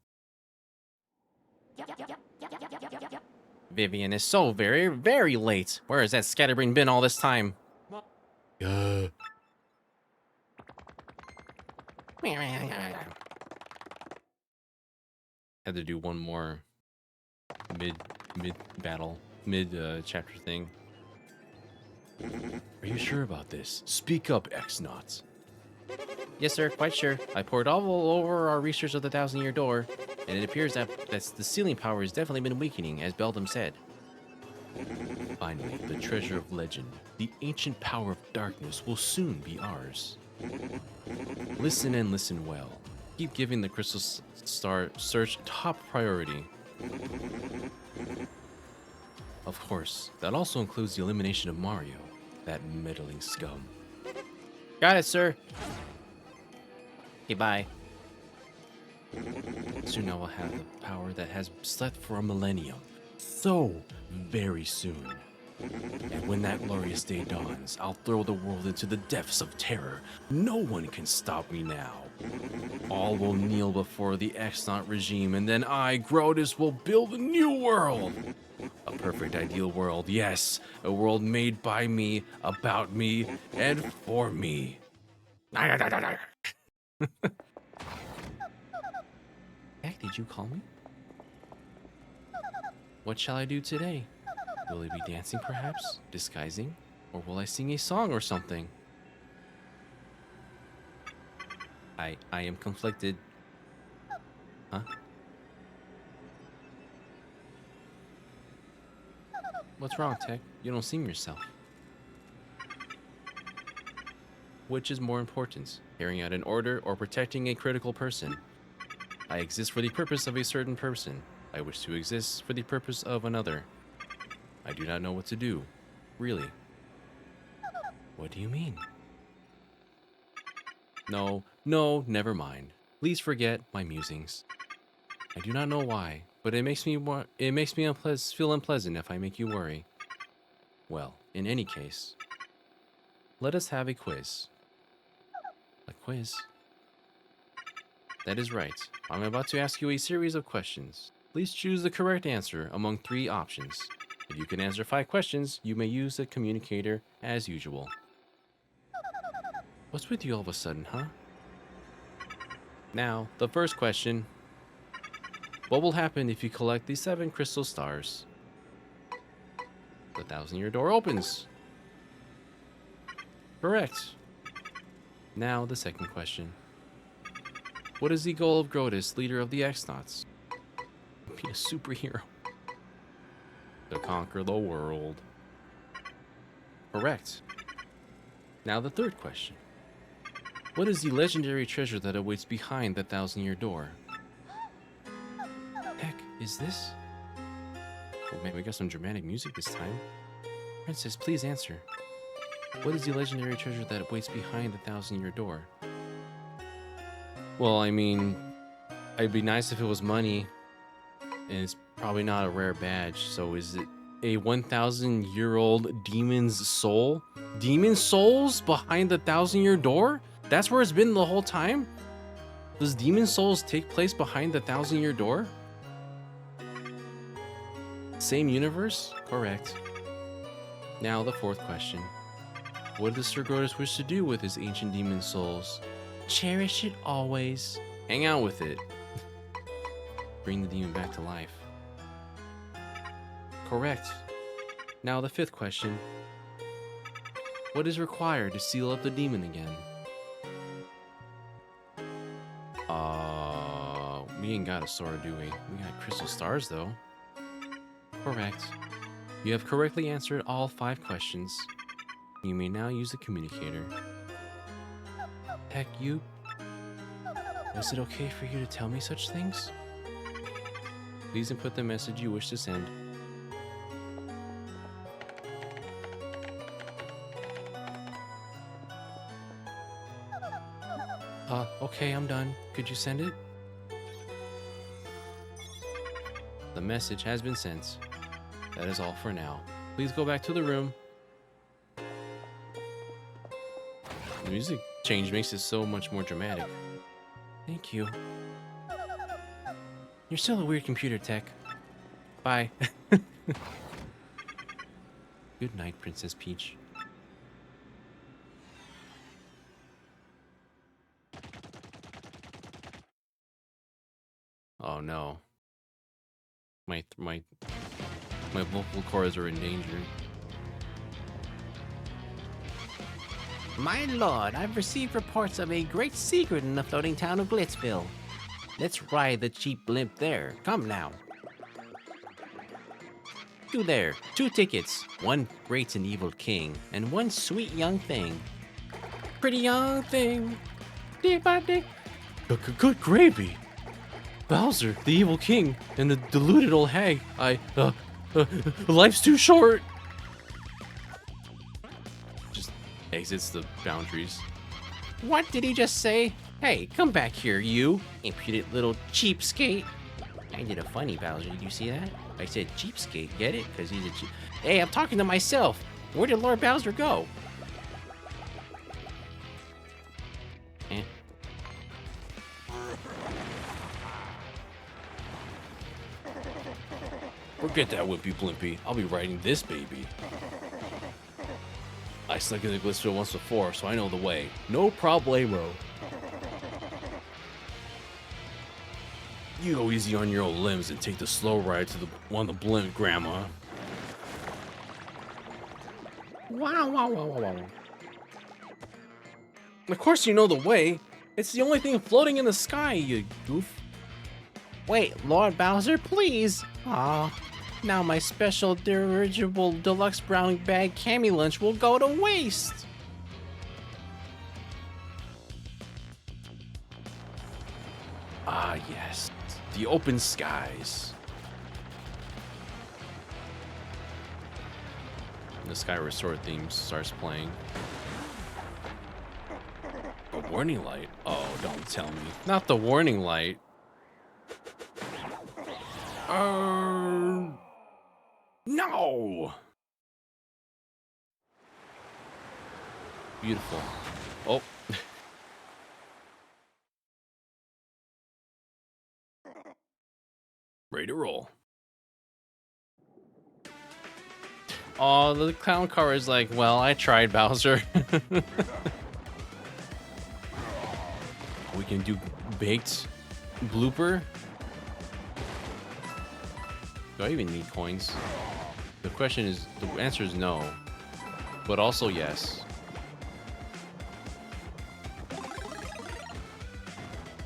Vivian is so very, very late. Where has that scatterbrain been all this time? Had to do one more mid battle, chapter thing. Are you sure about this? Speak up, X-Nauts. Yes, sir, quite sure. I poured all over our research of the 1,000-year door, and it appears that the sealing power has definitely been weakening, as Beldam said. Finally, the treasure of legend, the ancient power of darkness will soon be ours. Listen and listen well. Keep giving the Crystal Star search top priority. Of course, that also includes the elimination of Mario, that meddling scum. Got it, sir. Okay, bye. Soon I will have the power that has slept for a millennium. So very soon. And when that glorious day dawns, I'll throw the world into the depths of terror. No one can stop me now. All will kneel before the X-Naut regime, and then I, Grodus, will build a new world. A perfect ideal world, yes. A world made by me, about me, and for me. Heck, did you call me? What shall I do today? Will I be dancing perhaps? Disguising? Or will I sing a song or something? I am conflicted. Huh? What's wrong, Tech? You don't seem yourself. Which is more important, carrying out an order or protecting a critical person? I exist for the purpose of a certain person. I wish to exist for the purpose of another. I do not know what to do. Really. What do you mean? No, never mind. Please forget my musings. I do not know why, but it makes me feel unpleasant if I make you worry. Well, in any case, let us have a quiz. A quiz? That is right. I'm about to ask you a series of questions. Please choose the correct answer among 3 options. If you can answer 5 questions, you may use the communicator as usual. What's with you all of a sudden, huh? Now, the first question. What will happen if you collect the 7 crystal stars? The 1,000-year door opens. Correct. Now, the second question. What is the goal of Grodus, leader of the X-Nauts? Be a superhero. To conquer the world. Correct. Now the third question. What is the legendary treasure that awaits behind the 1,000-year door? Heck, is this? Oh man, we got some dramatic music this time. Princess, please answer. What is the legendary treasure that awaits behind the 1,000-year door? Well, I mean, it'd be nice if it was money, and it's probably not a rare badge. So is it a 1,000-year-old demon's soul? Demon souls behind the 1,000-year door? That's where it's been the whole time? Does demon souls take place behind the 1,000-year door? Same universe? Correct. Now the fourth question. What does Sir Grodus wish to do with his ancient demon souls? Cherish it always. Hang out with it. Bring the demon back to life. Correct. Now the fifth question. What is required to seal up the demon again? We ain't got a sword, do we? We got crystal stars, though. Correct. You have correctly answered all 5 questions. You may now use the communicator. Heck, you... Was it okay for you to tell me such things? Please input the message you wish to send. Okay, I'm done. Could you send it? The message has been sent. That is all for now. Please go back to the room. The music change makes it so much more dramatic. Thank you. You're still a weird computer tech. Bye. Good night, Princess Peach. Oh no. My vocal cords are in danger. My lord, I've received reports of a great secret in the floating town of Glitzville. Let's ride the cheap blimp there. Come now. Two there. 2 tickets. One great and evil king, and one sweet young thing. Pretty young thing. Dick by dick. Good gravy. Bowser, the evil king, and the deluded old hag. Life's too short. Just exits the boundaries. What did he just say? Hey, come back here, you impudent little cheapskate. I did a funny, Bowser. Did you see that? I said cheapskate. Get it? Because he's a cheap. Hey, I'm talking to myself. Where did Lord Bowser go? Eh. Forget that wimpy blimpy. I'll be riding this baby. I snuck into Glitzville once before, so I know the way. No problemo. You go easy on your old limbs and take the slow ride to the one the blimp, Grandma. Wow, wow, wow, wow, wow. Of course you know the way. It's the only thing floating in the sky, you goof. Wait, Lord Bowser, please. Aw, now my special dirigible deluxe brown bag cami lunch will go to waste. Ah, yes. The open skies. The Sky Resort theme starts playing. A warning light? Oh, don't tell me. Not the warning light. No! Beautiful. Oh. Ready to roll. Oh, the clown car is like, well, I tried, Bowser. We can do baked blooper. Do I even need coins? The question is, the answer is no, but also yes.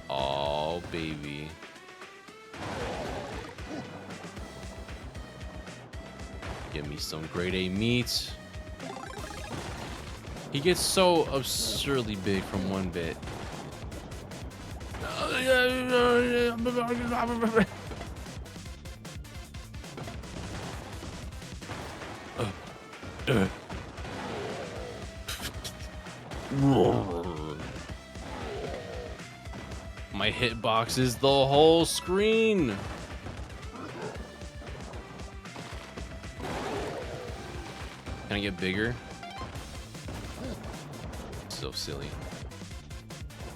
Oh, baby. Give me some grade A meat. He gets so absurdly big from one bit. My hitbox is the whole screen. Can I get bigger? So silly.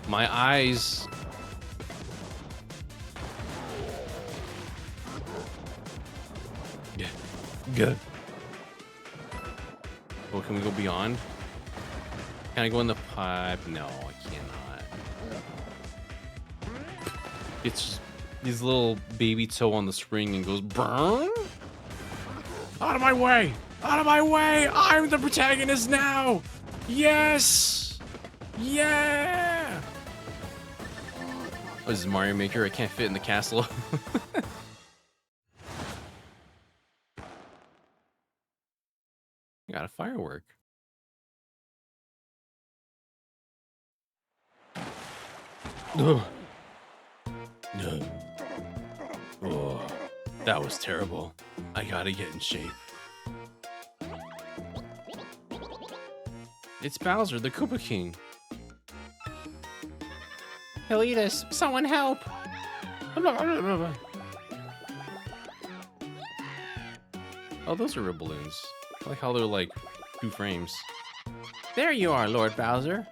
My eyes. Yeah. Good. Oh, can we go beyond? Can I go in the pipe? No, I cannot. It's just his little baby toe on the spring and goes burn. Out of my way! Out of my way! I'm the protagonist now! Yes! Yeah! Oh, this is Mario Maker. I can't fit in the castle. Got a firework. Ugh. No. Oh, that was terrible. I gotta get in shape. It's Bowser, the Koopa King. He'll eat us. Someone help. Oh, those are real balloons. I like how they're like 2 frames. There you are, Lord Bowser.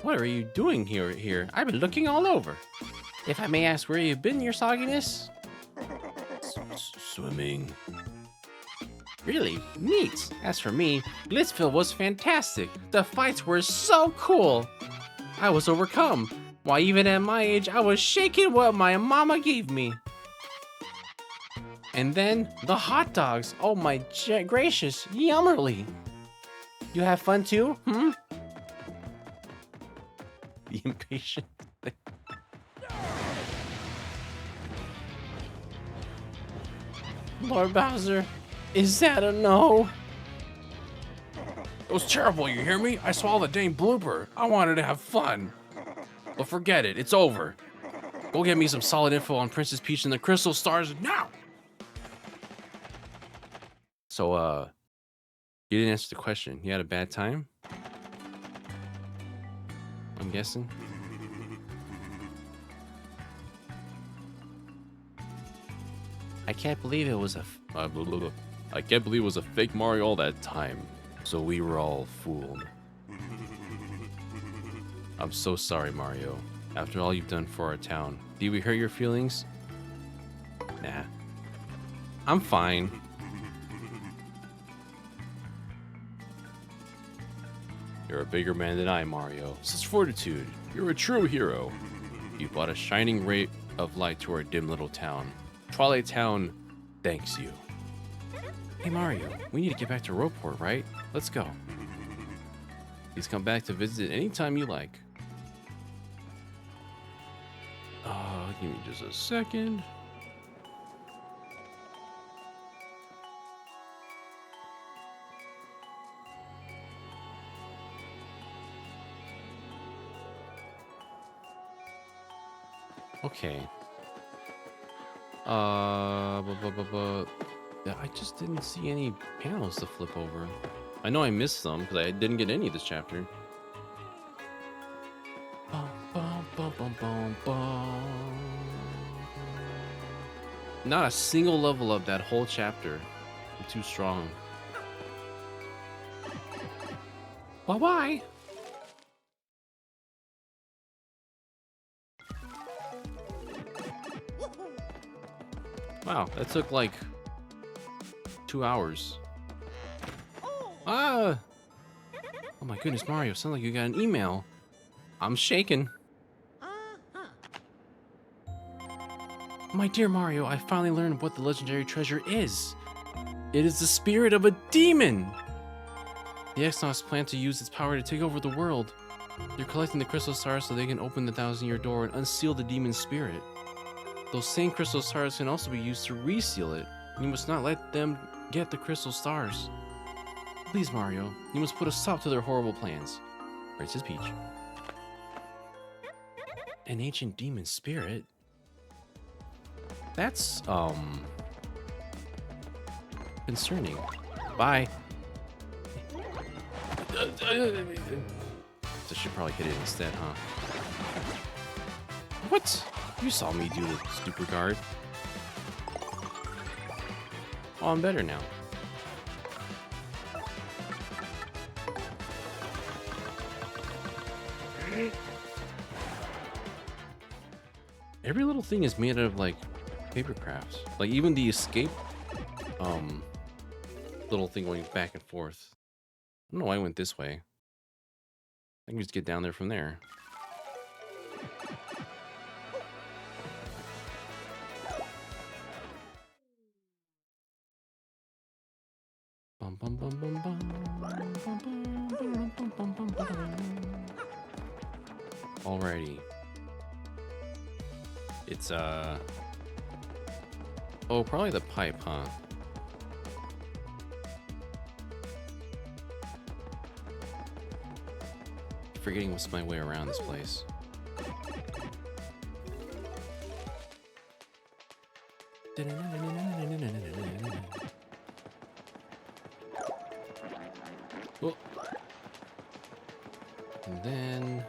What are you doing here? I've been looking all over. If I may ask where you've been, your sogginess? Swimming. Really neat. As for me, Blitzville was fantastic. The fights were so cool. I was overcome. Why, even at my age, I was shaking what my mama gave me. And then the hot dogs. Oh my gracious, yummerly. You have fun too, hmm? The impatient thing. Lord Bowser, is that a no? It was terrible, you hear me? I saw the dang blooper. I wanted to have fun. But forget it, it's over. Go get me some solid info on Princess Peach and the Crystal Stars now! So, you didn't answer the question. You had a bad time? I'm guessing. I can't believe it was a... I can't believe it was a fake Mario all that time. So we were all fooled. I'm so sorry, Mario. After all you've done for our town. Did we hurt your feelings? Nah. I'm fine. You're a bigger man than I, Mario. Such fortitude. You're a true hero. You brought a shining ray of light to our dim little town. Twilight Town thanks you. Hey Mario, we need to get back to Roadport, right? Let's go. Please come back to visit anytime you like. Give me just a second. Okay. Yeah, I just didn't see any panels to flip over. I know I missed some because I didn't get any this chapter. Not a single level up that whole chapter. I'm too strong. Bye-bye. Wow, that took like 2 hours. Ah! Oh my goodness, Mario, sounds like you got an email. I'm shaking. My dear Mario, I finally learned what the legendary treasure is. It is the spirit of a demon! The Exynos plan to use its power to take over the world. They're collecting the crystal stars so they can open the 1,000-year door and unseal the demon's spirit. Those same crystal stars can also be used to reseal it. You must not let them get the crystal stars. Please, Mario, you must put a stop to their horrible plans. Princess Peach. An ancient demon spirit? That's, concerning. Bye. I should probably hit it instead, huh? What? You saw me do the super guard. Oh, I'm better now. Every little thing is made out of like paper crafts. Like even the escape little thing going back and forth. I don't know why I went this way. I can just get down there from there. Bum, bum, bum, bum, bum, bum, bum, bum, bum, bum, bum. Alrighty. It's oh, probably the pipe, huh? Forgetting what's my way around this place. Oh. And then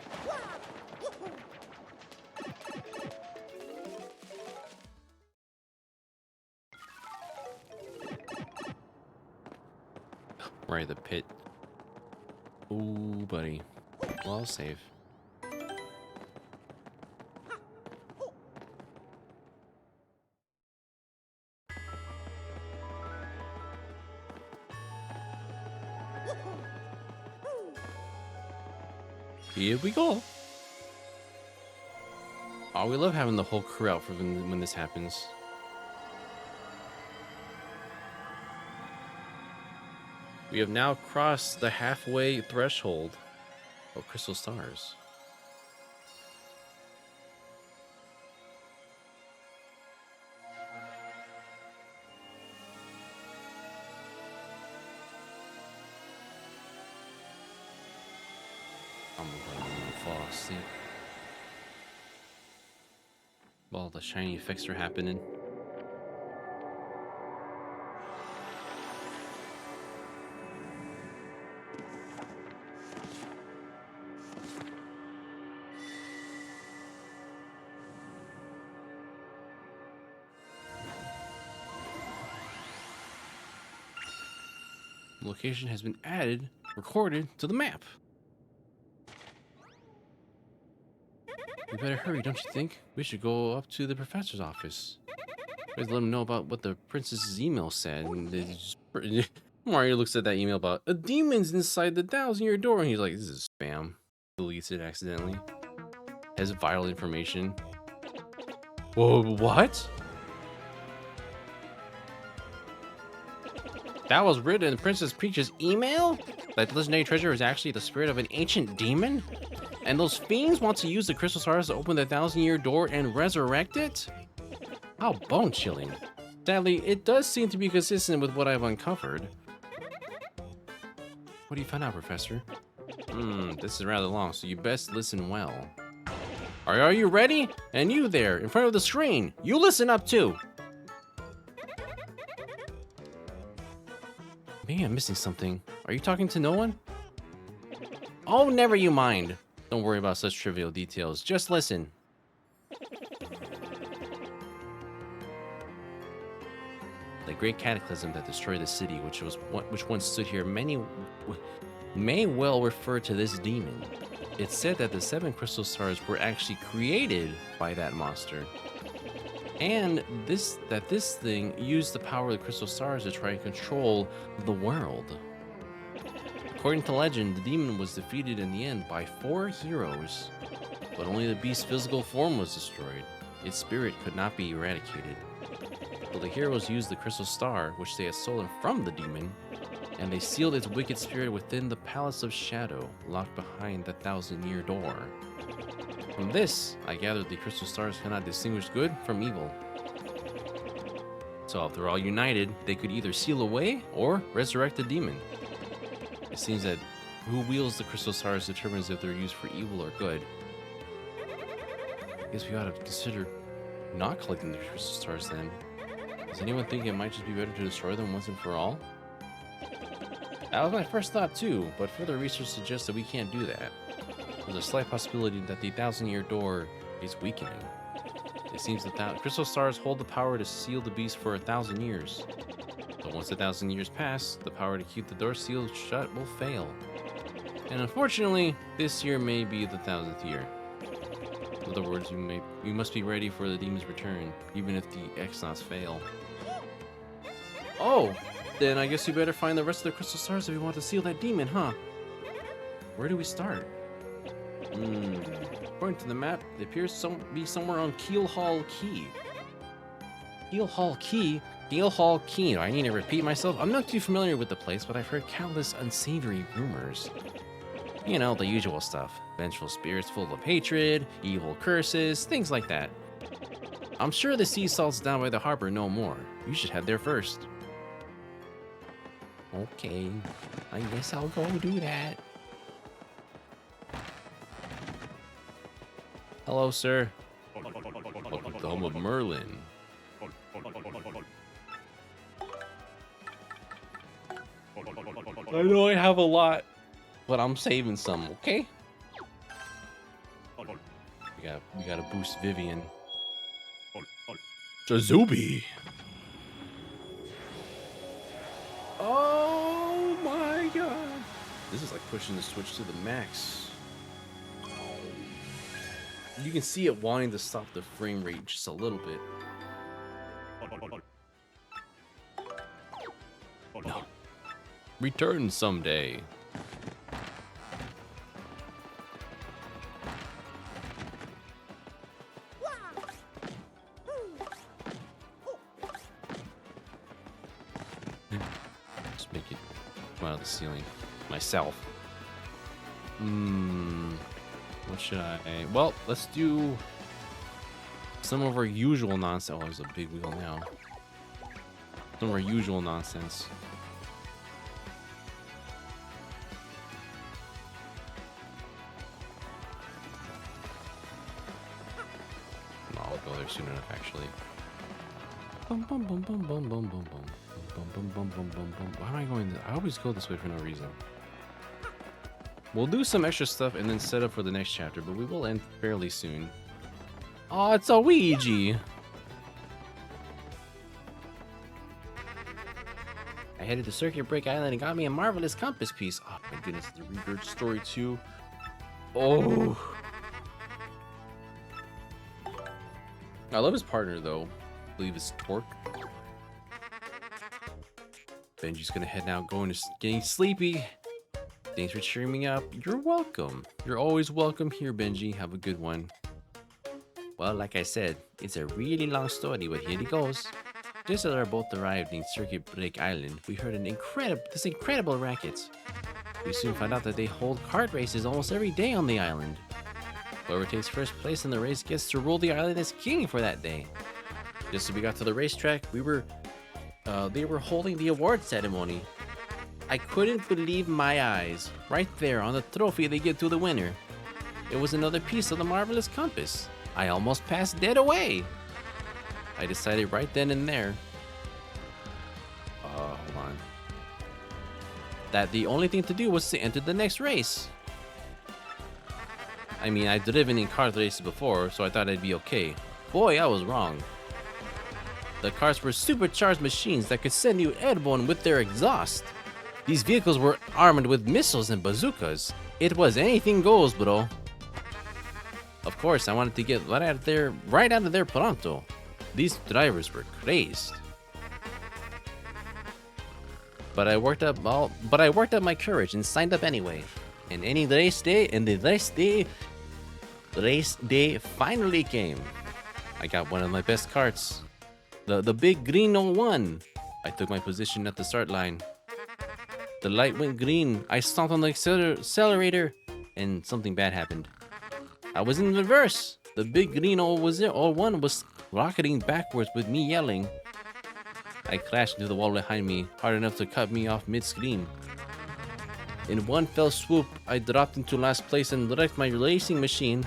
Right, the pit. Ooh, buddy. Well, save. Here we go. Oh, we love having the whole crew out for when this happens. We have now crossed the halfway threshold of crystal stars. I'm gonna fall asleep. While the shiny effects are happening. Location has been recorded to the map. We better hurry, don't you think? We should go up to the professor's office. Let's let him know about what the princess's email said. And they just, Mario looks at that email about a demon's inside the 1,000-year door, and he's like, "This is spam." Deletes it accidentally. Has vital information. Whoa, what? That was written in Princess Peach's email? That the legendary treasure is actually the spirit of an ancient demon? And those fiends want to use the crystal stars to open the 1,000-year door and resurrect it? How bone-chilling. Sadly, it does seem to be consistent with what I've uncovered. What do you find out, Professor? This is rather long, so you best listen well. Are you ready? And you there, in front of the screen, you listen up too! Maybe I'm missing something. Are you talking to no one? Oh, never you mind. Don't worry about such trivial details. Just listen. The great cataclysm that destroyed the city, which once stood here, may well refer to this demon. It's said that the 7 crystal stars were actually created by that monster, and this thing used the power of the crystal stars to try and control the world. According to legend, the demon was defeated in the end by 4 heroes, but only the beast's physical form was destroyed. Its spirit could not be eradicated. So the heroes used the crystal star, which they had stolen from the demon, and they sealed its wicked spirit within the Palace of Shadow, locked behind the 1,000-year door. From this, I gathered the crystal stars cannot distinguish good from evil. So if they're all united, they could either seal away or resurrect the demon. It seems that who wields the crystal stars determines if they're used for evil or good. I guess we ought to consider not collecting the crystal stars then. Does anyone think it might just be better to destroy them once and for all? That was my first thought too, but further research suggests that we can't do that. There's a slight possibility that the 1,000-year door is weakening. It seems that crystal stars hold the power to seal the beast for 1,000 years. But once 1,000 years pass, the power to keep the door sealed shut will fail. And unfortunately, this year may be the 1,000th year. In other words, we must be ready for the demon's return, even if the X-Nauts fail. Oh, then I guess you better find the rest of the crystal stars if you want to seal that demon, huh? Where do we start? According to the map, it appears to be somewhere on Keel Hall Key. Keel Hall Key? Keel Hall Key. Do I need to repeat myself? I'm not too familiar with the place, but I've heard countless unsavory rumors. You know, the usual stuff. Vengeful spirits full of hatred, evil curses, things like that. I'm sure the sea salts down by the harbor know more. You should head there first. Okay, I guess I'll go do that. Hello, sir. Welcome to the home of Merlin. I know I have a lot, but I'm saving some, okay? We gotta boost Vivian. Jazubi. Oh my pushing the switch to the max. You can see it wanting to stop the frame rate just a little bit. No. Return someday. Just make it come out of the ceiling. Myself. What should I... Well, let's do some of our usual nonsense. Oh, there's a big wheel now. Some of our usual nonsense. No, I'll go there soon enough, actually. Bum, bum, bum, bum, bum, bum, bum, bum. Bum, bum, bum, bum, bum, bum. Why am I going I always go this way for no reason. We'll do some extra stuff and then set up for the next chapter, but we will end fairly soon. Oh, it's a Ouija! I headed to Circuit Break Island and got me a marvelous compass piece. Oh my goodness, the Rebirth story too. Oh! I love his partner though. I believe it's Torque. Benji's gonna head now, going to getting sleepy. Thanks for cheering me up. You're welcome. You're always welcome here, Benji. Have a good one. Well, like I said, it's a really long story, but here it goes. Just as our boat arrived in Circuit Break Island, we heard this incredible racket. We soon found out that they hold kart races almost every day on the island. Whoever takes first place in the race gets to rule the island as king for that day. Just as we got to the racetrack, they were holding the award ceremony. I couldn't believe my eyes. Right there on the trophy they give to the winner. It was another piece of the marvelous compass. I almost passed dead away. I decided right then and there. Hold on. That the only thing to do was to enter the next race. I mean, I've driven in kart races before, so I thought I'd be okay. Boy, I was wrong. The karts were supercharged machines that could send you airborne with their exhaust. These vehicles were armed with missiles and bazookas. It was anything goes, bro. Of course, I wanted to get right out of there pronto. These drivers were crazed. But I worked up my courage and signed up anyway. And the race day finally came. I got one of my best karts. The big green 01. I took my position at the start line. The light went green. I stomped on the accelerator, and something bad happened. I was in reverse. The big green 01 was rocketing backwards with me yelling. I crashed into the wall behind me, hard enough to cut me off mid-screen. In one fell swoop, I dropped into last place and wrecked my racing machine.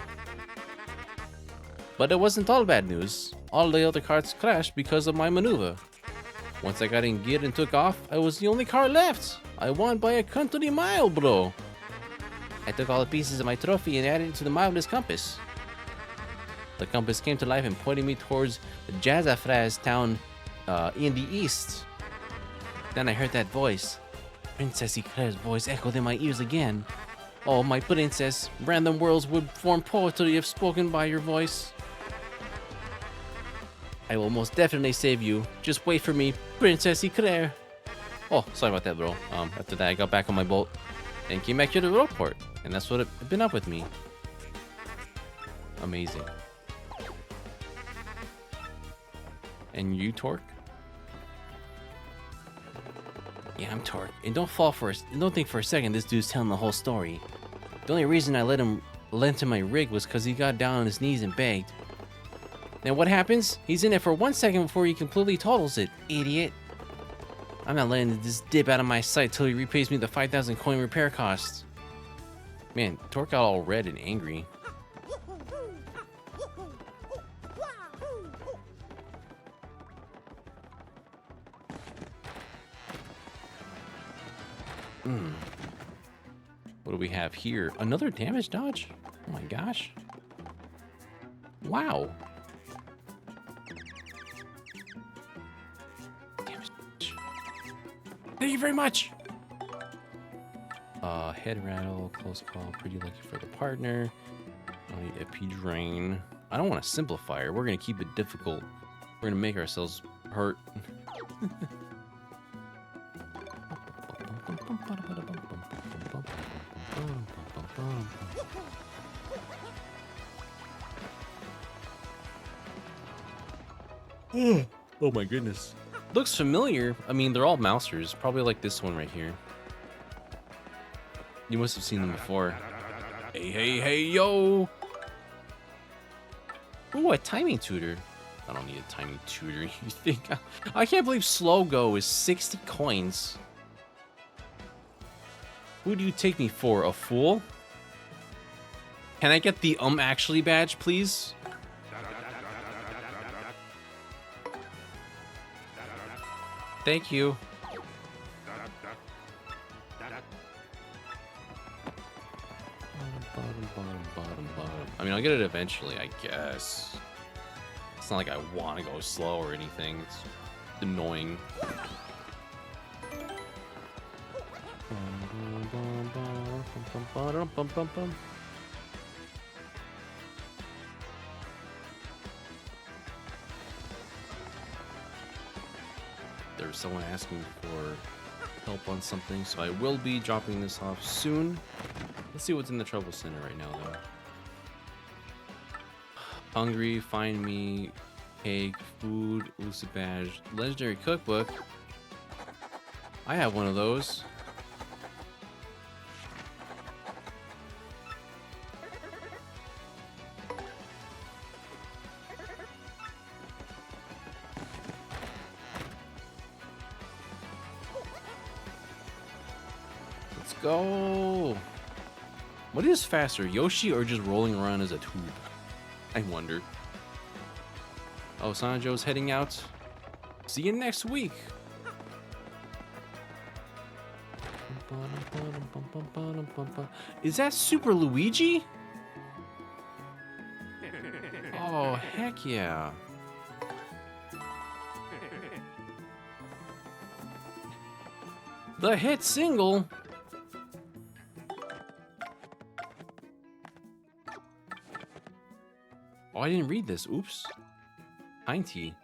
But it wasn't all bad news. All the other cars crashed because of my maneuver. Once I got in gear and took off, I was the only car left. I won by a country mile, bro. I took all the pieces of my trophy and added it to the marvelous compass. The compass came to life and pointed me towards Jazafraz town in the east. Then I heard that voice. Princess Eclair's voice echoed in my ears again. Oh, my princess, random worlds would form poetry if spoken by your voice. I will most definitely save you. Just wait for me, Princess Eclair. Oh, sorry about that, bro. After that, I got back on my boat and came back here to the roadport. And that's what had been up with me. Amazing. And you, Torque? Yeah, I'm Torque. And don't think for a second this dude's telling the whole story. The only reason I lent him my rig was because he got down on his knees and begged. Then what happens? He's in it for 1 second before he completely totals it. Idiot. I'm not letting this dip out of my sight till he repays me the 5,000 coin repair costs. Man, Torque got all red and angry. What do we have here? Another damage dodge? Oh my gosh. Wow. Damage dodge. Thank you very much. Head rattle, close call, pretty lucky for the partner. I need EP drain. I don't want to simplify it. We're gonna keep it difficult. We're gonna make ourselves hurt. Oh my goodness. Looks familiar. I mean, they're all mousers. Probably like this one right here. You must have seen them before. Hey, hey, hey, yo! Ooh, a timing tutor. I don't need a timing tutor. You think? I can't believe Slow Go is 60 coins. Who do you take me for? A fool? Can I get the actually badge, please? Thank you. I mean, I'll get it eventually, I guess. It's not like I want to go slow or anything. It's annoying. There's someone asking for help on something, so I will be dropping this off soon. Let's see what's in the trouble center right now, though. Hungry, find me, cake, food, elusive badge, legendary cookbook. I have one of those. Let's go. What is faster, Yoshi or just rolling around as a tube? I wonder. Oh, Sanjo's heading out. See you next week. Is that Super Luigi? Oh, heck yeah. The hit single. Oh, I didn't read this. Oops. Pinty.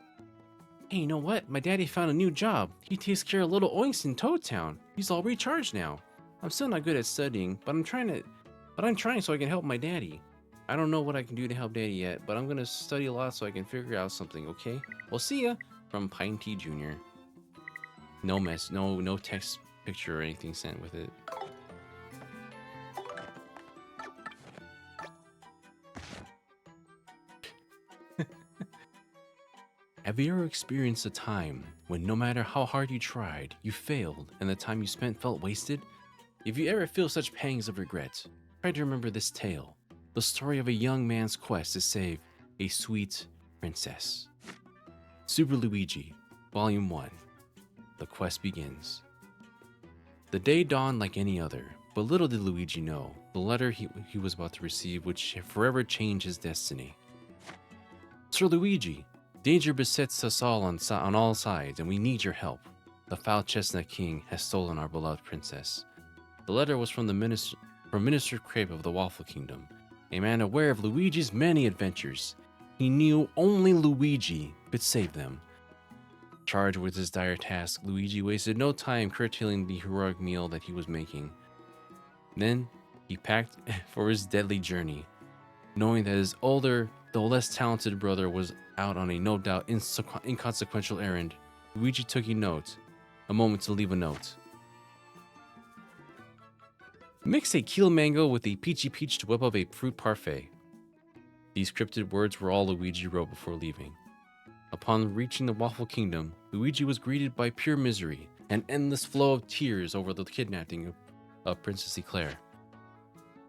Hey, you know what? My daddy found a new job. He takes care of little oinks in Toad Town. He's all recharged now. I'm still not good at studying, but I'm trying so I can help my daddy. I don't know what I can do to help daddy yet, but I'm gonna study a lot so I can figure out something, okay? Well, see ya. From Pinty Jr. No mess, no text picture or anything sent with it. Have you ever experienced a time when no matter how hard you tried, you failed and the time you spent felt wasted? If you ever feel such pangs of regret, try to remember this tale, the story of a young man's quest to save a sweet princess. Super Luigi, Volume 1. The quest begins. The day dawned like any other, but little did Luigi know the letter he was about to receive would forever change his destiny. Sir Luigi, danger besets us all on all sides, and we need your help. The foul chestnut king has stolen our beloved princess. The letter was from Minister Crepe of the Waffle Kingdom, a man aware of Luigi's many adventures. He knew only Luigi could save them. Charged with this dire task, Luigi wasted no time curtailing the heroic meal that he was making. Then, he packed for his deadly journey, knowing that his older, though less talented brother was out on a no doubt inconsequential errand. Luigi took a moment to leave a note. Mix a keel mango with a peachy peach to whip up a fruit parfait. These cryptic words were all Luigi wrote before leaving. Upon reaching the Waffle Kingdom, Luigi was greeted by pure misery, an endless flow of tears over the kidnapping of Princess Eclair.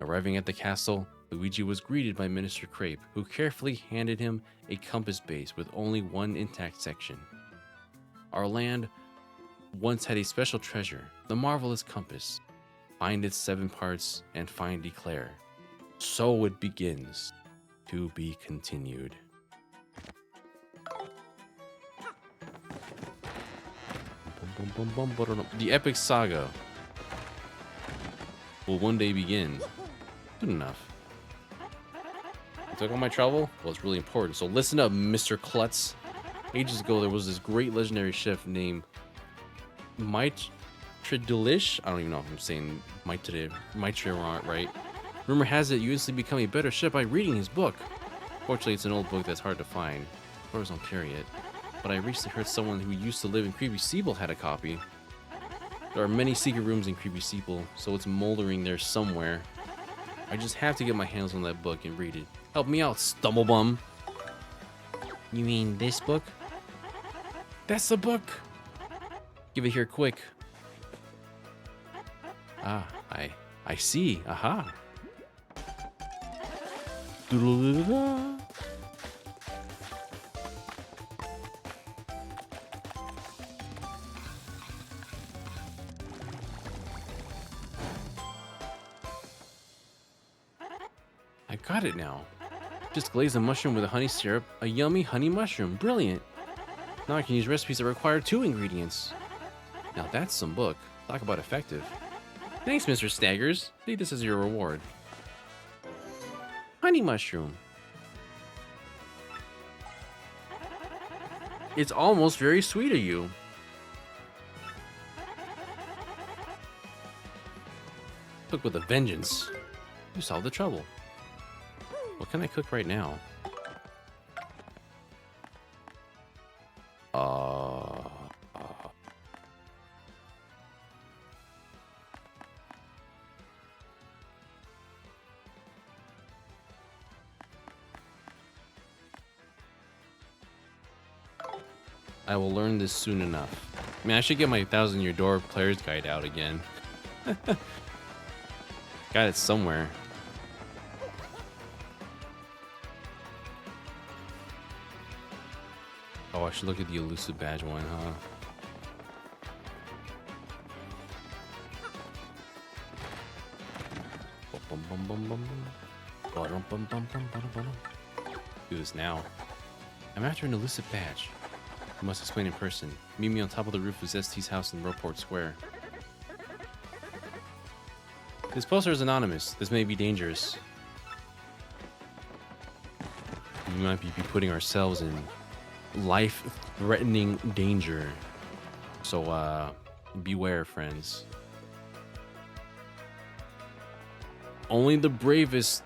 Arriving at the castle, Luigi was greeted by Minister Crepe, who carefully handed him a compass base with only one intact section. Our land once had a special treasure, the marvelous compass. Find its 7 parts and find Eclair. So it begins. To be continued. The epic saga. will one day begin. Good enough. You took all my trouble? Well, it's really important. So listen up, Mr. Klutz. Ages ago, there was this great legendary chef named Maitridilish. I don't even know if I'm saying Maitri right. Rumor has it you instantly become a better chef by reading his book. Fortunately, it's an old book that's hard to find. Stores don't carry it. But I recently heard someone who used to live in Creepy Steeple had a copy. There are many secret rooms in Creepy Steeple, so it's moldering there somewhere. I just have to get my hands on that book and read it. Help me out, Stumblebum. You mean this book? That's the book. Give it here quick. Ah, I see. Aha. Doodle-doodle-da. I got it now. Just glaze a mushroom with a honey syrup, a yummy honey mushroom. Brilliant. Now I can use recipes that require 2 ingredients. Now that's some book. Talk about effective. Thanks, Mr. Staggers. Take this as your reward. Honey mushroom. It's almost very sweet of you. Cook with a vengeance. You solved the trouble. What can I cook right now? I will learn this soon enough. I mean, I should get my 1000-Year Door Player's Guide out again. Got it somewhere. Oh, I should look at the elusive badge one, huh? Do this now. I'm after an elusive badge. I must explain in person. Meet me on top of the roof of Zest's house in Roport Square. This poster is anonymous. This may be dangerous. We might be putting ourselves in life-threatening danger. So, beware, friends. Only the bravest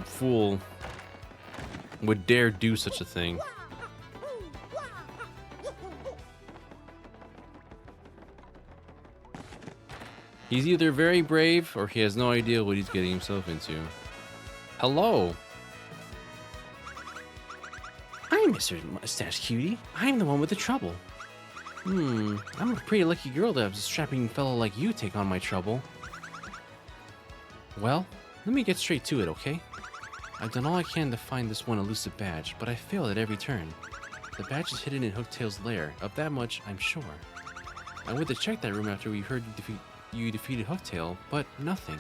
fool would dare do such a thing. He's either very brave or he has no idea what he's getting himself into. Hello. I'm Mr. Mustache Cutie. I'm the one with the trouble. I'm a pretty lucky girl to have a strapping fellow like you take on my trouble. Well, let me get straight to it, okay? I've done all I can to find this one elusive badge, but I failed at every turn. The badge is hidden in Hooktail's lair. Of that much, I'm sure. I went to check that room after we heard you defeated Hooktail, but nothing.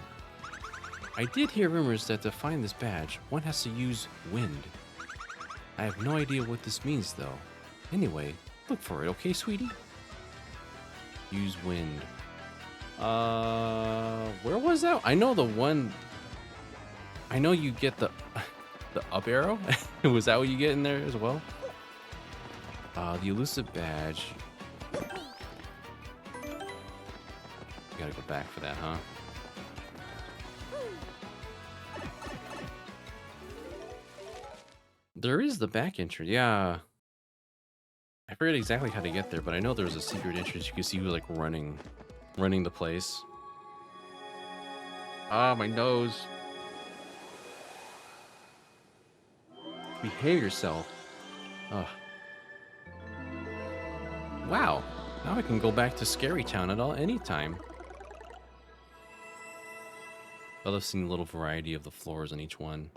I did hear rumors that to find this badge, one has to use wind. I have no idea what this means, though. Anyway, look for it, okay, sweetie? Use wind. Where was that? I know the one... I know you get the up arrow. Was that what you get in there as well? The elusive badge. Gotta go back for that, huh? There is the back entrance, yeah. I forget exactly how to get there, but I know there's a secret entrance. You can see who like running the place. Ah, my nose. Behave yourself. Ugh. Wow. Now I can go back to Scary Town at any time. I love seeing a little variety of the floors on each one.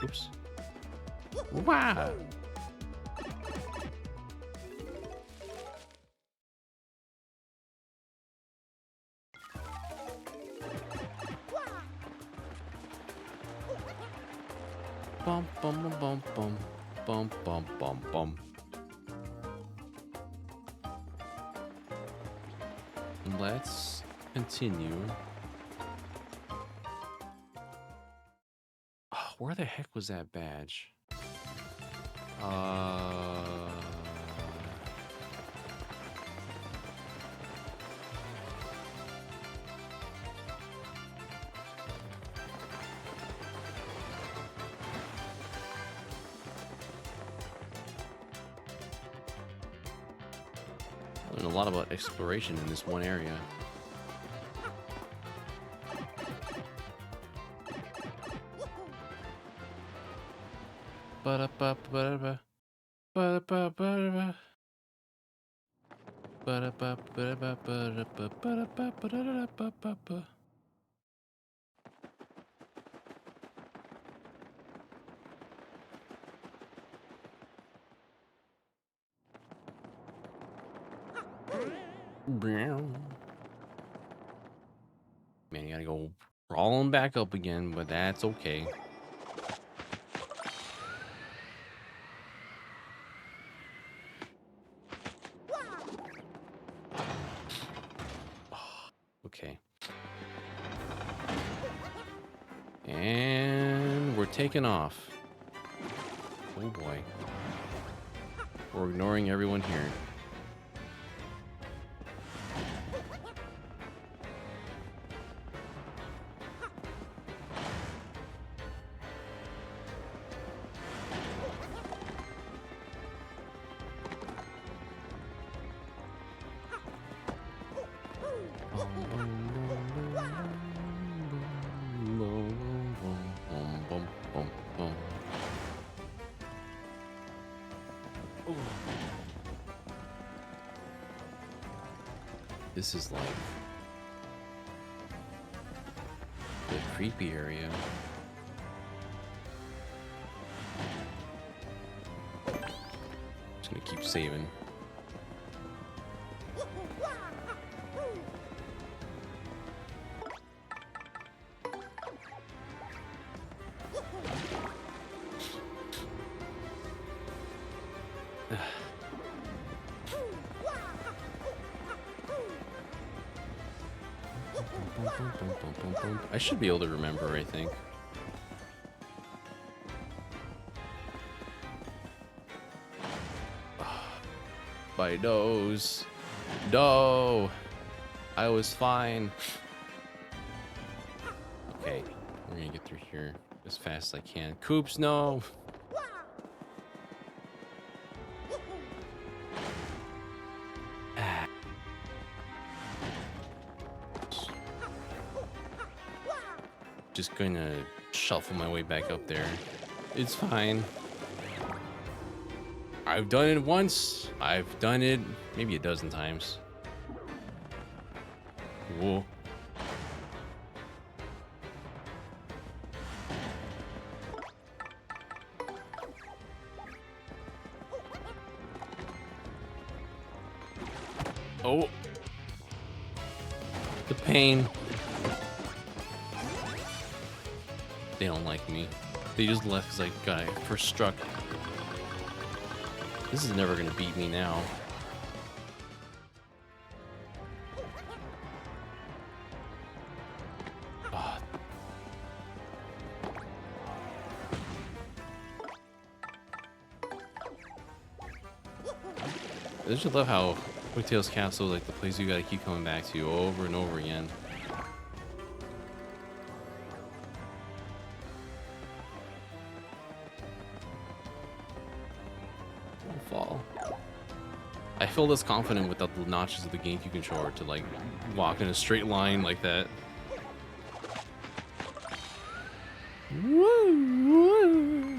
Oops. Wow. Bum bum bum bum bum bum bum bum. let's continue. Oh, where the heck was that badge? I learned a lot about exploration in this one area. Ba-da-ba-ba-da-ba. Ba-da-ba-ba-da-ba. Ba-da-ba-ba-da-ba-ba-da-ba-ba-da-ba-ba-da-ba-ba. Man, you gotta go crawling back up again, but that's okay. Okay. And we're taking off. Oh boy. We're ignoring everyone here. This is like the creepy area. Just gonna keep saving. I should be able to remember, I think. My nose. No! I was fine. Okay, we're gonna get through here as fast as I can. Coops, no! Just gonna shuffle my way back up there. It's fine. I've done it once. I've done it maybe a dozen times. Whoa. Oh. The pain. They don't like me. They just left because I got first struck. This is never gonna beat me now. Ah. I just love how Whiptail's Castle is like the place you gotta keep coming back to over and over again. Fall. I feel less confident without the notches of the GameCube controller to like walk in a straight line like that. Woo!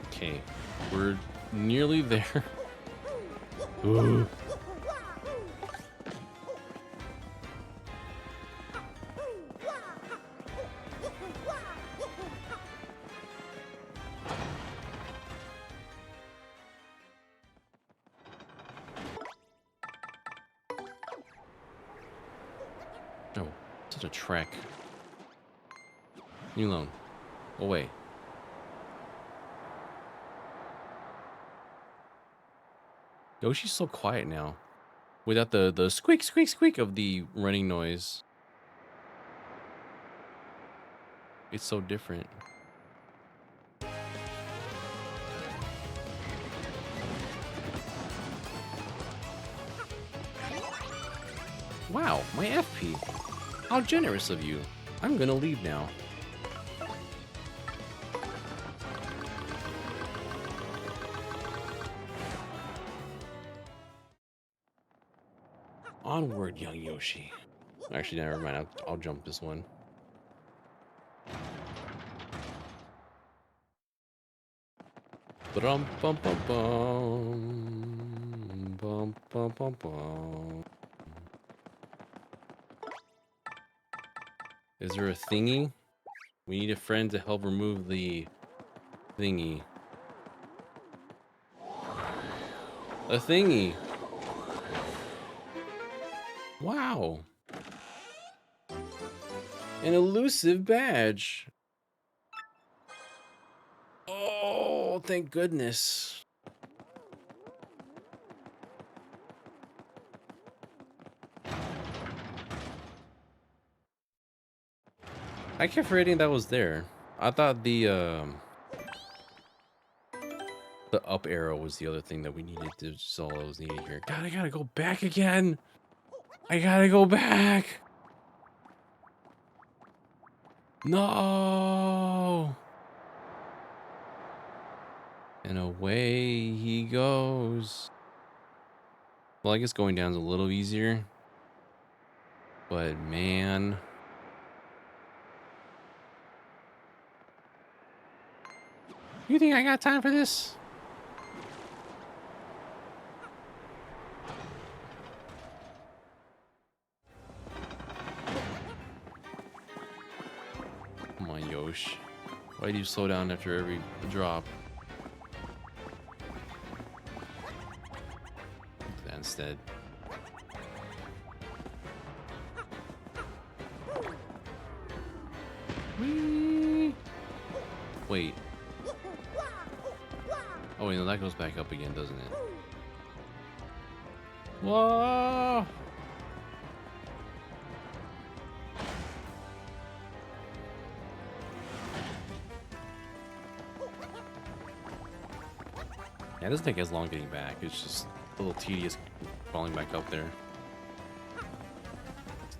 Okay, we're nearly there. Ooh. Oh, such a trek. You alone. Away. Yoshi's so quiet now. Without the squeak, squeak, squeak of the running noise. It's so different. Wow, my FP. How generous of you. I'm gonna leave now. Onward, young Yoshi. Actually, never mind. I'll jump this one. Bum bum bum bum bum bum bum bum. Is there a thingy? We need a friend to help remove the thingy. A thingy. Wow. An elusive badge. Oh, thank goodness. I kept forgetting that was there. I thought the up arrow was the other thing that we needed to solve that was needed here. God, I gotta go back again. I gotta go back. No. And away he goes. Well, I guess going down's a little easier. But man. You think I got time for this? Come on, Yosh. Why do you slow down after every drop? Do that instead. Whee! Wait. Oh, wait, no, that goes back up again, doesn't it? Whoa! Yeah, it doesn't take as long getting back. It's just a little tedious falling back up there.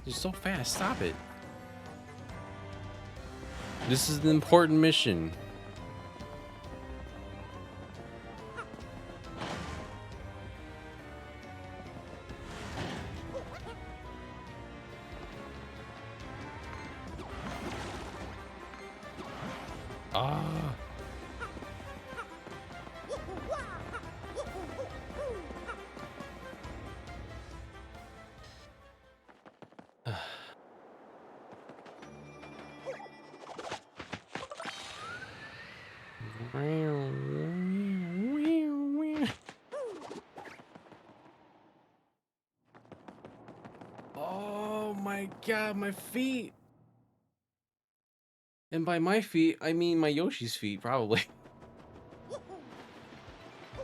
You're so fast. Stop it. This is an important mission. Ah. Oh my god, my feet. And by my feet, I mean my Yoshi's feet, probably.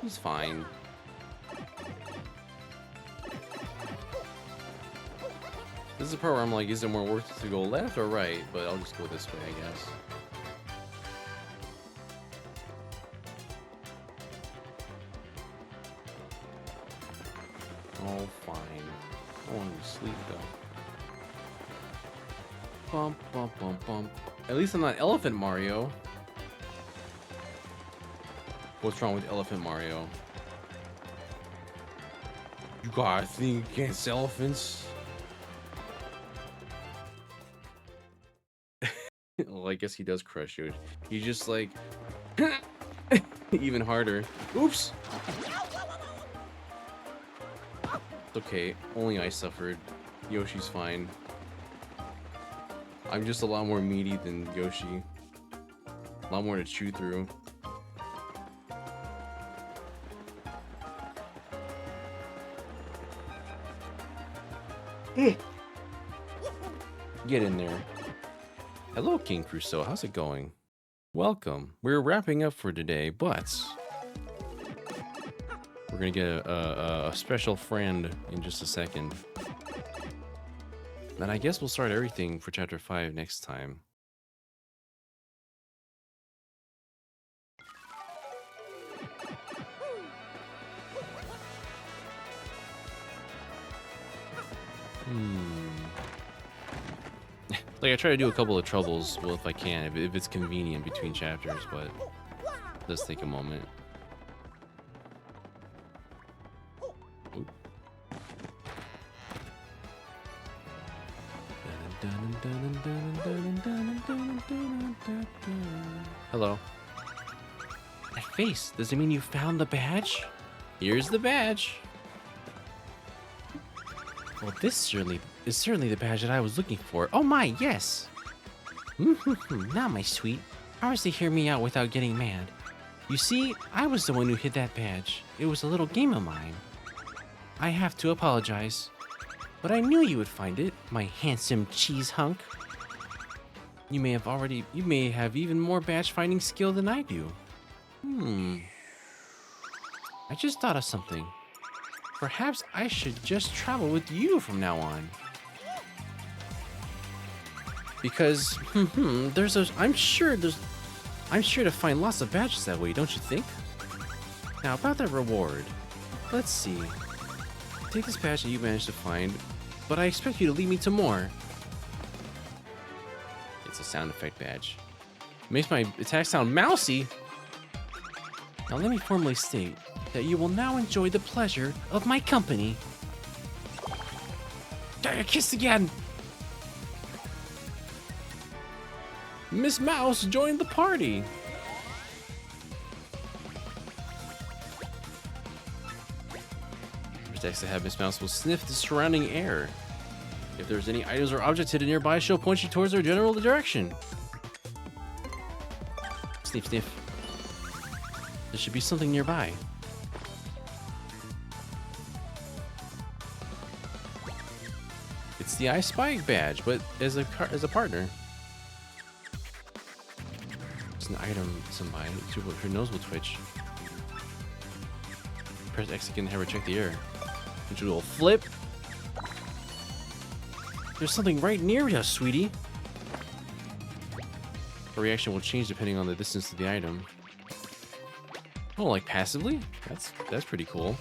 He's fine. This is a part where I'm like, is it more worth it to go left or right? But I'll just go this way, I guess. Oh, fine. I want to sleep, though. Bump, bump, bump, bump. At least I'm not Elephant Mario. What's wrong with Elephant Mario? You got a thing against elephants? Well, I guess he does crush you. He's just like... even harder. Oops! It's okay. Only I suffered. Yoshi's fine. I'm just a lot more meaty than Yoshi. A lot more to chew through. Get in there. Hello, King Crusoe. How's it going? Welcome. We're wrapping up for today, but We're gonna get a special friend in just a second. Then I guess we'll start everything for chapter 5 next time. Like, I try to do a couple of troubles, well, if I can, if it's convenient between chapters, but let's take a moment. Oop. Hello. That face, does it mean you found the badge? Here's the badge. Well, this is certainly the badge that I was looking for. Oh my, yes. Now, my sweet, ours to hear me out without getting mad. You see, I was the one who hid that badge. It was a little game of mine. I have to apologize. But I knew you would find it, my handsome cheese hunk. You may have even more badge finding skill than I do. I just thought of something. Perhaps I should just travel with you from now on. Because, I'm sure to find lots of badges that way, don't you think? Now about that reward. Let's see. Take this badge that you managed to find, but I expect you to lead me to more. It's a sound effect badge. Makes my attack sound mousy. Now let me formally state that you will now enjoy the pleasure of my company. I kissed again! Miss Mouse joined the party! Protects to have Miss Mouse will sniff the surrounding air. If there's any items or objects hidden nearby, she'll point you towards their general direction. Sniff, sniff. There should be something nearby. It's the I Spy badge, but as a partner. It's an item somebody. Your nose will twitch. Press X again to have her check the air. Which will flip. There's something right near us, sweetie. Her reaction will change depending on the distance to the item. Oh, like passively? That's pretty cool.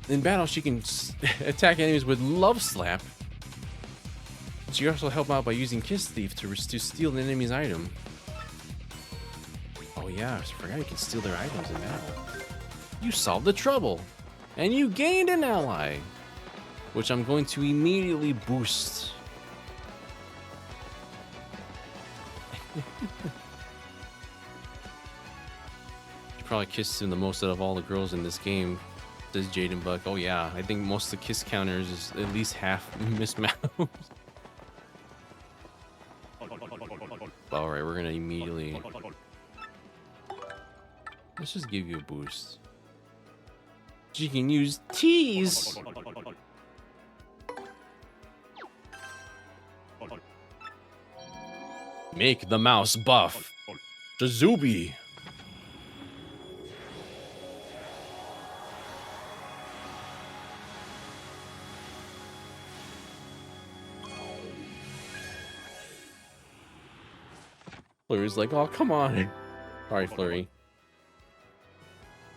In battle, she can attack enemies with Love Slap. She can also help out by using Kiss Thief to steal an enemy's item. Oh yeah, I forgot you can steal their items in battle. You solved the trouble, and you gained an ally, which I'm going to immediately boost. She probably kissed him the most out of all the girls in this game. Says Jaden Buck. Oh yeah, I think most of the kiss counters is at least half Miss Mouse. Alright, we're gonna immediately... Let's just give you a boost. She can use tease! Make the mouse buff. Shazubi. Flurry's like, oh, come on. Sorry, Flurry.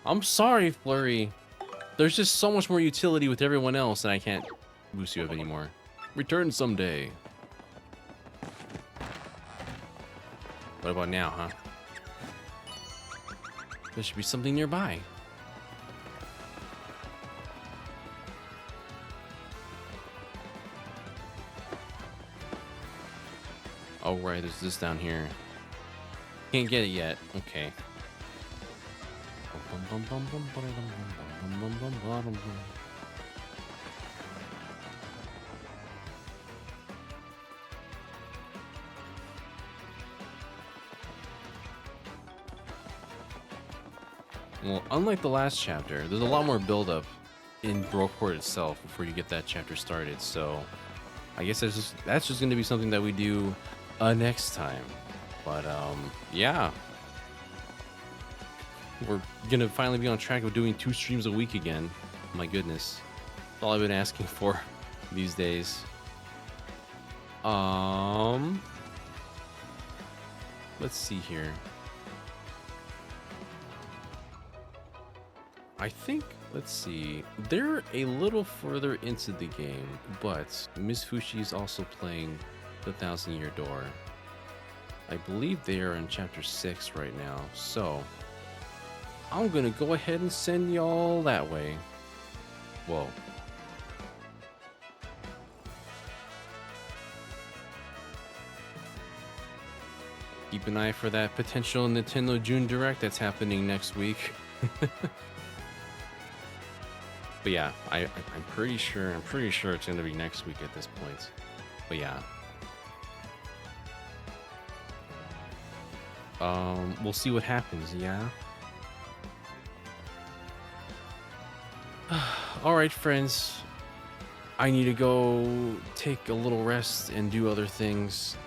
I'm sorry, Flurry. There's just so much more utility with everyone else, and I can't boost you up anymore. Return someday. What about now, huh? There should be something nearby. Oh, right, there's this down here. Can't get it yet. Okay. Well, unlike the last chapter, there's a lot more build-up in Brockport itself before you get that chapter started. So, I guess that's just going to be something that we do next time. But yeah. We're gonna finally be on track of doing 2 streams a week again. My goodness. That's all I've been asking for these days. Let's see here. I think, let's see. They're a little further into the game, but Miss Fushi is also playing the 1,000-Year Door. I believe they are in chapter 6 right now, so I'm gonna go ahead and send y'all that way. Whoa. Keep an eye for that potential Nintendo June Direct that's happening next week. But yeah, I'm pretty sure it's gonna be next week at this point. But yeah. We'll see what happens, yeah. All right, friends. I need to go take a little rest and do other things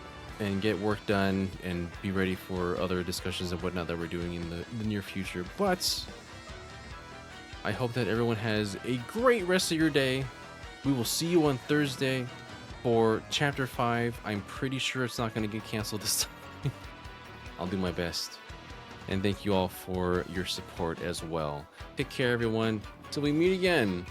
and get work done and be ready for other discussions and whatnot that we're doing in the near future. But I hope that everyone has a great rest of your day. We will see you on Thursday for Chapter 5. I'm pretty sure it's not going to get canceled this time. I'll do my best. And thank you all for your support as well. Take care, everyone. Till we meet again.